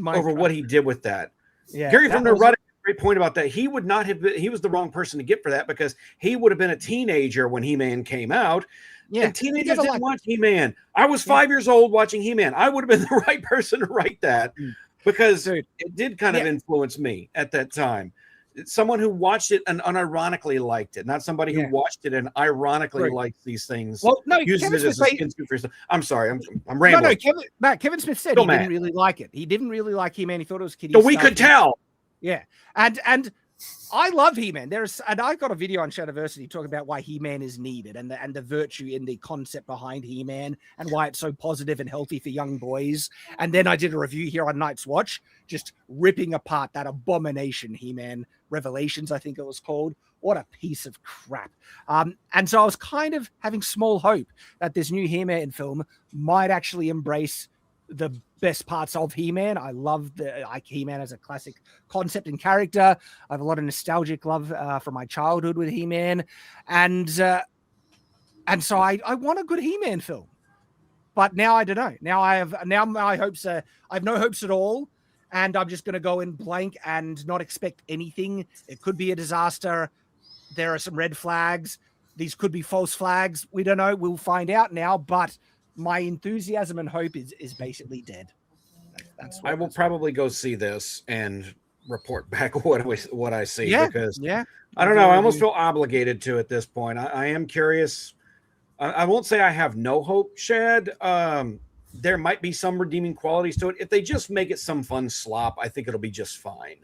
over what he did with that. Yeah, Gary from the Rudder, great point about that. He would not have been, he was the wrong person to get for that, because he would have been a teenager when He-Man came out. Yeah, and teenagers didn't watch He-Man. I was 5 years old watching He-Man. I would have been the right person to write that, because it did kind of influence me at that time. Someone who watched it and unironically liked it, not somebody who watched it and ironically liked these things. Well, no, uses it as a skin suit for yourself. I'm sorry, I'm rambling. No, Kevin Smith said he didn't really like it. He didn't really like He-Man. He thought it was kiddie. So we could tell. Yeah, and I love He-Man. And I got a video on Shadiversity talking about why He-Man is needed and the virtue in the concept behind He-Man and why it's so positive and healthy for young boys. And then I did a review here on Night's Watch, just ripping apart that abomination He-Man Revelations, I think it was called. What a piece of crap. And so I was kind of having small hope that this new He-Man film might actually embrace the best parts of He-Man. I love He-Man as a classic concept and character. I have a lot of nostalgic love from my childhood with He-Man. And so I want a good He-Man film. But now I don't know. Now my hopes are, I have no hopes at all. And I'm just going to go in blank and not expect anything. It could be a disaster. There are some red flags. These could be false flags. We don't know. We'll find out now. But my enthusiasm and hope is basically dead. I will probably go see this and report back what I see. Because I don't know. I almost feel obligated to at this point. I am curious. I won't say I have no hope, Shad. There might be some redeeming qualities to it. If they just make it some fun slop, I think it'll be just fine.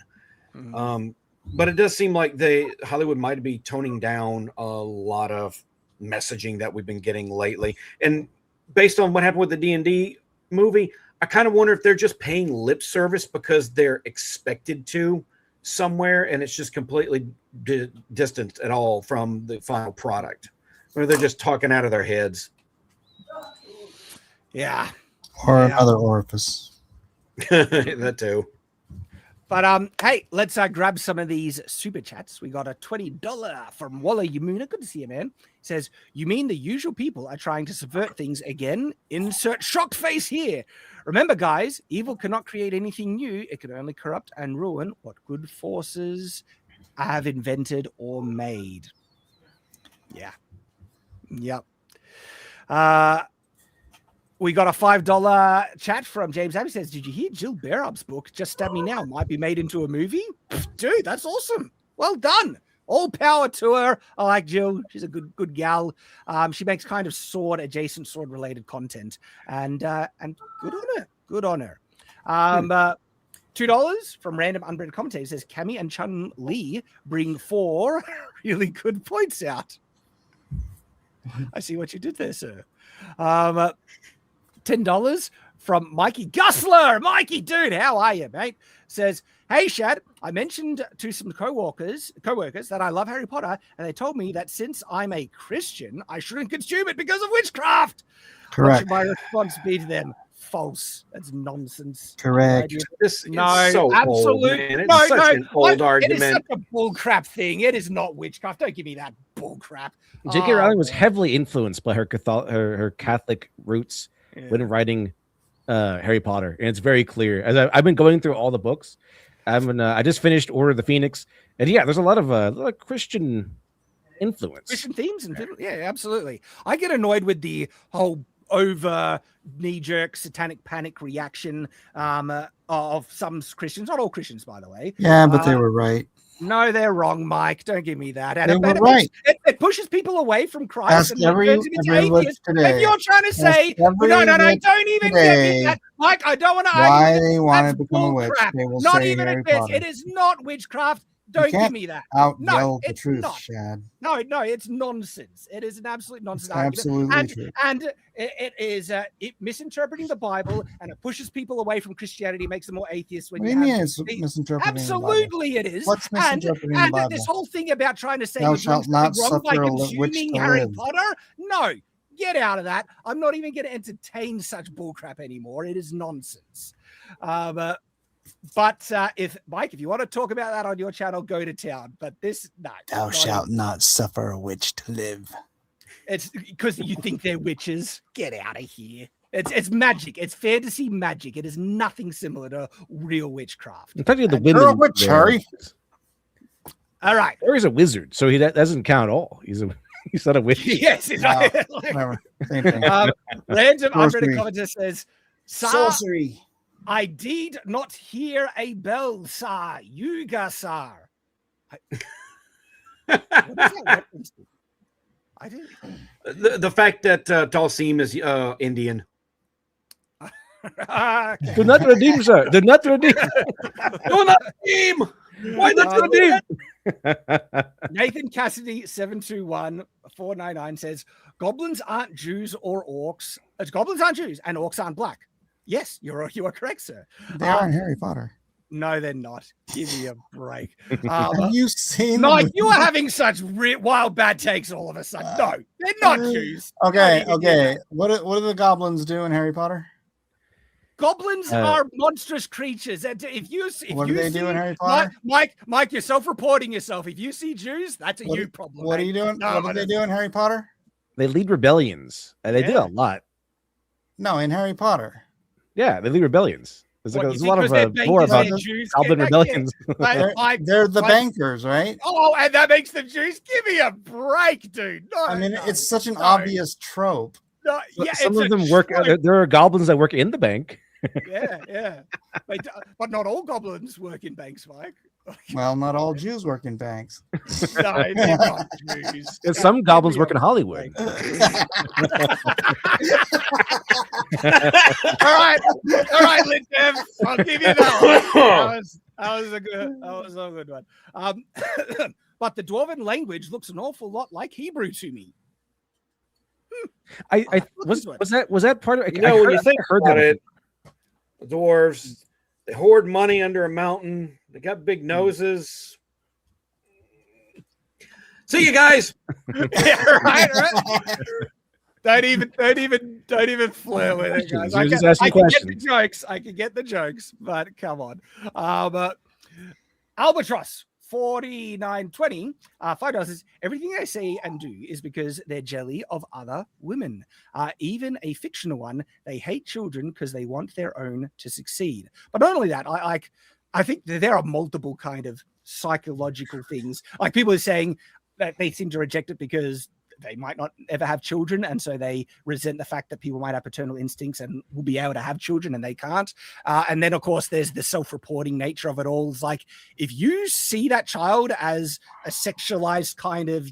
But it does seem like Hollywood might be toning down a lot of messaging that we've been getting lately. And based on what happened with the D&D movie, I kind of wonder if they're just paying lip service because they're expected to somewhere, and it's just completely distant at all from the final product. Or they're just talking out of their heads. Yeah. Or another orifice. That too. But hey, let's grab some of these super chats. We got a $20 from Walla Yamuna. Good to see you, man. He says, "You mean the usual people are trying to subvert things again? Insert shocked face here. Remember, guys, evil cannot create anything new. It can only corrupt and ruin what good forces have invented or made." Yeah. Yep. We got a $5 chat from James Abbey. Says, "Did you hear Jill Barab's book, Just Stab Me Now, might be made into a movie?" Dude, that's awesome. Well done. All power to her. I like Jill. She's a good gal. She makes kind of adjacent sword related content, and good on her. Good on her. $2 from Random Unbread Commentator says, "Cammy and Chun Li bring 4 really good points out." I see what you did there, sir. $10 from Mikey Gusler. Mikey, dude, how are you, mate? Says, "Hey, Shad, I mentioned to some co-workers that I love Harry Potter, and they told me that since I'm a Christian, I shouldn't consume it because of witchcraft." Correct. What should my response be to them? False. That's nonsense. Correct. This is so absolutely. It's such an old argument. It is such a bullcrap thing. It is not witchcraft. Don't give me that bullcrap. J.K. Rowling was heavily influenced by her Catholic roots when writing Harry Potter, and it's very clear. As I've been going through all the books, I just finished Order of the Phoenix, and there's a lot of Christian influence, Christian themes, and absolutely. I get annoyed with the whole over knee-jerk satanic panic reaction of some Christians, not all Christians, by the way. Yeah, but they were right. No, they're wrong, Mike. Don't give me that. And they were right. It pushes people away from Christ. Ask every witch today. If you're trying to say, no, don't even give me that. Mike, I don't want to argue. Why they want to become a witch. They will not say even Harry admit Potter. It is not witchcraft. Don't give me that. No, the truth, not. Shad. No, it's nonsense. It is an absolute nonsense argument. Absolutely true. And it is misinterpreting the Bible, and it pushes people away from Christianity, makes them more atheists. What do you mean it's misinterpreting absolutely the Bible? It is. What's misinterpreting the Bible? And this whole thing about trying to say Thou shalt not wrong by suffer a witch consuming to Harry live. Potter? No. Get out of that. I'm not even going to entertain such bullcrap anymore. It is nonsense. But if you want to talk about that on your channel, go to town. But this, no. Thou shalt not suffer a witch to live. It's because you think they're witches. Get out of here. It's magic. It's fantasy magic. It is nothing similar to real witchcraft. I'm talking about the women. You're a witch, Harry. All right. Harry's a wizard, so that doesn't count at all. He's not a witch. Yes. Whatever. Same thing. Random unread commenter says, sorcery. I did not hear a bell, sir. Yuga, sir. What is that reference to? I didn't. The fact that Talsim is Indian. Do not redeem, sir. Do not redeem. Do not redeem. Why that's so deep? Nathan Cassidy 721-499 says goblins aren't Jews or orcs. Goblins aren't Jews and orcs aren't black. Yes, you are correct, sir. They are in Harry Potter. No, they're not. Give me a break. Have you seen? Mike, you are having such wild bad takes all of a sudden. No, they're not Jews. Okay. What do the goblins do in Harry Potter? Goblins are monstrous creatures. And What do they do in Harry Potter? Mike, you're self-reporting yourself. If you see Jews, that's a you problem. What are you doing? No, what do they do in Harry Potter? They lead rebellions, and they do a lot. No, in Harry Potter. Yeah, they lead rebellions. There's What, a lot of more about goblin rebellions. They're the bankers, right? Oh, and that makes them Jews. Give me a break, dude. No, I mean, it's such an obvious trope. No, yeah, some of them work. There are goblins that work in the bank. Yeah. But not all goblins work in banks, Mike. Well, not all Jews work in banks. No, they're not Jews. And some goblins work in Hollywood. All right, Lindev, I'll give you that one. That was a good one. But the Dwarven language looks an awful lot like Hebrew to me. Was that part of it? When you think about it, the dwarves, they hoard money under a mountain. They got big noses. See you guys. Yeah, right. Don't even flirt with it, guys. I can get the jokes. I can get the jokes, but come on. Albatross 4920 $5 says everything they say and do is because they're jelly of other women. Even a fictional one, they hate children because they want their own to succeed. But not only that, I think that there are multiple kind of psychological things. Like people are saying that they seem to reject it because they might not ever have children, and so they resent the fact that people might have paternal instincts and will be able to have children and they can't. And then, of course, there's the self-reporting nature of it all. It's like, if you see that child as a sexualized kind of,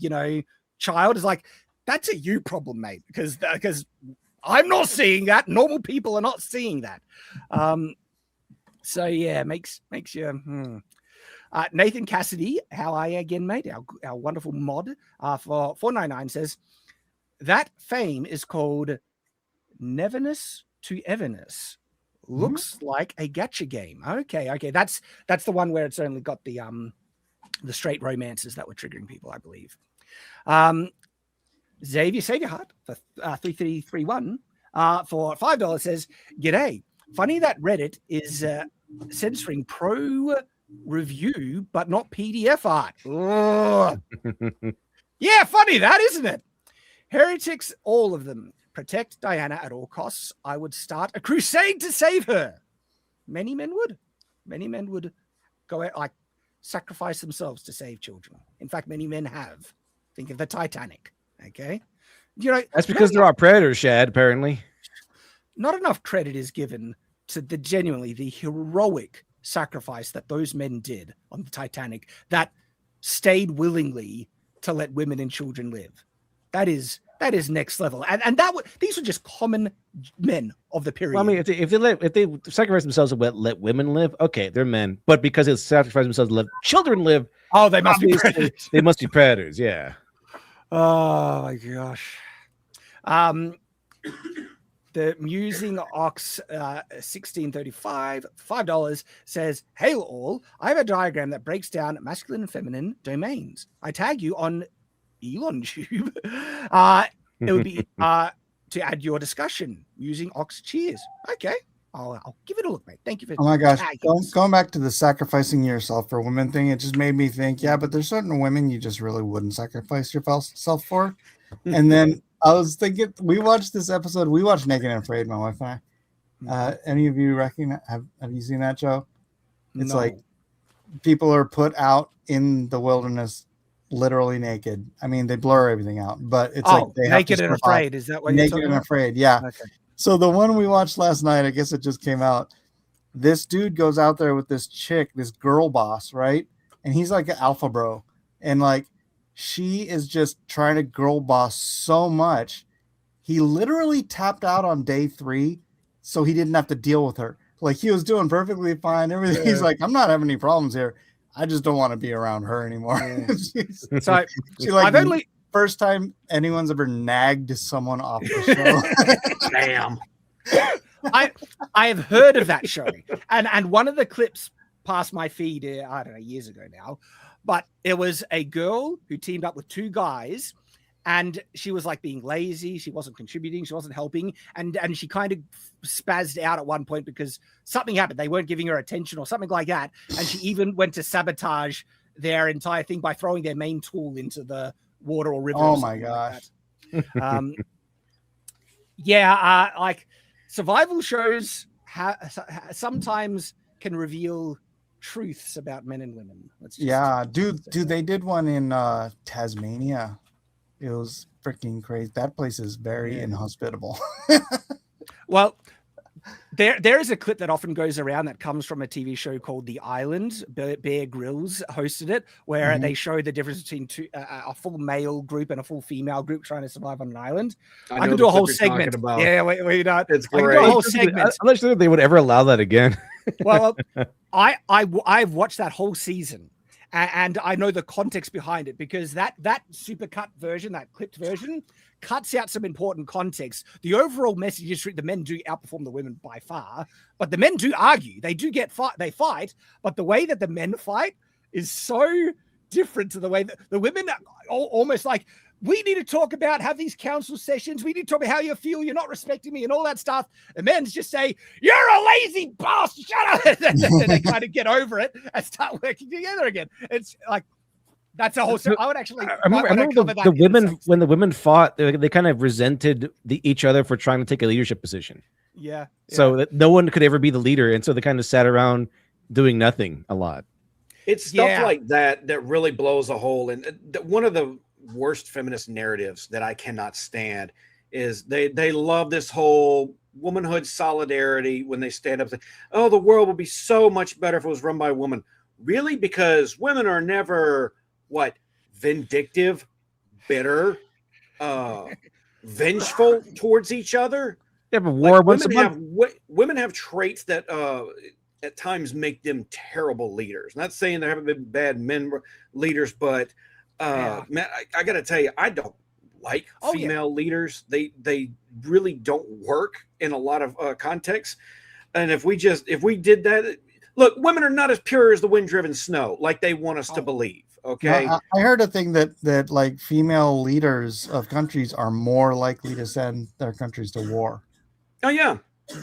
child, it's like, that's a you problem, mate, because I'm not seeing that. Normal people are not seeing that. So yeah, makes you. Nathan Cassidy, how are you again, mate? Our wonderful mod for 499 says that fame is called Neverness to Everness. Looks like a gacha game. Okay, that's the one where it's only got the straight romances that were triggering people, I believe. Xavier Saviorheart for 3331 for $5 says, "G'day. Funny that Reddit is censoring pro review but not PDF art." Yeah, funny that, isn't it? Heretics, all of them. Protect Diana at all costs. I would start a crusade to save her. Many men would go out, like, sacrifice themselves to save children. In fact, many men have. Think of the Titanic. Okay, that's because there are predators, Shad. Apparently, not enough credit is given to the heroic sacrifice that those men did on the Titanic, that stayed willingly to let women and children live. That is next level. And these were just common men of the period. Well, I mean, if they sacrifice themselves to let women live, okay, they're men. But because they sacrifice themselves to let children live, they must be predators. They must be predators. Yeah. Oh my gosh. The Musing Ox 1635 $5 says, "Hail all, I have a diagram that breaks down masculine and feminine domains. I tag you on Elon Tube. It would be to add your discussion. Musing Ox cheers." Okay, I'll give it a look, mate. Thank you for. Oh my gosh, going back to the sacrificing yourself for women thing, it just made me think, yeah, but there's certain women you just really wouldn't sacrifice yourself for. And then I was thinking, we watched this episode. We watched Naked and Afraid, my wife and I. Any of you recognize? Have you seen that, Joe? It's like people are put out in the wilderness, literally naked. I mean, they blur everything out, but it's like they Naked and Afraid. Is that what you're talking about? Naked and Afraid? Yeah. Okay. So the one we watched last night, I guess it just came out. This dude goes out there with this chick, this girl boss, right? And he's like an alpha bro, and like, she is just trying to girl boss so much. He literally tapped out on day 3 so he didn't have to deal with her. Like, he was doing perfectly fine. Everything. Yeah. He's like, I'm not having any problems here. I just don't want to be around her anymore. So she like I've only first time anyone's ever nagged someone off the show. Damn. I have heard of that show, and one of the clips passed my feed, I don't know, years ago now, but it was a girl who teamed up with two guys, and she was like being lazy. She wasn't contributing. She wasn't helping. And she kind of spazzed out at one point because something happened. They weren't giving her attention or something like that. And she even went to sabotage their entire thing by throwing their main tool into the water or river. Oh my gosh. Like survival shows sometimes can reveal truths about men and women. Dude, they did one in Tasmania. It was freaking crazy. That place is very inhospitable. Well, there is a clip that often goes around that comes from a TV show called The Island. Bear Grylls hosted it, where they show the difference between a full male group and a full female group trying to survive on an island. I could do a whole segment. Yeah, wait, not. It's I great. could do a whole segment. I'm not sure they would ever allow that again. Well, I've watched that whole season. And I know the context behind it because that supercut version, that clipped version, cuts out some important context. The overall message is the men do outperform the women by far, but the men do argue. They do they fight, but the way that the men fight is so different to the way that the women are almost like, we need to talk about, have these council sessions. We need to talk about how you feel. You're not respecting me and all that stuff. The men just say, you're a lazy bastard. Shut up. And they kind of get over it and start working together again. It's like, that's a whole. I would actually. I remember the women, when the women fought, they kind of resented each other for trying to take a leadership position. Yeah. So that no one could ever be the leader. And so they kind of sat around doing nothing a lot. It's stuff like that really blows a hole. And one of the worst feminist narratives that I cannot stand is they love this whole womanhood solidarity when they stand up and say, oh, the world would be so much better if it was run by a woman. Really? Because women are never vindictive, bitter, vengeful towards each other. Yeah, but war women have traits that at times make them terrible leaders. Not saying there haven't been bad men leaders, but man, I got to tell you, I don't like female leaders. They really don't work in a lot of contexts. And if we did that, look, women are not as pure as the wind-driven snow, like they want us to believe. Okay. No, I heard a thing that like female leaders of countries are more likely to send their countries to war. Oh yeah.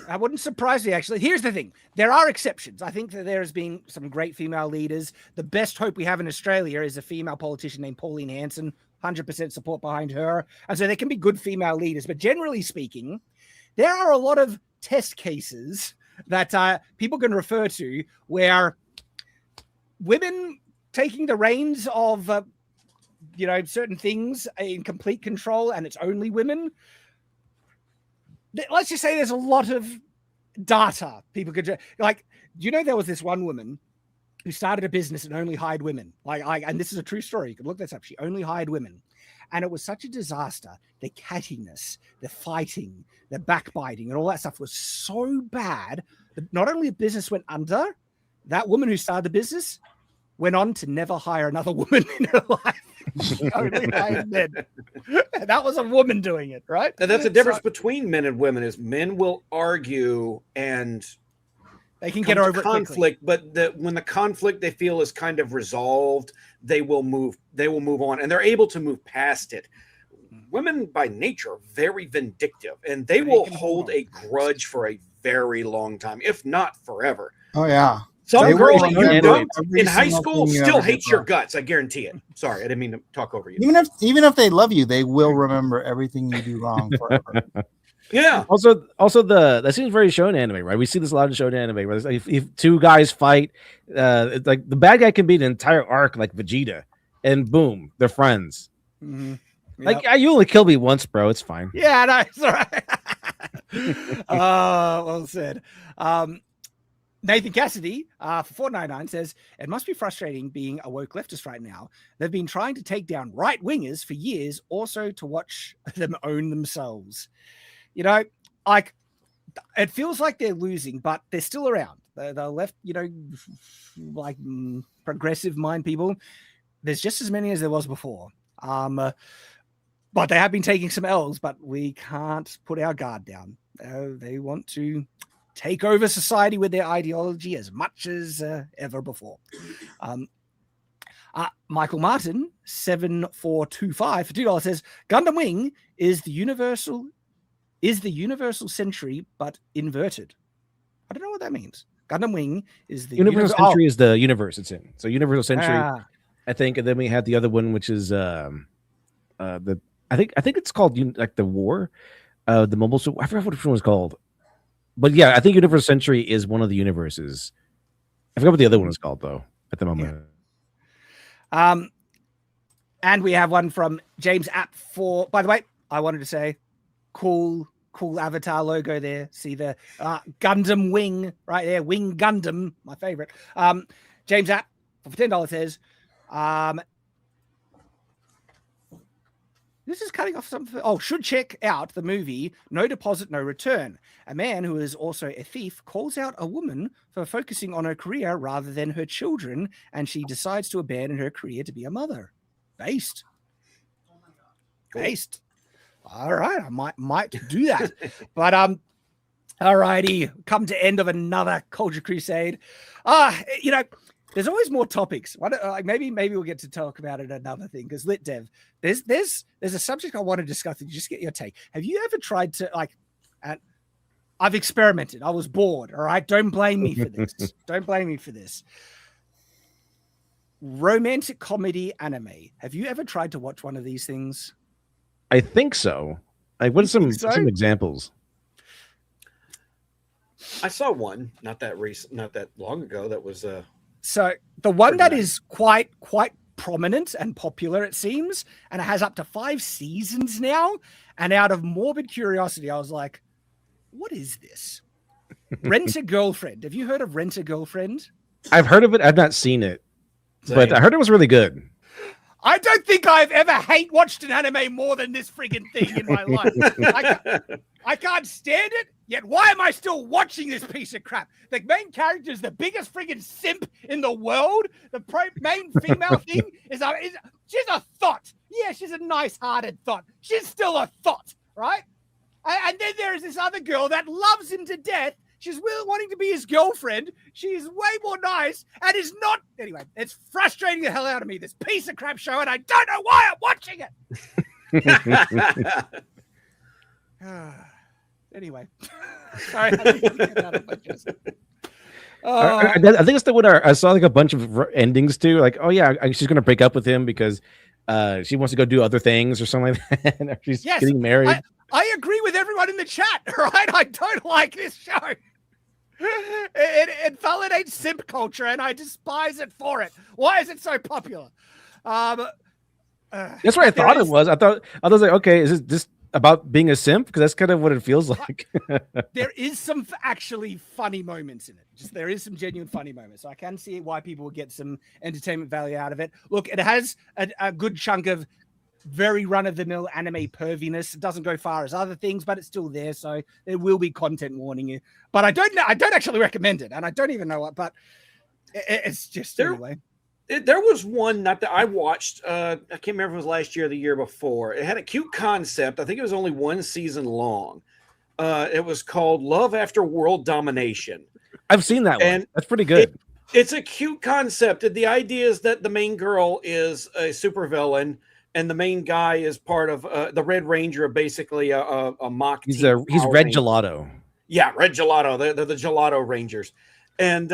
That wouldn't surprise me, actually. Here's the thing. There are exceptions. I think that there has been some great female leaders. The best hope we have in Australia is a female politician named Pauline Hanson, 100% support behind her. And so there can be good female leaders. But generally speaking, there are a lot of test cases that people can refer to where women taking the reins of, certain things in complete control, and it's only women. Let's just say there's a lot of data people could there was this one woman who started a business and only hired women. And this is a true story. You can look this up. She only hired women. And it was such a disaster. The cattiness, the fighting, the backbiting, and all that stuff was so bad that not only the business went under, that woman who started the business went on to never hire another woman in her life. She only hired men. That was a woman doing it, right? And that's the difference between men and women is men will argue and they can get over conflict, but when the conflict they feel is kind of resolved, they will move on and they're able to move past it. Women by nature are very vindictive and they will hold a grudge for a very long time, if not forever. Oh yeah. Some girl that you dumped in high school still hates your guts. I guarantee it. Sorry, I didn't mean to talk over you. Even if they love you, they will remember everything you do wrong forever. Yeah. Also, that seems very shonen anime, right? We see this a lot in shonen anime where if two guys fight, it's like the bad guy can be an entire arc, like Vegeta, and boom, they're friends. Mm-hmm. Yep. Like you only kill me once, bro. It's fine. Yeah, no, it's all right. Well said. Nathan Cassidy for $4.99 says, it must be frustrating being a woke leftist right now. They've been trying to take down right-wingers for years, also to watch them own themselves. It feels like they're losing, but they're still around. The left, like progressive mind people, there's just as many as there was before. But they have been taking some L's, but we can't put our guard down. They want to take over society with their ideology as much as ever before. Michael Martin, 7425 for $2 says, Gundam Wing is the universal century, but inverted. I don't know what that means. Gundam Wing is the universal century is the universe it's in. So universal century, I think, and then we have the other one, which is I think it's called like the war, the mobile. So I forgot which one was called, but yeah, I think Universal Century is one of the universes. I forgot what the other one was called though at the moment. Yeah. And we have one from James App for. By the way, I wanted to say, cool avatar logo there. See the Gundam Wing right there, Wing Gundam, my favorite. James App for $10 says. This is cutting off something. Oh, should check out the movie No Deposit, No Return. A man who is also a thief calls out a woman for focusing on her career rather than her children, and she decides to abandon her career to be a mother. Based. Based. All right, I might do that. But all righty, come to end of another Culture Crusade. There's always more topics. Maybe we'll get to talk about it another thing, because Lit Dev, there's a subject I want to discuss and just get your take. Have you ever tried to I've experimented. I was bored. All right, don't blame me for this. Don't blame me for this. Romantic comedy anime. Have you ever tried to watch one of these things? I think so. What are some examples? I saw one not that long ago. That was So the one that is quite prominent and popular, it seems, and it has up to 5 seasons now. And out of morbid curiosity, I was like, what is this? Rent a Girlfriend. Have you heard of Rent a Girlfriend? I've heard of it. I've not seen it, but I heard it was really good. I don't think I've ever watched an anime more than this friggin' thing in my life. I can't stand it, yet why am I still watching this piece of crap? The main character is the biggest friggin' simp in the world. The main female thing is she's a thought. Yeah, she's a nice-hearted thought. She's still a thought, right? And then there is this other girl that loves him to death. She's really wanting to be his girlfriend. She's way more nice and is not. Anyway, it's frustrating the hell out of me, this piece of crap show, and I don't know why I'm watching it. Anyway, sorry. I think it's the one I saw like a bunch of endings too. Like, oh yeah, she's gonna break up with him because she wants to go do other things or something like that. Or she's getting married. I agree with everyone in the chat. Right? I don't like this show. It validates simp culture, and I despise it for it. Why is it so popular? That's what I thought it was. I thought like, okay, is this about being a simp? Because that's kind of what it feels like. There is some actually funny moments in it. There is some genuine funny moments. So I can see why people would get some entertainment value out of it. Look, it has a good chunk of very run-of-the-mill anime perviness. It doesn't go far as other things, but it's still there. So there will be content warning you. But I don't actually recommend it, and I don't even know what. But it's just anyway. There was one that I watched. I can't remember if it was last year or the year before. It had a cute concept. I think it was only 1 season long. It was called Love After World Domination. I've seen that one. That's pretty good. It's a cute concept. The idea is that the main girl is a supervillain, and the main guy is part of the Red Ranger, basically a mock. He's Red Gelato. Yeah, Red Gelato. They're the Gelato Rangers, and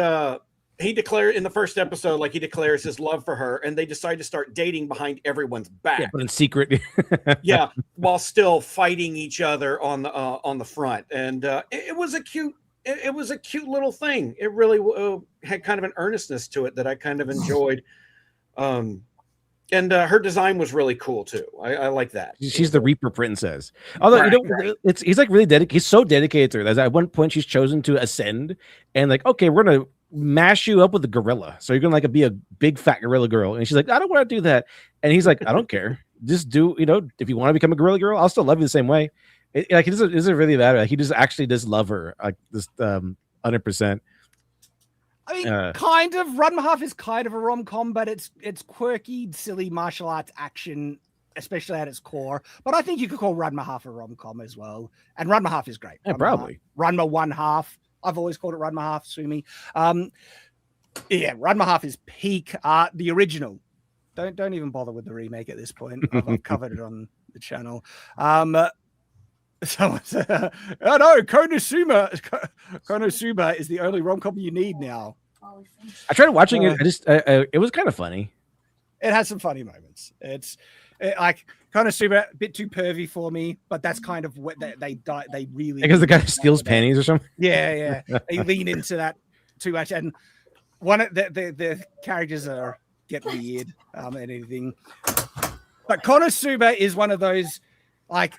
he declared in the first episode, he declares his love for her, and they decide to start dating behind everyone's back, but in secret. Yeah, while still fighting each other on the front, and it was a cute. It was a cute little thing. It really had kind of an earnestness to it that I kind of enjoyed. And her design was really cool too. I like that. She's the Reaper Princess. Although he's like really dedicated. He's so dedicated to her. At one point, she's chosen to ascend, and okay, we're gonna mash you up with a gorilla. So you're gonna be a big fat gorilla girl. And she's like, I don't want to do that. And he's like, I don't care. Just do. If you want to become a gorilla girl, I'll still love you the same way. It doesn't really matter. He just actually does love her. This 100%. I mean, kind of. Ranma Half is kind of a rom-com, but it's quirky, silly martial arts action, especially at its core. But I think you could call Ranma Half a rom-com as well. And Ranma Half is great. Yeah, probably. Ranma 1/2. I've always called it Ranma Half, Sumi. Yeah, Ranma Half is peak. The original. Don't even bother with the remake at this point. I've covered it on the channel. Someone said, "Oh no, Konosuba is the only rom-com you need now." I tried watching it. It was kind of funny. It has some funny moments. Like Konosuba, a bit too pervy for me, but that's kind of what they really, Because the guy steals panties or something. Yeah. They lean into that too much, and one of the characters get weird and anything. But Konosuba is one of those, like,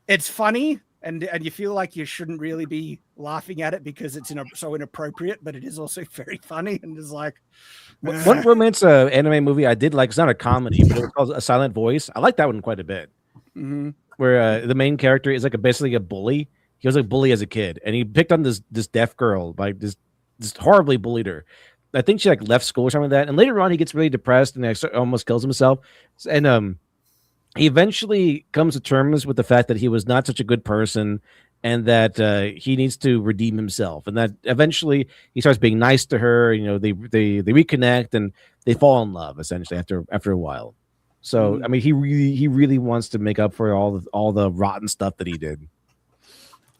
it's funny and you feel like you shouldn't really be laughing at it because it's so inappropriate, but it is also very funny and is like one romance anime movie I did like. It's not a comedy, but it was called A Silent Voice. I like that one quite a bit. Mm-hmm. Where the main character is like basically a bully. He was a bully as a kid, and he picked on this deaf girl, like this horribly bullied her. I think she like left school or something like that. And later on, he gets really depressed and almost kills himself. And he eventually comes to terms with the fact that he was not such a good person, and that he needs to redeem himself. And that eventually he starts being nice to her. You know, they reconnect and they fall in love essentially after a while. So I mean, he really wants to make up for all the rotten stuff that he did.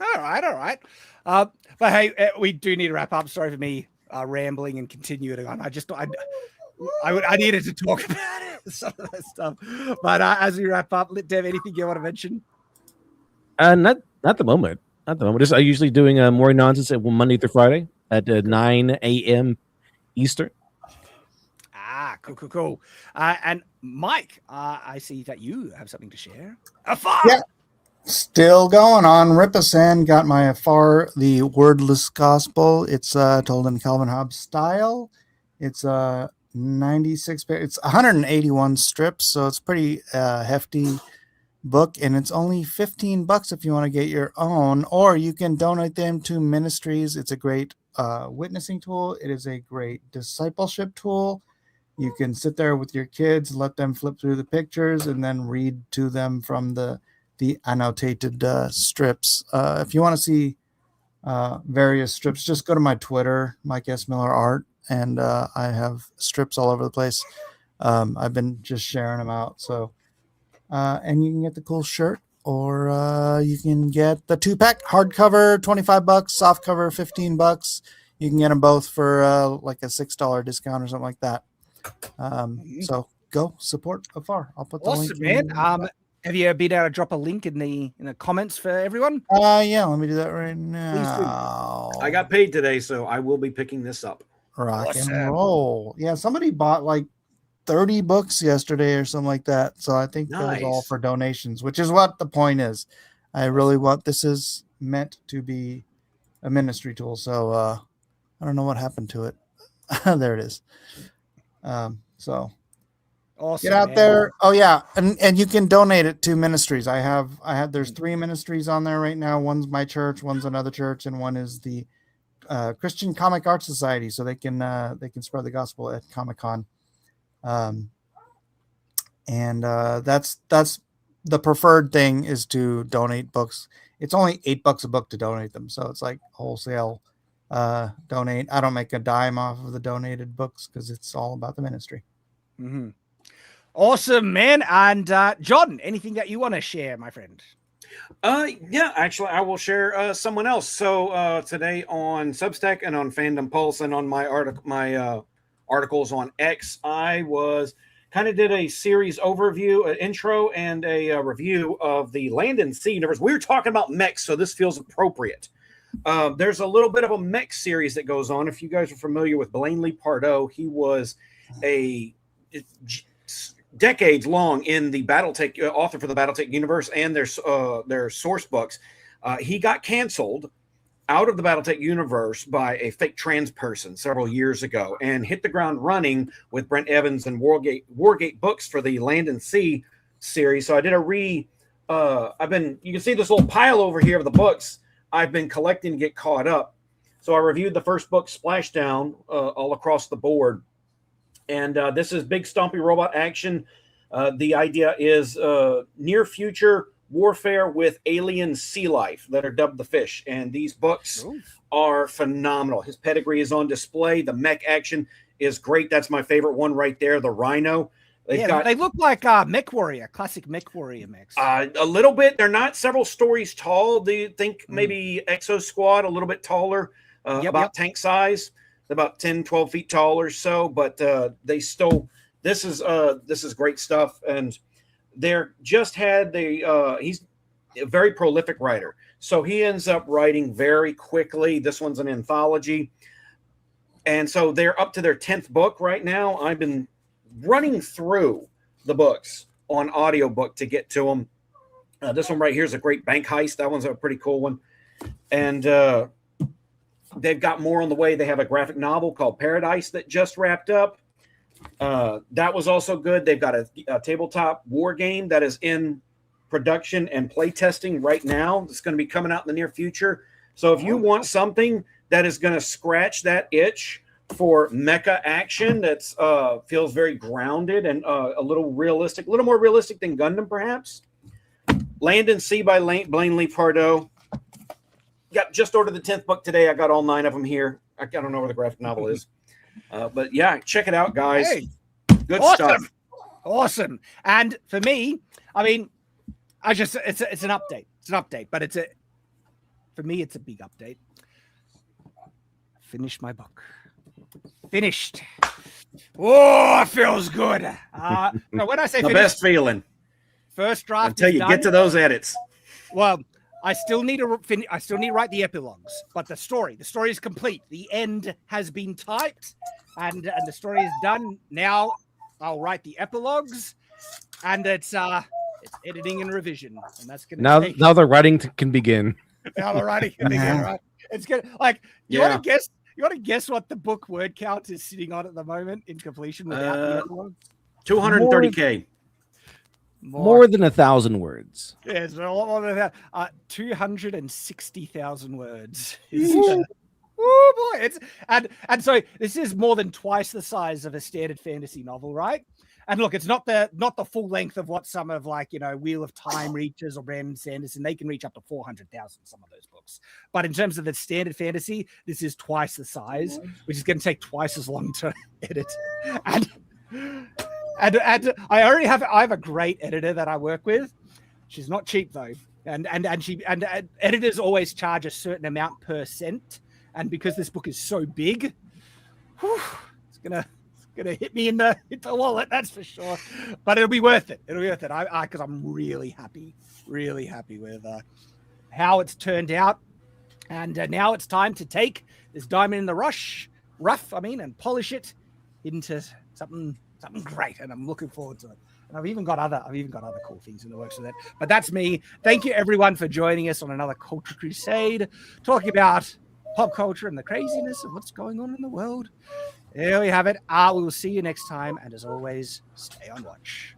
All right. But hey, we do need to wrap up. Sorry for me rambling and continuing on. I needed to talk about it, some of that stuff. But as we wrap up, Dev, anything you want to mention? Not the moment. Not the moment. I'm usually doing more nonsense at Monday through Friday at 9 a.m. Eastern. Cool. And Mike, I see that you have something to share. Yeah. Still going on. Ripasan got my Afar, the Wordless Gospel. It's told in Calvin Hobbes style. It's 96. It's 181 strips, so it's pretty hefty book, and it's only $15 if you want to get your own, or you can donate them to ministries. It's a great witnessing tool. It is a great discipleship tool. You can sit there with your kids, let them flip through the pictures, and then read to them from the annotated strips. If you want to see various strips, just go to my Twitter, Mike S. Miller Art, and I have strips all over the place. I've been just sharing them out. So, and you can get the cool shirt, or you can get the 2-pack hardcover, $25, softcover, $15. You can get them both for like a $6 discount or something like that. So go support Afar. I'll put the link man. Have you been able to drop a link in the comments for everyone? Yeah, let me do that right now. I got paid today, so I will be picking this up. Rock and roll. Yeah, somebody bought like 30 books yesterday or something like that. So I think that was all for donations, which is what the point is. I really want this is meant to be a ministry tool. So I don't know what happened to it. There it is. So awesome, get out there. Oh yeah, and you can donate it to ministries. There's 3 ministries on there right now. One's my church, one's another church, and one is the Christian Comic Art Society. So they can spread the gospel at Comic-Con. And that's the preferred thing, is to donate books. It's only $8 a book to donate them, so it's like wholesale donate. I don't make a dime off of the donated books because it's all about the ministry. Mm-hmm. Awesome, man. And John, anything that you want to share, my friend? Yeah, actually, I will share someone else. So today on Substack and on Fandom Pulse and on my articles on X, I did a series overview, an intro, and a review of the Land and Sea universe. We were talking about mechs, so this feels appropriate. There's a little bit of a mech series that goes on. If you guys are familiar with Blanley Pardoe, he was decades long in the BattleTech author for the BattleTech universe and their source books. He got canceled out of the BattleTech universe by a fake trans person several years ago and hit the ground running with Brent Evans and Wargate Books for the Land and Sea series. So I did you can see this little pile over here of the books I've been collecting to get caught up. So I reviewed the first book, Splashdown, all across the board. And this is big stompy robot action. The idea is near future warfare with alien sea life that are dubbed the fish. And these books are phenomenal. His pedigree is on display. The mech action is great. That's my favorite one right there, the Rhino. They look like Mech Warrior, classic Mech Warrior mechs. A little bit. They're not several stories tall. Do you think maybe Exo Squad, a little bit taller, about tank size, about 10, 12 feet tall or so. But they still, this is great stuff. And they're just had he's a very prolific writer. So he ends up writing very quickly. This one's an anthology. And so they're up to their 10th book right now. I've been running through the books on audiobook to get to them. This one right here is a great bank heist. That one's a pretty cool one. And they've got more on the way. They have a graphic novel called Paradise that just wrapped up. That was also good. They've got a tabletop war game that is in production and play testing right now. It's going to be coming out in the near future. So if you want something that is going to scratch that itch for mecha action that's feels very grounded and a little realistic, a little more realistic than Gundam, perhaps. Land and Sea by Blaine Lee Pardoe. Got just ordered the 10th book today. I got all 9 of them here. I don't know where the graphic novel is. But yeah, check it out, guys. Hey, good awesome. stuff. Awesome. And for me, I mean, it's an update. It's an update, but for me, it's a big update. Finished my book. Finished. Oh, it feels good. Now when I say the finished, best feeling. First draft Until you get to those edits. Well, I still need to I still need to write the epilogues, but the story is complete. The end has been typed, and the story is done. Now I'll write the epilogues, and it's editing and revision, and that's gonna now the writing can begin. Now the writing can begin, right? It's good. Like you want to guess what the book word count is sitting on at the moment in completion without the epilogue? 230K. More than 1,000 words. Yes, a lot more than that. 260,000 words. Oh boy! And so this is more than twice the size of a standard fantasy novel, right? And look, it's not the full length of what some of Wheel of Time reaches or Brandon Sanderson. They can reach up to 400,000. Some of those books, but in terms of the standard fantasy, this is twice the size, which is going to take twice as long to edit. And I have a great editor that I work with. She's not cheap though, and editors always charge a certain amount per cent. And because this book is so big, it's gonna hit me in the wallet, that's for sure. But it'll be worth it. It'll be worth it. Because I'm really happy with how it's turned out. And now it's time to take this diamond in the rough, and polish it into something great. And I'm looking forward to it. And I've even got other cool things in the works with it. But that's me. Thank you everyone for joining us on another Culture Crusade, talking about pop culture and the craziness of what's going on in the world. There we have it. We will see you next time. And as always, stay on watch.